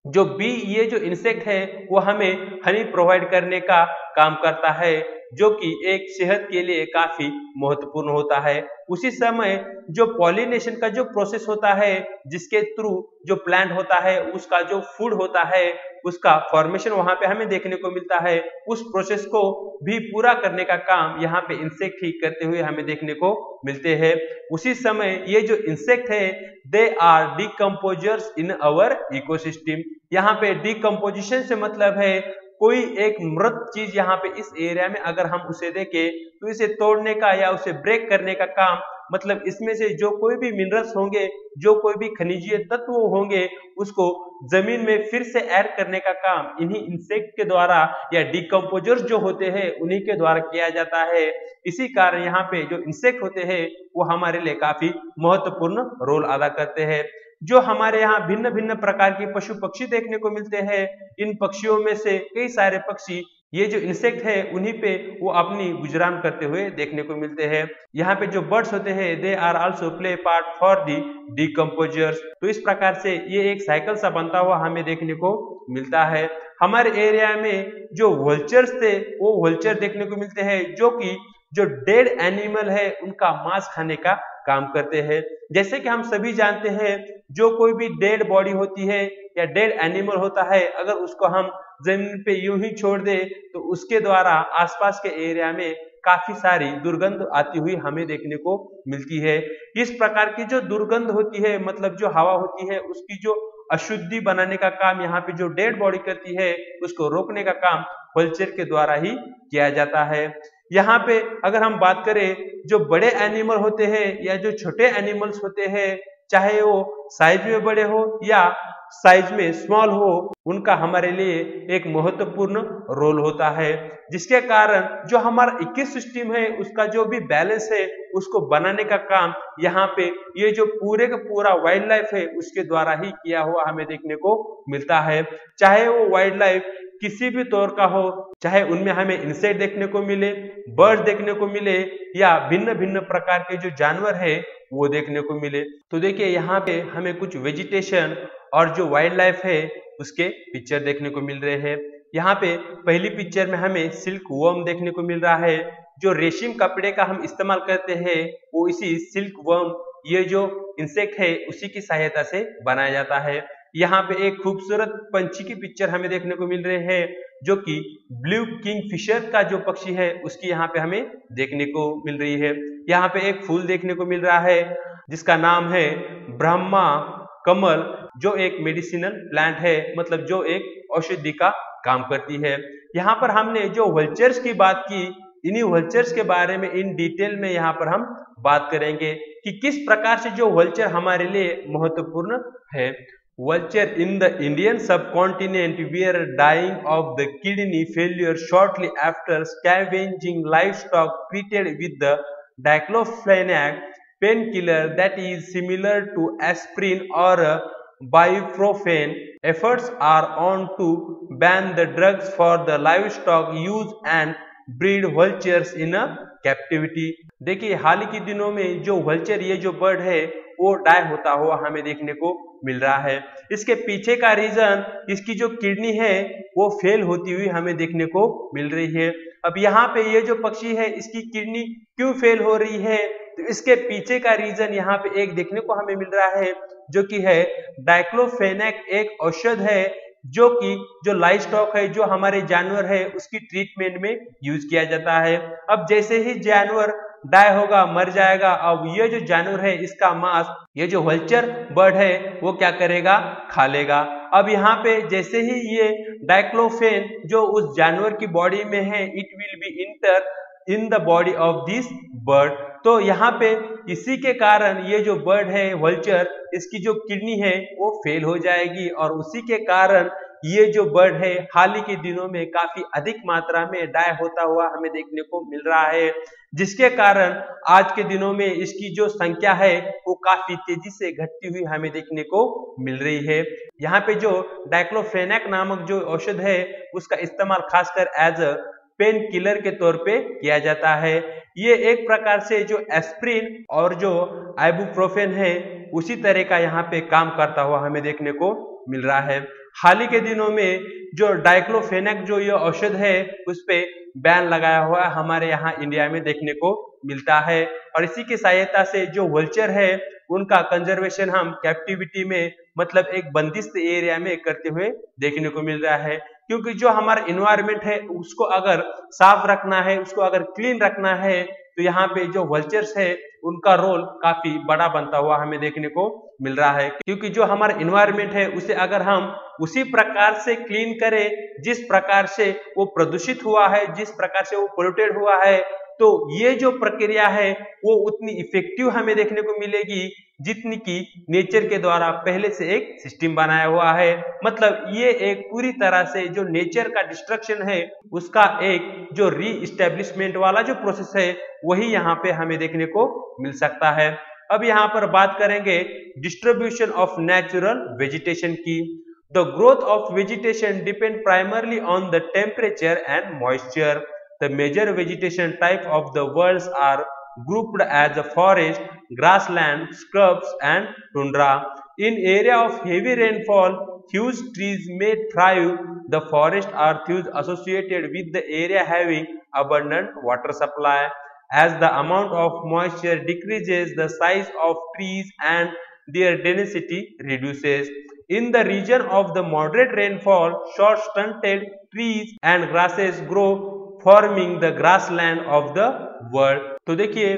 जो बी ये जो इंसेक्ट है वो हमें हनी प्रोवाइड करने का काम करता है, जो कि एक सेहत के लिए काफी महत्वपूर्ण होता है। उसी समय जो पॉलिनेशन का जो प्रोसेस होता है, जिसके थ्रू जो प्लांट होता है उसका जो फूड होता है उसका फॉर्मेशन वहां पे हमें देखने को मिलता है, उस प्रोसेस को भी पूरा करने का काम यहाँ पे इंसेक्ट ही करते हुए हमें देखने को मिलते हैं। उसी समय ये जो इंसेक्ट है they are decomposers in our ecosystem. यहाँ पे डिकम्पोजिशन से मतलब है कोई एक मृत चीज यहाँ पे इस एरिया में अगर हम उसे देखें तो इसे तोड़ने का या उसे ब्रेक करने का काम मतलब इसमें से जो कोई भी मिनरल्स होंगे, जो कोई भी खनिजीय तत्व होंगे, उसको जमीन में फिर से ऐड करने का काम इन्हीं इंसेक्ट के द्वारा या डिकम्पोजर्स जो होते हैं उन्हीं के द्वारा किया जाता है। इसी कारण यहाँ पे जो इंसेक्ट होते हैं वो हमारे लिए काफी महत्वपूर्ण रोल अदा करते हैं। जो हमारे यहाँ भिन्न भिन्न प्रकार के पशु पक्षी देखने को मिलते हैं, इन पक्षियों में से कई सारे पक्षी ये जो इंसेक्ट है उन्हीं पे वो अपनी गुजरान करते हुए देखने को मिलते हैं। यहाँ पे जो बर्ड्स होते हैं they are also play part for the decomposers. तो इस प्रकार से ये एक साइकिल सा बनता हुआ हमें देखने को मिलता है। हमारे एरिया में जो वल्चर्स थे वो वल्चर देखने को मिलते हैं, जो कि जो डेड एनिमल है उनका मांस खाने का काम करते हैं। जैसे कि हम सभी जानते हैं जो कोई भी डेड बॉडी होती है या डेड एनिमल होता है, अगर उसको हम जमीन पे यूं ही छोड़ दे तो उसके द्वारा आसपास के एरिया में काफी सारी दुर्गंध आती हुई हमें देखने को मिलती है। इस प्रकार की जो दुर्गंध होती है मतलब जो हवा होती है उसकी जो अशुद्धि बनाने का काम यहाँ पे जो डेड बॉडी करती है उसको रोकने का काम वल्चर के द्वारा ही किया जाता है। यहाँ पे अगर हम बात करें जो बड़े एनिमल होते हैं या जो छोटे एनिमल्स होते हैं, चाहे वो साइज में बड़े हो या साइज में स्मॉल हो, उनका हमारे लिए एक महत्वपूर्ण रोल होता है, जिसके कारण जो हमारा इकोसिस्टम है उसका जो भी बैलेंस है उसको बनाने का काम यहाँ पे ये जो पूरे का पूरा वाइल्ड लाइफ है उसके द्वारा ही किया हुआ हमें देखने को मिलता है। चाहे वो वाइल्ड लाइफ किसी भी तौर का हो, चाहे उनमें हमें इंसेक्ट देखने को मिले, बर्ड देखने को मिले या भिन्न भिन्न प्रकार के जो जानवर है वो देखने को मिले। तो देखिए यहाँ पे हमें कुछ वेजिटेशन और जो वाइल्ड लाइफ है उसके पिक्चर देखने को मिल रहे हैं। यहाँ पे पहली पिक्चर में हमें सिल्क वर्म देखने को मिल रहा है। जो रेशम कपड़े का हम इस्तेमाल करते हैं वो इसी सिल्क वर्म ये जो इंसेक्ट है उसी की सहायता से बनाया जाता है। यहाँ पे एक खूबसूरत पंछी की पिक्चर हमें देखने को मिल रहे हैं, जो कि ब्लू किंग फिशर का जो पक्षी है उसकी यहाँ पे हमें देखने को मिल रही है। यहाँ पे एक फूल देखने को मिल रहा है जिसका नाम है ब्रह्मा कमल, जो एक मेडिसिनल प्लांट है मतलब जो एक औषधि का काम करती है। यहाँ पर हमने जो वल्चर्स की बात की, इन्हीं वल्चर्स के बारे में इन डिटेल में यहाँ पर हम बात करेंगे कि किस प्रकार से जो वल्चर हमारे लिए महत्वपूर्ण है। Vulture in the Indian subcontinent were dying of the kidney failure shortly after scavenging livestock treated with the diclofenac painkiller that is similar to aspirin or ibuprofen. Efforts are on to ban the drugs for the livestock use and breed vultures in a captivity. देखिए हाल ही के दिनों में जो vulture ये जो bird है वो die होता हुआ हमें देखने को मिल रहा है। इसके पीछे का रीजन इसकी जो किडनी है वो फेल होती हुई हमें देखने को मिल रही है। अब यहाँ पे ये जो पक्षी है इसकी किडनी क्यों फेल हो रही है, तो इसके पीछे का रीजन यहाँ पे एक देखने को हमें मिल रहा है जो कि है डाइक्लोफेनेक, एक औषध है जो कि जो लाइव स्टॉक है, जो हमारे जानवर है उसकी ट्रीटमेंट में यूज किया जाता है। अब जैसे ही जानवर डाई होगा, मर जाएगा, अब ये जो जानवर है इसका मांस ये जो वल्चर बर्ड है वो क्या करेगा, खा लेगा। अब यहाँ पे जैसे ही ये डाइक्लोफेन जो उस जानवर की बॉडी में है, it will be inter in the body of this bird. तो यहाँ पे इसी के कारण ये जो बर्ड है वल्चर, इसकी जो किडनी है वो फेल हो जाएगी और उसी के कारण ये जो बर्ड है हाल ही के दिनों में काफी अधिक मात्रा में डाई होता हुआ हमें देखने को मिल रहा है, जिसके कारण आज के दिनों में इसकी जो संख्या है वो काफी तेजी से घटती हुई हमें देखने को मिल रही है। यहाँ पे जो डाइक्लोफेनेक नामक जो औषध है उसका इस्तेमाल खासकर एज अ पेन किलर के तौर पे किया जाता है। ये एक प्रकार से जो एस्प्रिन और जो आइबुप्रोफेन है उसी तरह का यहाँ पे काम करता हुआ हमें देखने को मिल रहा है। हाल ही के दिनों में जो डाइक्लोफेनेक जो ये औषध है उस पे बैन लगाया हुआ हमारे यहाँ इंडिया में देखने को मिलता है और इसी की सहायता से जो वल्चर है उनका कंजर्वेशन हम कैप्टिविटी में मतलब एक बंदिस्त एरिया में करते हुए देखने को मिल रहा है। क्योंकि जो हमारा इन्वायरमेंट है उसको अगर साफ रखना है, उसको अगर क्लीन रखना है, तो यहाँ पे जो वल्चर्स है उनका रोल काफी बड़ा बनता हुआ हमें देखने को मिल रहा है। क्योंकि जो हमारा इन्वायरमेंट है उसे अगर हम उसी प्रकार से क्लीन करें जिस प्रकार से वो प्रदूषित हुआ है, जिस प्रकार से वो पोल्यूटेड हुआ है, तो ये जो प्रक्रिया है वो उतनी इफेक्टिव हमें देखने को मिलेगी जितनी कि नेचर के द्वारा पहले से एक सिस्टम बनाया हुआ है। मतलब ये एक पूरी तरह से जो नेचर का डिस्ट्रक्शन है उसका एक जो री इस्टेब्लिशमेंट वाला जो प्रोसेस है वही यहाँ पे हमें देखने को मिल सकता है। अब यहाँ पर बात करेंगे डिस्ट्रीब्यूशन ऑफ नेचुरल वेजिटेशन की। The growth of vegetation depend primarily on the temperature and moisture. The major vegetation type of the world are grouped as a forest, grassland, scrubs and tundra. In area of heavy rainfall, huge trees may thrive. The forests are thus associated with the area having abundant water supply. As the amount of moisture decreases, the size of trees and their density reduces. In the region of the moderate rainfall, short stunted trees and grasses grow forming the grassland of the world. तो देखिए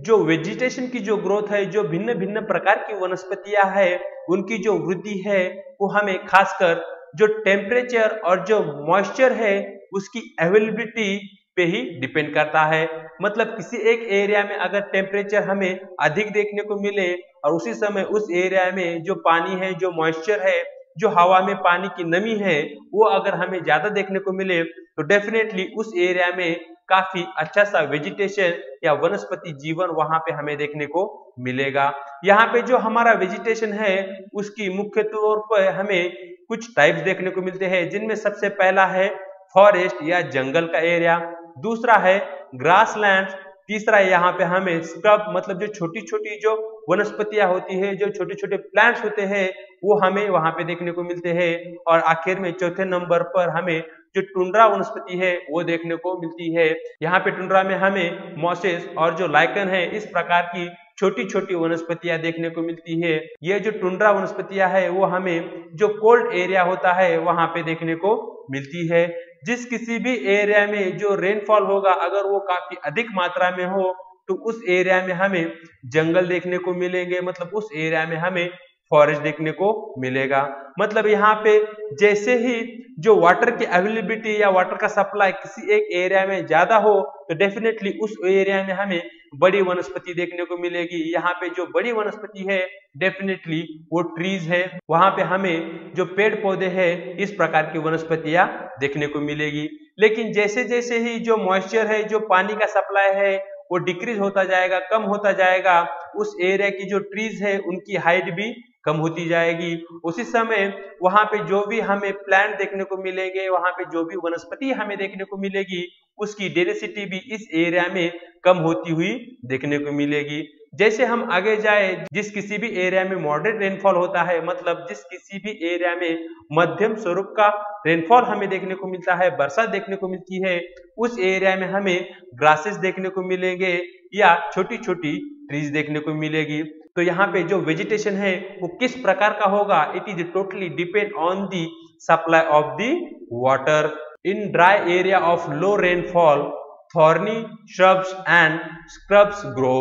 जो vegetation की जो growth है, जो भिन्न भिन्न प्रकार की वनस्पतियां है उनकी जो वृद्धि है वो हमें खासकर जो टेम्परेचर और जो मॉइस्चर है उसकी अवेलेबिलिटी पे ही डिपेंड करता है। मतलब किसी एक एरिया में अगर टेम्परेचर हमें अधिक देखने को मिले और उसी समय उस एरिया में जो पानी है, जो मॉइस्चर है, जो हवा में पानी की नमी है वो अगर हमें ज्यादा देखने को मिले तो डेफिनेटली उस एरिया में काफी अच्छा सा वेजिटेशन या वनस्पति जीवन वहां पे हमें देखने को मिलेगा। यहाँ पे जो हमारा वेजिटेशन है उसकी मुख्य तौर पर हमें कुछ टाइप्स देखने को मिलते हैं, जिनमें सबसे पहला है फॉरेस्ट या जंगल का एरिया, दूसरा है ग्रासलैंड, तीसरा यहाँ पे हमें स्क्रब मतलब जो छोटी छोटी जो वनस्पतियां होती है, जो छोटे छोटे प्लांट्स होते हैं वो हमें वहां पे देखने को मिलते हैं, और आखिर में चौथे नंबर पर हमें जो टुंड्रा वनस्पति है वो देखने को मिलती है। यहाँ पे टुंड्रा में हमें मॉसेस और जो लाइकन है इस प्रकार की छोटी छोटी वनस्पतियां देखने को मिलती है। ये जो टुंड्रा वनस्पतियां है वो हमें जो कोल्ड एरिया होता है वहां पे देखने को मिलती है। जिस किसी भी एरिया में जो रेनफॉल होगा अगर वो काफी अधिक मात्रा में हो तो उस एरिया में हमें जंगल देखने को मिलेंगे, मतलब उस एरिया में हमें फॉरेस्ट देखने को मिलेगा। मतलब यहाँ पे जैसे ही जो वाटर की अवेलेबिलिटी या वाटर का सप्लाई किसी एक एरिया में ज्यादा हो तो डेफिनेटली उस एरिया में हमें बड़ी वनस्पति देखने को मिलेगी। यहाँ पे जो बड़ी वनस्पति है डेफिनेटली वो ट्रीज है, वहां पे हमें जो पेड़ पौधे हैं इस प्रकार की वनस्पतियां देखने को मिलेगी। लेकिन जैसे जैसे ही जो मॉइस्चर है, जो पानी का सप्लाई है वो डिक्रीज होता जाएगा, कम होता जाएगा, उस एरिया की जो ट्रीज है उनकी हाइट भी कम होती जाएगी। उसी समय वहां पे जो भी हमें प्लांट देखने को मिलेंगे, वहां पे जो भी वनस्पति हमें देखने को मिलेगी उसकी डेंसिटी भी इस एरिया में कम होती हुई देखने को मिलेगी। जैसे हम आगे जाए, जिस किसी भी एरिया में मॉडरेट रेनफॉल होता है, मतलब जिस किसी भी एरिया में मध्यम स्वरूप का रेनफॉल हमें देखने को मिलता है, वर्षा देखने को मिलती है, उस एरिया में हमें ग्रासेस देखने को मिलेंगे या छोटी छोटी ट्रीज देखने को मिलेगी। तो यहाँ पे जो वेजिटेशन है वो किस प्रकार का होगा, it is totally depend on the supply of the water. In dry area of low rainfall thorny shrubs and scrubs grow.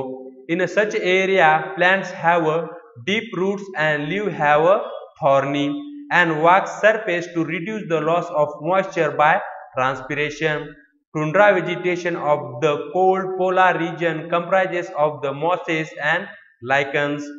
In such area, plants have deep roots and leaves have thorny and wax surface to reduce the loss of moisture by transpiration. Tundra vegetation of the cold polar region comprises of the mosses and lichens.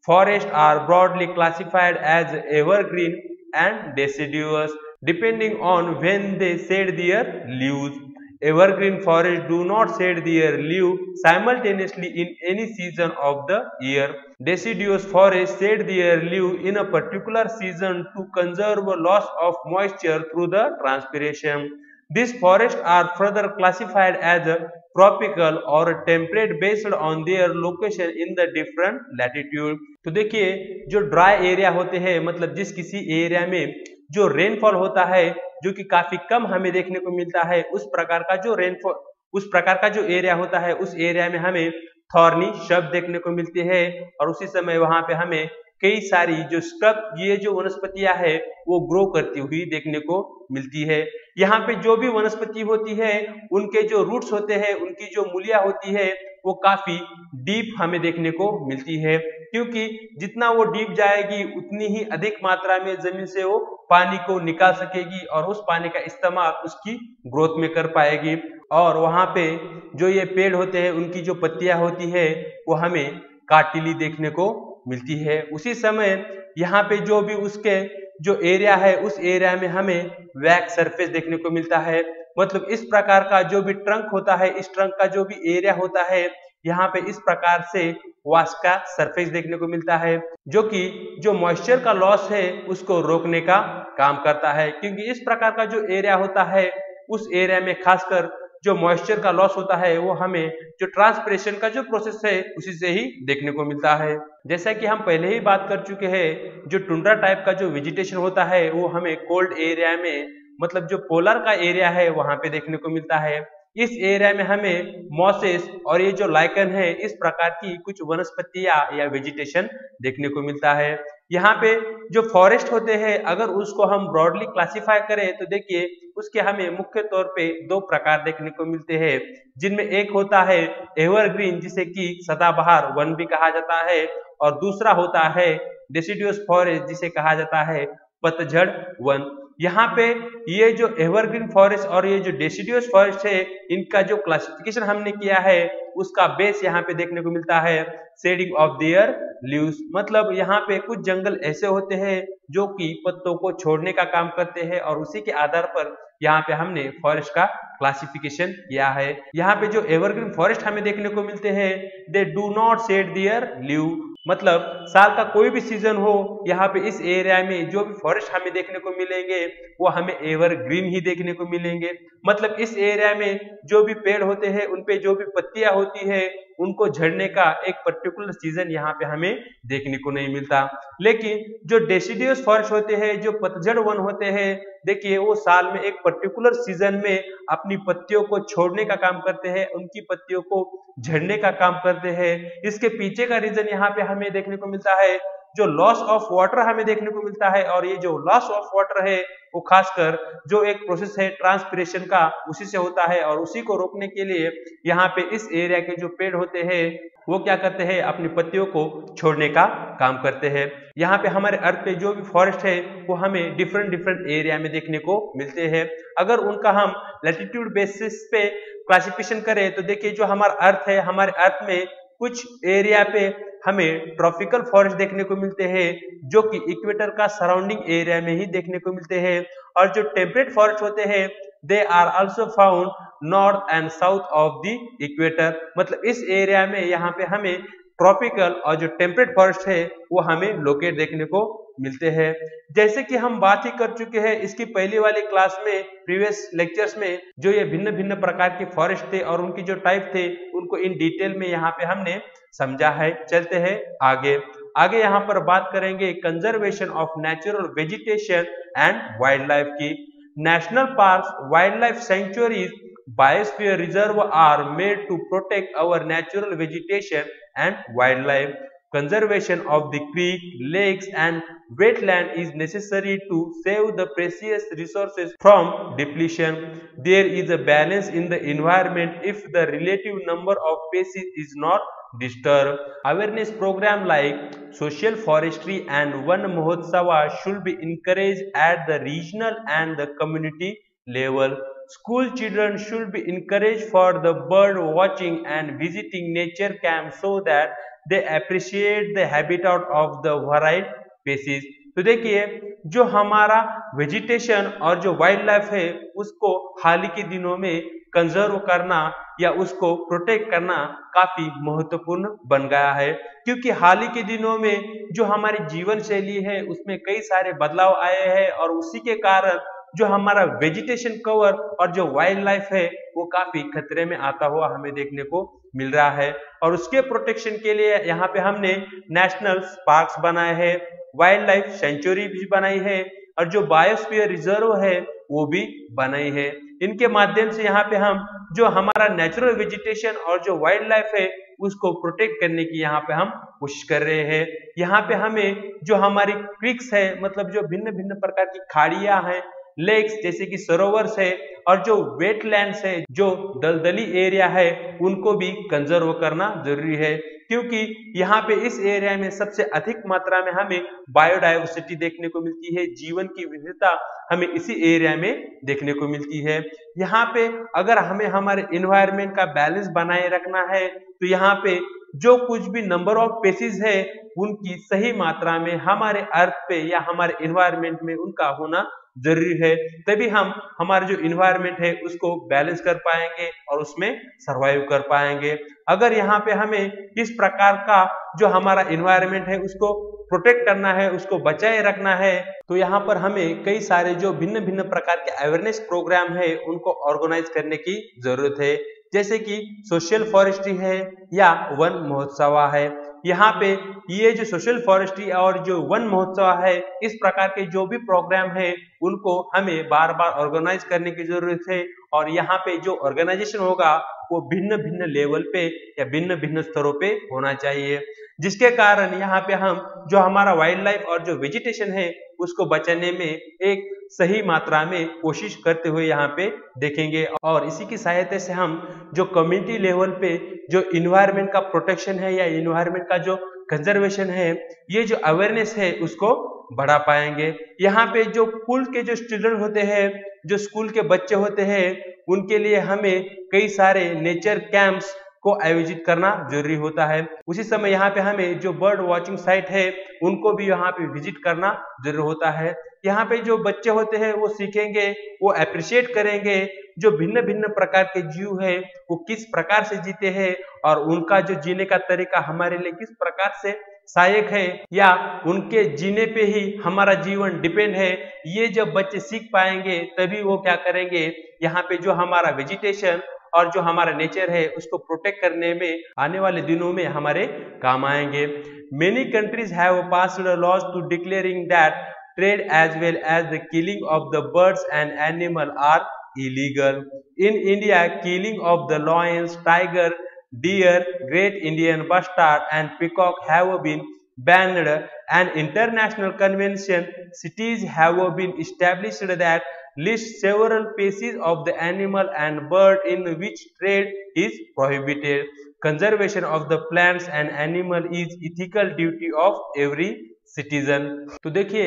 Forests are broadly classified as evergreen and deciduous, depending on when they shed their leaves. Evergreen forests do not shed their leaves simultaneously in any season of the year. Deciduous forests shed their leaves in a particular season to conserve loss of moisture through the transpiration. These forests are further classified as tropical or temperate based on their location in the different latitude. तो देखिए, जो dry area होते हैं, मतलब जिस किसी area में जो रेनफॉल होता है जो कि काफी कम हमें देखने को मिलता है, उस प्रकार का जो रेनफॉल, उस प्रकार का जो एरिया होता है, उस एरिया में हमें थॉर्नी शब्द देखने को मिलते हैं। और उसी समय वहां पे हमें कई सारी जो स्क्रब, ये जो वनस्पतियां है वो ग्रो करती हुई देखने को मिलती है। यहाँ पे जो भी वनस्पति होती है उनके जो रूट्स होते हैं, उनकी जो मूलियां होती है वो काफी डीप हमें देखने को मिलती है, क्योंकि जितना वो डीप जाएगी उतनी ही अधिक मात्रा में जमीन से वो पानी को निकाल सकेगी और उस पानी का इस्तेमाल उसकी ग्रोथ में कर पाएगी। और वहां पे जो ये पेड़ होते हैं उनकी जो पत्तियां होती है वो हमें काटिली देखने को मिलती है। उसी समय यहाँ पे जो भी उसके जो एरिया है उस एरिया में हमें वैक्स सरफेस देखने को मिलता है, मतलब इस प्रकार का जो भी ट्रंक होता है, इस ट्रंक का जो भी एरिया होता है, यहाँ पे इस प्रकार से वाश का सरफेस देखने को मिलता है, जो कि जो मॉइस्चर का लॉस है उसको रोकने का काम करता है। क्योंकि इस प्रकार का जो एरिया होता है उस एरिया में खासकर जो मॉइस्चर का लॉस होता है वो हमें जो ट्रांसपिरेशन का जो प्रोसेस है उसी से ही देखने को मिलता है। जैसा कि हम पहले ही बात कर चुके हैं, जो टुंड्रा टाइप का जो वेजिटेशन होता है वो हमें कोल्ड एरिया में, मतलब जो पोलर का एरिया है वहां पे देखने को मिलता है। इस एरिया में हमें मॉसेस और ये जो लाइकन है, इस प्रकार की कुछ वनस्पतियां या वेजिटेशन देखने को मिलता है। यहाँ पे जो फॉरेस्ट होते हैं, अगर उसको हम ब्रॉडली क्लासिफाई करें तो देखिए उसके हमें मुख्य तौर पे दो प्रकार देखने को मिलते हैं, जिनमें एक होता है एवरग्रीन जिसे कि सदाबहार वन भी कहा जाता है, और दूसरा होता है डेसिडुअस फॉरेस्ट जिसे कहा जाता है पतझड़ वन। यहाँ पे ये जो एवरग्रीन फॉरेस्ट और ये जो डेसिडुअस फॉरेस्ट है, इनका जो क्लासिफिकेशन हमने किया है उसका बेस यहाँ पे देखने को मिलता है शेडिंग ऑफ देयर लीव्स, मतलब यहाँ पे कुछ जंगल ऐसे होते हैं जो कि पत्तों को छोड़ने का काम करते हैं और उसी के आधार पर यहाँ पे हमने फॉरेस्ट का क्लासिफिकेशन किया है। यहाँ पे जो एवरग्रीन फॉरेस्ट हमें देखने को मिलते हैं, they do not shade there leave, मतलब साल का कोई भी सीजन हो, यहाँ पे इस एरिया में जो भी फॉरेस्ट हमें देखने को मिलेंगे वो हमें एवरग्रीन ही देखने को मिलेंगे। मतलब इस एरिया में जो भी पेड़ होते हैं, उन पे जो भी पत्तियां होती है, उनको झड़ने का एक पर्टिकुलर सीजन यहाँ पे हमें देखने को नहीं मिलता। लेकिन जो डेसिडियस फॉरेस्ट होते हैं, जो पतझड़ वन होते हैं, देखिए वो साल में एक पर्टिकुलर सीजन में अपनी पत्तियों को छोड़ने का काम करते हैं, उनकी पत्तियों को झड़ने का काम करते हैं। इसके पीछे का रीजन यहाँ पे हमें देखने को मिलता है जो लॉस ऑफ वाटर हमें देखने को मिलता है, और ये जो लॉस ऑफ वाटर है वो खासकर जो एक प्रोसेस है ट्रांसपिरेशन का, उसी से होता है। और उसी को रोकने के लिए यहाँ पे इस एरिया के जो पेड़ होते हैं वो क्या करते हैं, अपनी पत्तियों को छोड़ने का काम करते हैं। यहाँ पे हमारे अर्थ पे जो भी फॉरेस्ट है वो हमें डिफरेंट डिफरेंट एरिया में देखने को मिलते हैं। अगर उनका हम लैटिट्यूड बेसिस पे क्लासिफिकेशन करें तो देखिए जो हमारा अर्थ है, हमारे अर्थ में कुछ एरिया पे हमें ट्रॉपिकल फॉरेस्ट देखने को मिलते हैं जो कि इक्वेटर का सराउंडिंग एरिया में ही देखने को मिलते हैं। और जो टेम्परेट फॉरेस्ट होते हैं they are also found north and south of the equator. मतलब इस एरिया में यहाँ पे हमें ट्रॉपिकल और जो टेम्परेट फॉरेस्ट है वो हमें लोकेट देखने को मिलते हैं। जैसे कि हम बात ही कर चुके हैं इसकी पहली वाली क्लास में, प्रीवियस लेक्चर्स में, जो ये भिन्न भिन्न प्रकार के फॉरेस्ट थे और उनकी जो टाइप थे उनको इन डिटेल में यहाँ पे हमने समझा है। चलते हैं आगे। आगे यहाँ पर बात करेंगे conservation of natural vegetation and wildlife की। National park, wildlife sanctuaries, biosphere reserve are made to protect our natural vegetation and wildlife. Conservation of the creek, lakes and wetland is necessary to save the precious resources from depletion. There is a balance in the environment if the relative number of species is not disturbed. Awareness program like social forestry and Van Mahotsava should be encouraged at the regional and the community level. School children should be encouraged for the bird watching and visiting nature camps so that they appreciate the habitat of the varied species. तो देखिए जो हमारा vegetation और जो wild life है उसको हाल ही के दिनों में कंजर्व करना या उसको प्रोटेक्ट करना काफी महत्वपूर्ण बन गया है, क्योंकि हाल ही के दिनों में जो हमारी जीवन शैली है उसमें कई सारे बदलाव आए हैं और उसी के कारण जो हमारा वेजिटेशन कवर और जो वाइल्ड लाइफ है वो काफी खतरे में आता हुआ हमें देखने को मिल रहा है। और उसके प्रोटेक्शन के लिए यहाँ पे हमने नेशनल पार्क्स बनाए हैं, वाइल्ड लाइफ सेंचुरी भी बनाई है और जो बायोस्फीयर रिजर्व है वो भी बनाई है। इनके माध्यम से यहाँ पे हम जो हमारा नेचुरल वेजिटेशन और जो वाइल्ड लाइफ है उसको प्रोटेक्ट करने की यहाँ पे हम कोशिश कर रहे हैं। यहाँ पे हमें जो हमारी क्रिक्स है, मतलब जो भिन्न भिन्न प्रकार की खाड़ियां हैं, लेक्स जैसे कि सरोवर्स है और जो वेटलैंड्स है, जो दलदली एरिया है, उनको भी कंजर्व करना जरूरी है, क्योंकि यहाँ पे इस एरिया में सबसे अधिक मात्रा में हमें बायोडायवर्सिटी देखने को मिलती है। जीवन की विविधता हमें इसी एरिया में देखने को मिलती है। यहाँ पे अगर हमें हमारे एनवायरनमेंट का बैलेंस बनाए रखना है तो यहाँ पे जो कुछ भी नंबर ऑफ स्पीशीज है उनकी सही मात्रा में हमारे अर्थ पे या हमारे एनवायरनमेंट में उनका होना जरूरी है, तभी हम हमारे जो इन्वायरमेंट है उसको बैलेंस कर पाएंगे और उसमें सरवाइव कर पाएंगे। अगर यहाँ पे हमें इस प्रकार का जो हमारा इन्वायरमेंट है उसको प्रोटेक्ट करना है, उसको बचाए रखना है, तो यहाँ पर हमें कई सारे जो भिन्न भिन्न प्रकार के अवेयरनेस प्रोग्राम है उनको ऑर्गेनाइज करने की जरूरत है, जैसे कि सोशल फॉरेस्ट्री है या वन महोत्सव है। यहाँ पे ये जो सोशल फॉरेस्ट्री और जो वन महोत्सव है, इस प्रकार के जो भी प्रोग्राम है उनको हमें बार बार ऑर्गेनाइज करने की जरूरत है। और यहाँ पे जो ऑर्गेनाइजेशन होगा वो भिन्न भिन्न लेवल पे या भिन्न भिन्न स्तरों पे होना चाहिए, जिसके कारण यहाँ पे हम जो हमारा वाइल्ड लाइफ और जो वेजिटेशन है उसको बचाने में एक सही मात्रा में कोशिश करते हुए यहाँ पे देखेंगे। और इसी की सहायता से हम जो कम्युनिटी लेवल पे जो इन्वायरमेंट का प्रोटेक्शन है या इन्वायरमेंट का जो कंजर्वेशन है, ये जो अवेयरनेस है उसको बढ़ा पाएंगे। यहाँ पे जो स्कूल के जो स्टूडेंट होते हैं, जो स्कूल के बच्चे होते हैं, उनके लिए हमें कई सारे नेचर कैंप्स को आयोजित करना जरूरी होता है। उसी समय यहाँ पे हमें जो बर्ड वॉचिंग साइट है उनको भी यहाँ पे विजिट करना जरूरी होता है। यहाँ पे जो बच्चे होते हैं वो सीखेंगे, वो अप्रिशिएट करेंगे जो भिन्न भिन्न प्रकार के जीव है वो किस प्रकार से जीते हैं और उनका जो जीने का तरीका हमारे लिए किस प्रकार से सहायक है या उनके जीने पे ही हमारा जीवन डिपेंड है। ये जब बच्चे सीख पाएंगे तभी वो क्या करेंगे, यहाँ पे जो हमारा वेजिटेशन और जो हमारा नेचर है उसको प्रोटेक्ट करने में आने वाले दिनों में हमारे काम आएंगे। Many countries have passed laws to declaring that trade as well as the killing of the birds and animal are illegal. In India, killing of the lions, tiger, deer, great Indian bustard and peacock have been banned. An international convention cities have been established that list several species of the animal and bird in which trade is prohibited. Conservation of the plants and animal is ethical duty of every citizen. तो देखिए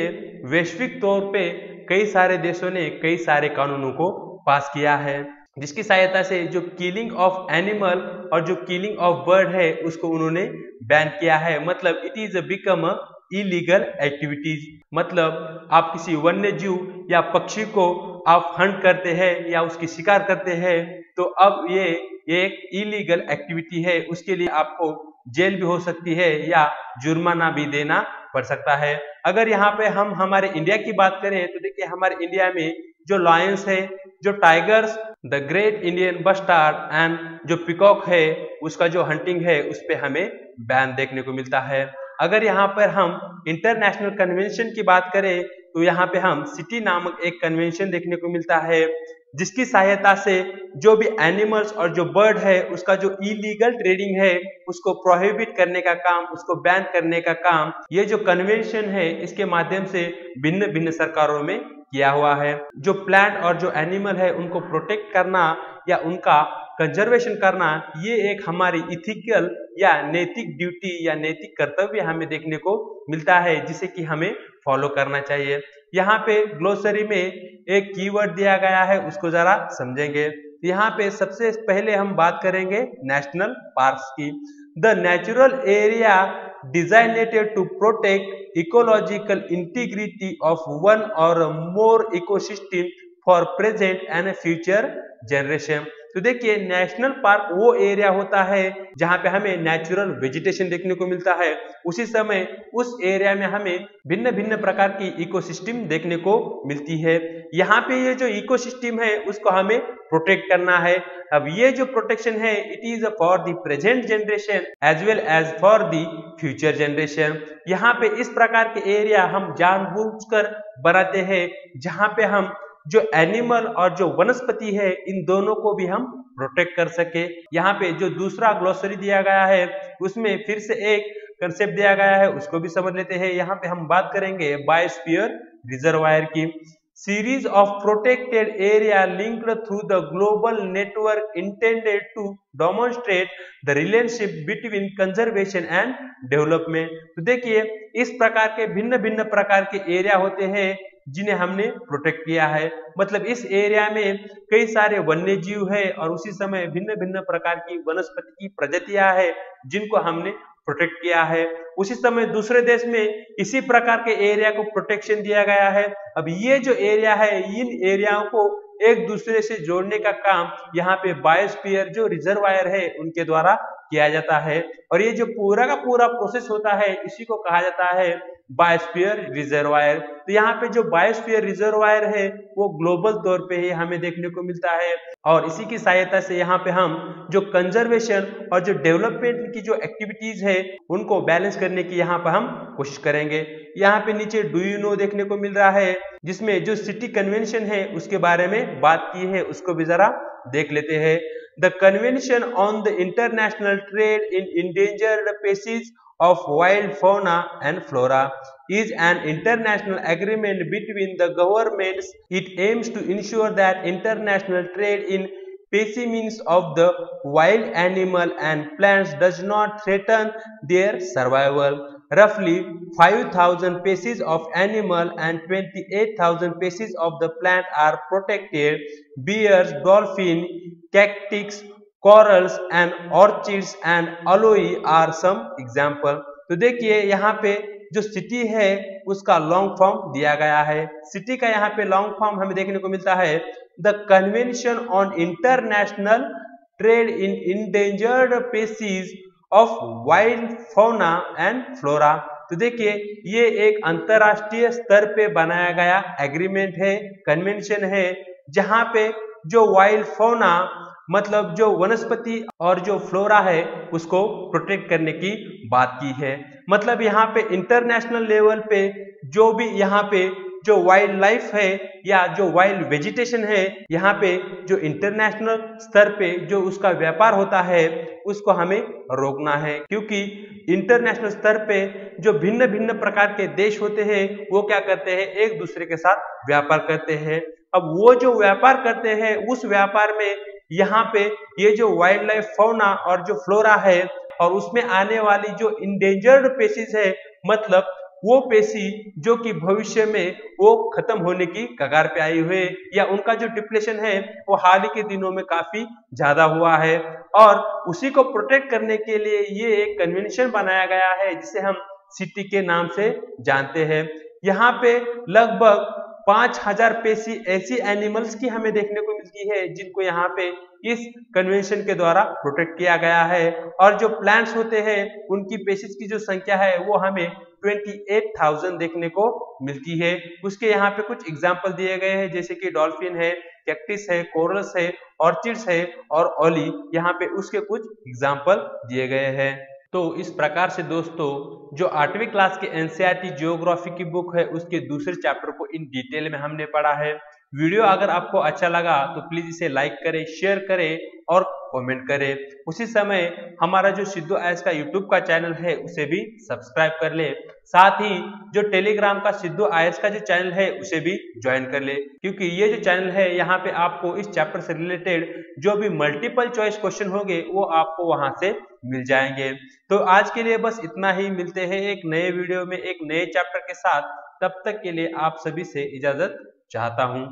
वैश्विक तौर पे कई सारे देशों ने कई सारे कानूनों को पास किया है जिसकी सहायता से जो किलिंग ऑफ एनिमल और जो किलिंग ऑफ बर्ड है उसको उन्होंने बैन किया है। मतलब it is become illegal activities. मतलब आप किसी वन्य जीव या पक्षी को आप हंट करते हैं या उसकी शिकार करते हैं तो अब ये एक इलीगल एक्टिविटी है, उसके लिए आपको जेल भी हो सकती है या जुर्माना भी देना पड़ सकता है। अगर यहाँ पे हम हमारे इंडिया की बात करें तो देखिए हमारे इंडिया में जो लायंस है, जो tigers, the great Indian bustard and जो पिकॉक है उसका जो हंटिंग है उस पे हमें बैन देखने को मिलता है। अगर यहाँ पर हम इंटरनेशनल कन्वेंशन की बात करें तो यहाँ पे हम सिटी नामक एक कन्वेंशन देखने को मिलता है जिसकी सहायता से जो भी एनिमल्स और जो बर्ड है उसका जो इलीगल ट्रेडिंग है उसको प्रोहिबिट करने का काम, उसको बैन करने का काम ये जो कन्वेंशन है इसके माध्यम से भिन्न भिन्न सरकारों में किया हुआ है। जो प्लांट और जो एनिमल है उनको प्रोटेक्ट करना या उनका कंजर्वेशन करना ये एक हमारी इथिकल या नैतिक ड्यूटी या नैतिक कर्तव्य हमें देखने को मिलता है जिसे कि हमें फॉलो करना चाहिए। यहाँ पे ग्लोसरी में एक कीवर्ड दिया गया है उसको जरा समझेंगे। यहाँ पे सबसे पहले हम बात करेंगे नेशनल पार्क्स की। The natural area designated to protect ecological integrity of one or more ecosystem for present and future generation। तो देखिए नेशनल पार्क वो एरिया होता है जहां पे हमें नेचुरल वेजिटेशन देखने को मिलता है, उसी समय उस एरिया में हमें भिन्न भिन्न प्रकार की इकोसिस्टम देखने को मिलती है। यहाँ पे ये जो इकोसिस्टम है उसको हमें प्रोटेक्ट करना है। अब ये जो प्रोटेक्शन है it is for the present generation as well as for the future generation. यहाँ पे इस प्रकार के एरिया हम जानबूझकर बनाते हैं जहाँ पे हम जो एनिमल और जो वनस्पति है इन दोनों को भी हम प्रोटेक्ट कर सके। यहाँ पे जो दूसरा ग्लोसरी दिया गया है उसमें फिर से एक कंसेप्ट दिया गया है उसको भी समझ लेते हैं। यहाँ पे हम बात करेंगे बायोस्फीयर रिजर्वायर की। Series of protected area linked through the global network intended to demonstrate the relationship between conservation and development. तो देखिए इस प्रकार के भिन्न भिन्न प्रकार के एरिया होते हैं जिन्हें हमने प्रोटेक्ट किया है। मतलब इस एरिया में कई सारे वन्य जीव है और उसी समय भिन्न भिन्न प्रकार की वनस्पति की प्रजातियां है जिनको हमने प्रोटेक्ट किया है। उसी समय दूसरे देश में इसी प्रकार के एरिया को प्रोटेक्शन दिया गया है। अब ये जो एरिया है इन एरियाओं को एक दूसरे से जोड़ने का काम यहाँ पे बायोस्फीयर जो रिजर्वायर है उनके द्वारा किया जाता है और ये जो पूरा का पूरा प्रोसेस होता है इसी को कहा जाता है बायोस्फीयर रिजर्वायर। तो यहाँ पे जो बायोस्फीयर रिजर्वायर है वो ग्लोबल तौर पे ही हमें देखने को मिलता है और इसी की सहायता से यहाँ पे हम जो कंजर्वेशन और जो डेवलपमेंट की जो एक्टिविटीज है उनको बैलेंस करने की यहाँ पर हम कोशिश करेंगे। यहाँ पे नीचे डू यू नो देखने को मिल रहा है जिसमें जो सिटी कन्वेंशन है उसके बारे में बात की है, उसको भी जरा देख लेते हैं। The convention on the international trade in endangered species of wild fauna and flora is an international agreement between the governments. It aims to ensure that international trade in specimens of the wild animal and plants does not threaten their survival. Roughly 5,000 species of animal and 28,000 species of the plant are protected. Bears, dolphin, cactus, corals and orchids and aloe are some example। तो देखिए यहाँ पे जो city है उसका long form दिया गया है। सिटी का यहाँ पे लॉन्ग फॉर्म हमें देखने को मिलता है the convention on international trade in endangered species of wild fauna and flora. तो देखिए ये एक अंतरराष्ट्रीय स्तर पे बनाया गया एग्रीमेंट है, कन्वेंशन है जहाँ पे जो वाइल्ड फौना मतलब जो वनस्पति और जो फ्लोरा है उसको प्रोटेक्ट करने की बात की है। मतलब यहाँ पे इंटरनेशनल लेवल पे जो भी यहाँ पे जो वाइल्ड लाइफ है या जो वाइल्ड वेजिटेशन है, यहाँ पे जो इंटरनेशनल स्तर पे जो उसका व्यापार होता है उसको हमें रोकना है, क्योंकि इंटरनेशनल स्तर पे जो भिन्न भिन्न प्रकार के देश होते हैं वो क्या करते हैं, एक दूसरे के साथ व्यापार करते हैं। अब वो जो व्यापार करते हैं उस व्यापार में यहाँ पे ये जो वाइल्ड लाइफ फौना और जो फ्लोरा है और उसमें आने वाली जो इंडेंजर्ड स्पीशीज है, मतलब वो पेशी जो कि भविष्य में वो खत्म होने की कगार पे आई हुई है या उनका जो डिप्लेशन है वो हाल ही के दिनों में काफी ज्यादा हुआ है, और उसी को प्रोटेक्ट करने के लिए ये एक कन्वेंशन बनाया गया है जिसे हम सिटी के नाम से जानते हैं। यहाँ पे लगभग 5000 पेशी ऐसी एनिमल्स की हमें देखने को मिलती है जिनको यहाँ पे इस कन्वेंशन के द्वारा प्रोटेक्ट किया गया है, और जो प्लांट्स होते हैं उनकी पेशीज की जो संख्या है वो हमें 28,000 देखने को मिलती है। उसके यहाँ पे कुछ एग्जाम्पल दिए गए हैं जैसे कि डॉल्फिन है, कैक्टिस है, कोरल्स है, ऑर्चिड्स है और ओली, यहाँ पे उसके कुछ एग्जाम्पल दिए गए हैं। तो इस प्रकार से दोस्तों जो 8वीं क्लास के एनसीईआरटी ज्योग्राफी की बुक है उसके दूसरे चैप्टर को इन डिटेल में हमने पढ़ा है। वीडियो अगर आपको अच्छा लगा तो प्लीज इसे लाइक करें, शेयर करें और कमेंट करें। उसी समय हमारा जो सिद्धू आईएएस का यूट्यूब का चैनल है उसे भी सब्सक्राइब कर ले, साथ ही जो टेलीग्राम का सिद्धू आईएएस का जो चैनल है उसे भी ज्वाइन कर ले, क्योंकि ये जो चैनल है यहाँ पे आपको इस चैप्टर से रिलेटेड जो भी मल्टीपल चॉइस क्वेश्चन होंगे वो आपको वहां से मिल जाएंगे। तो आज के लिए बस इतना ही, मिलते हैं एक नए वीडियो में एक नए चैप्टर के साथ। तब तक के लिए आप सभी से इजाजत चाहता हूं।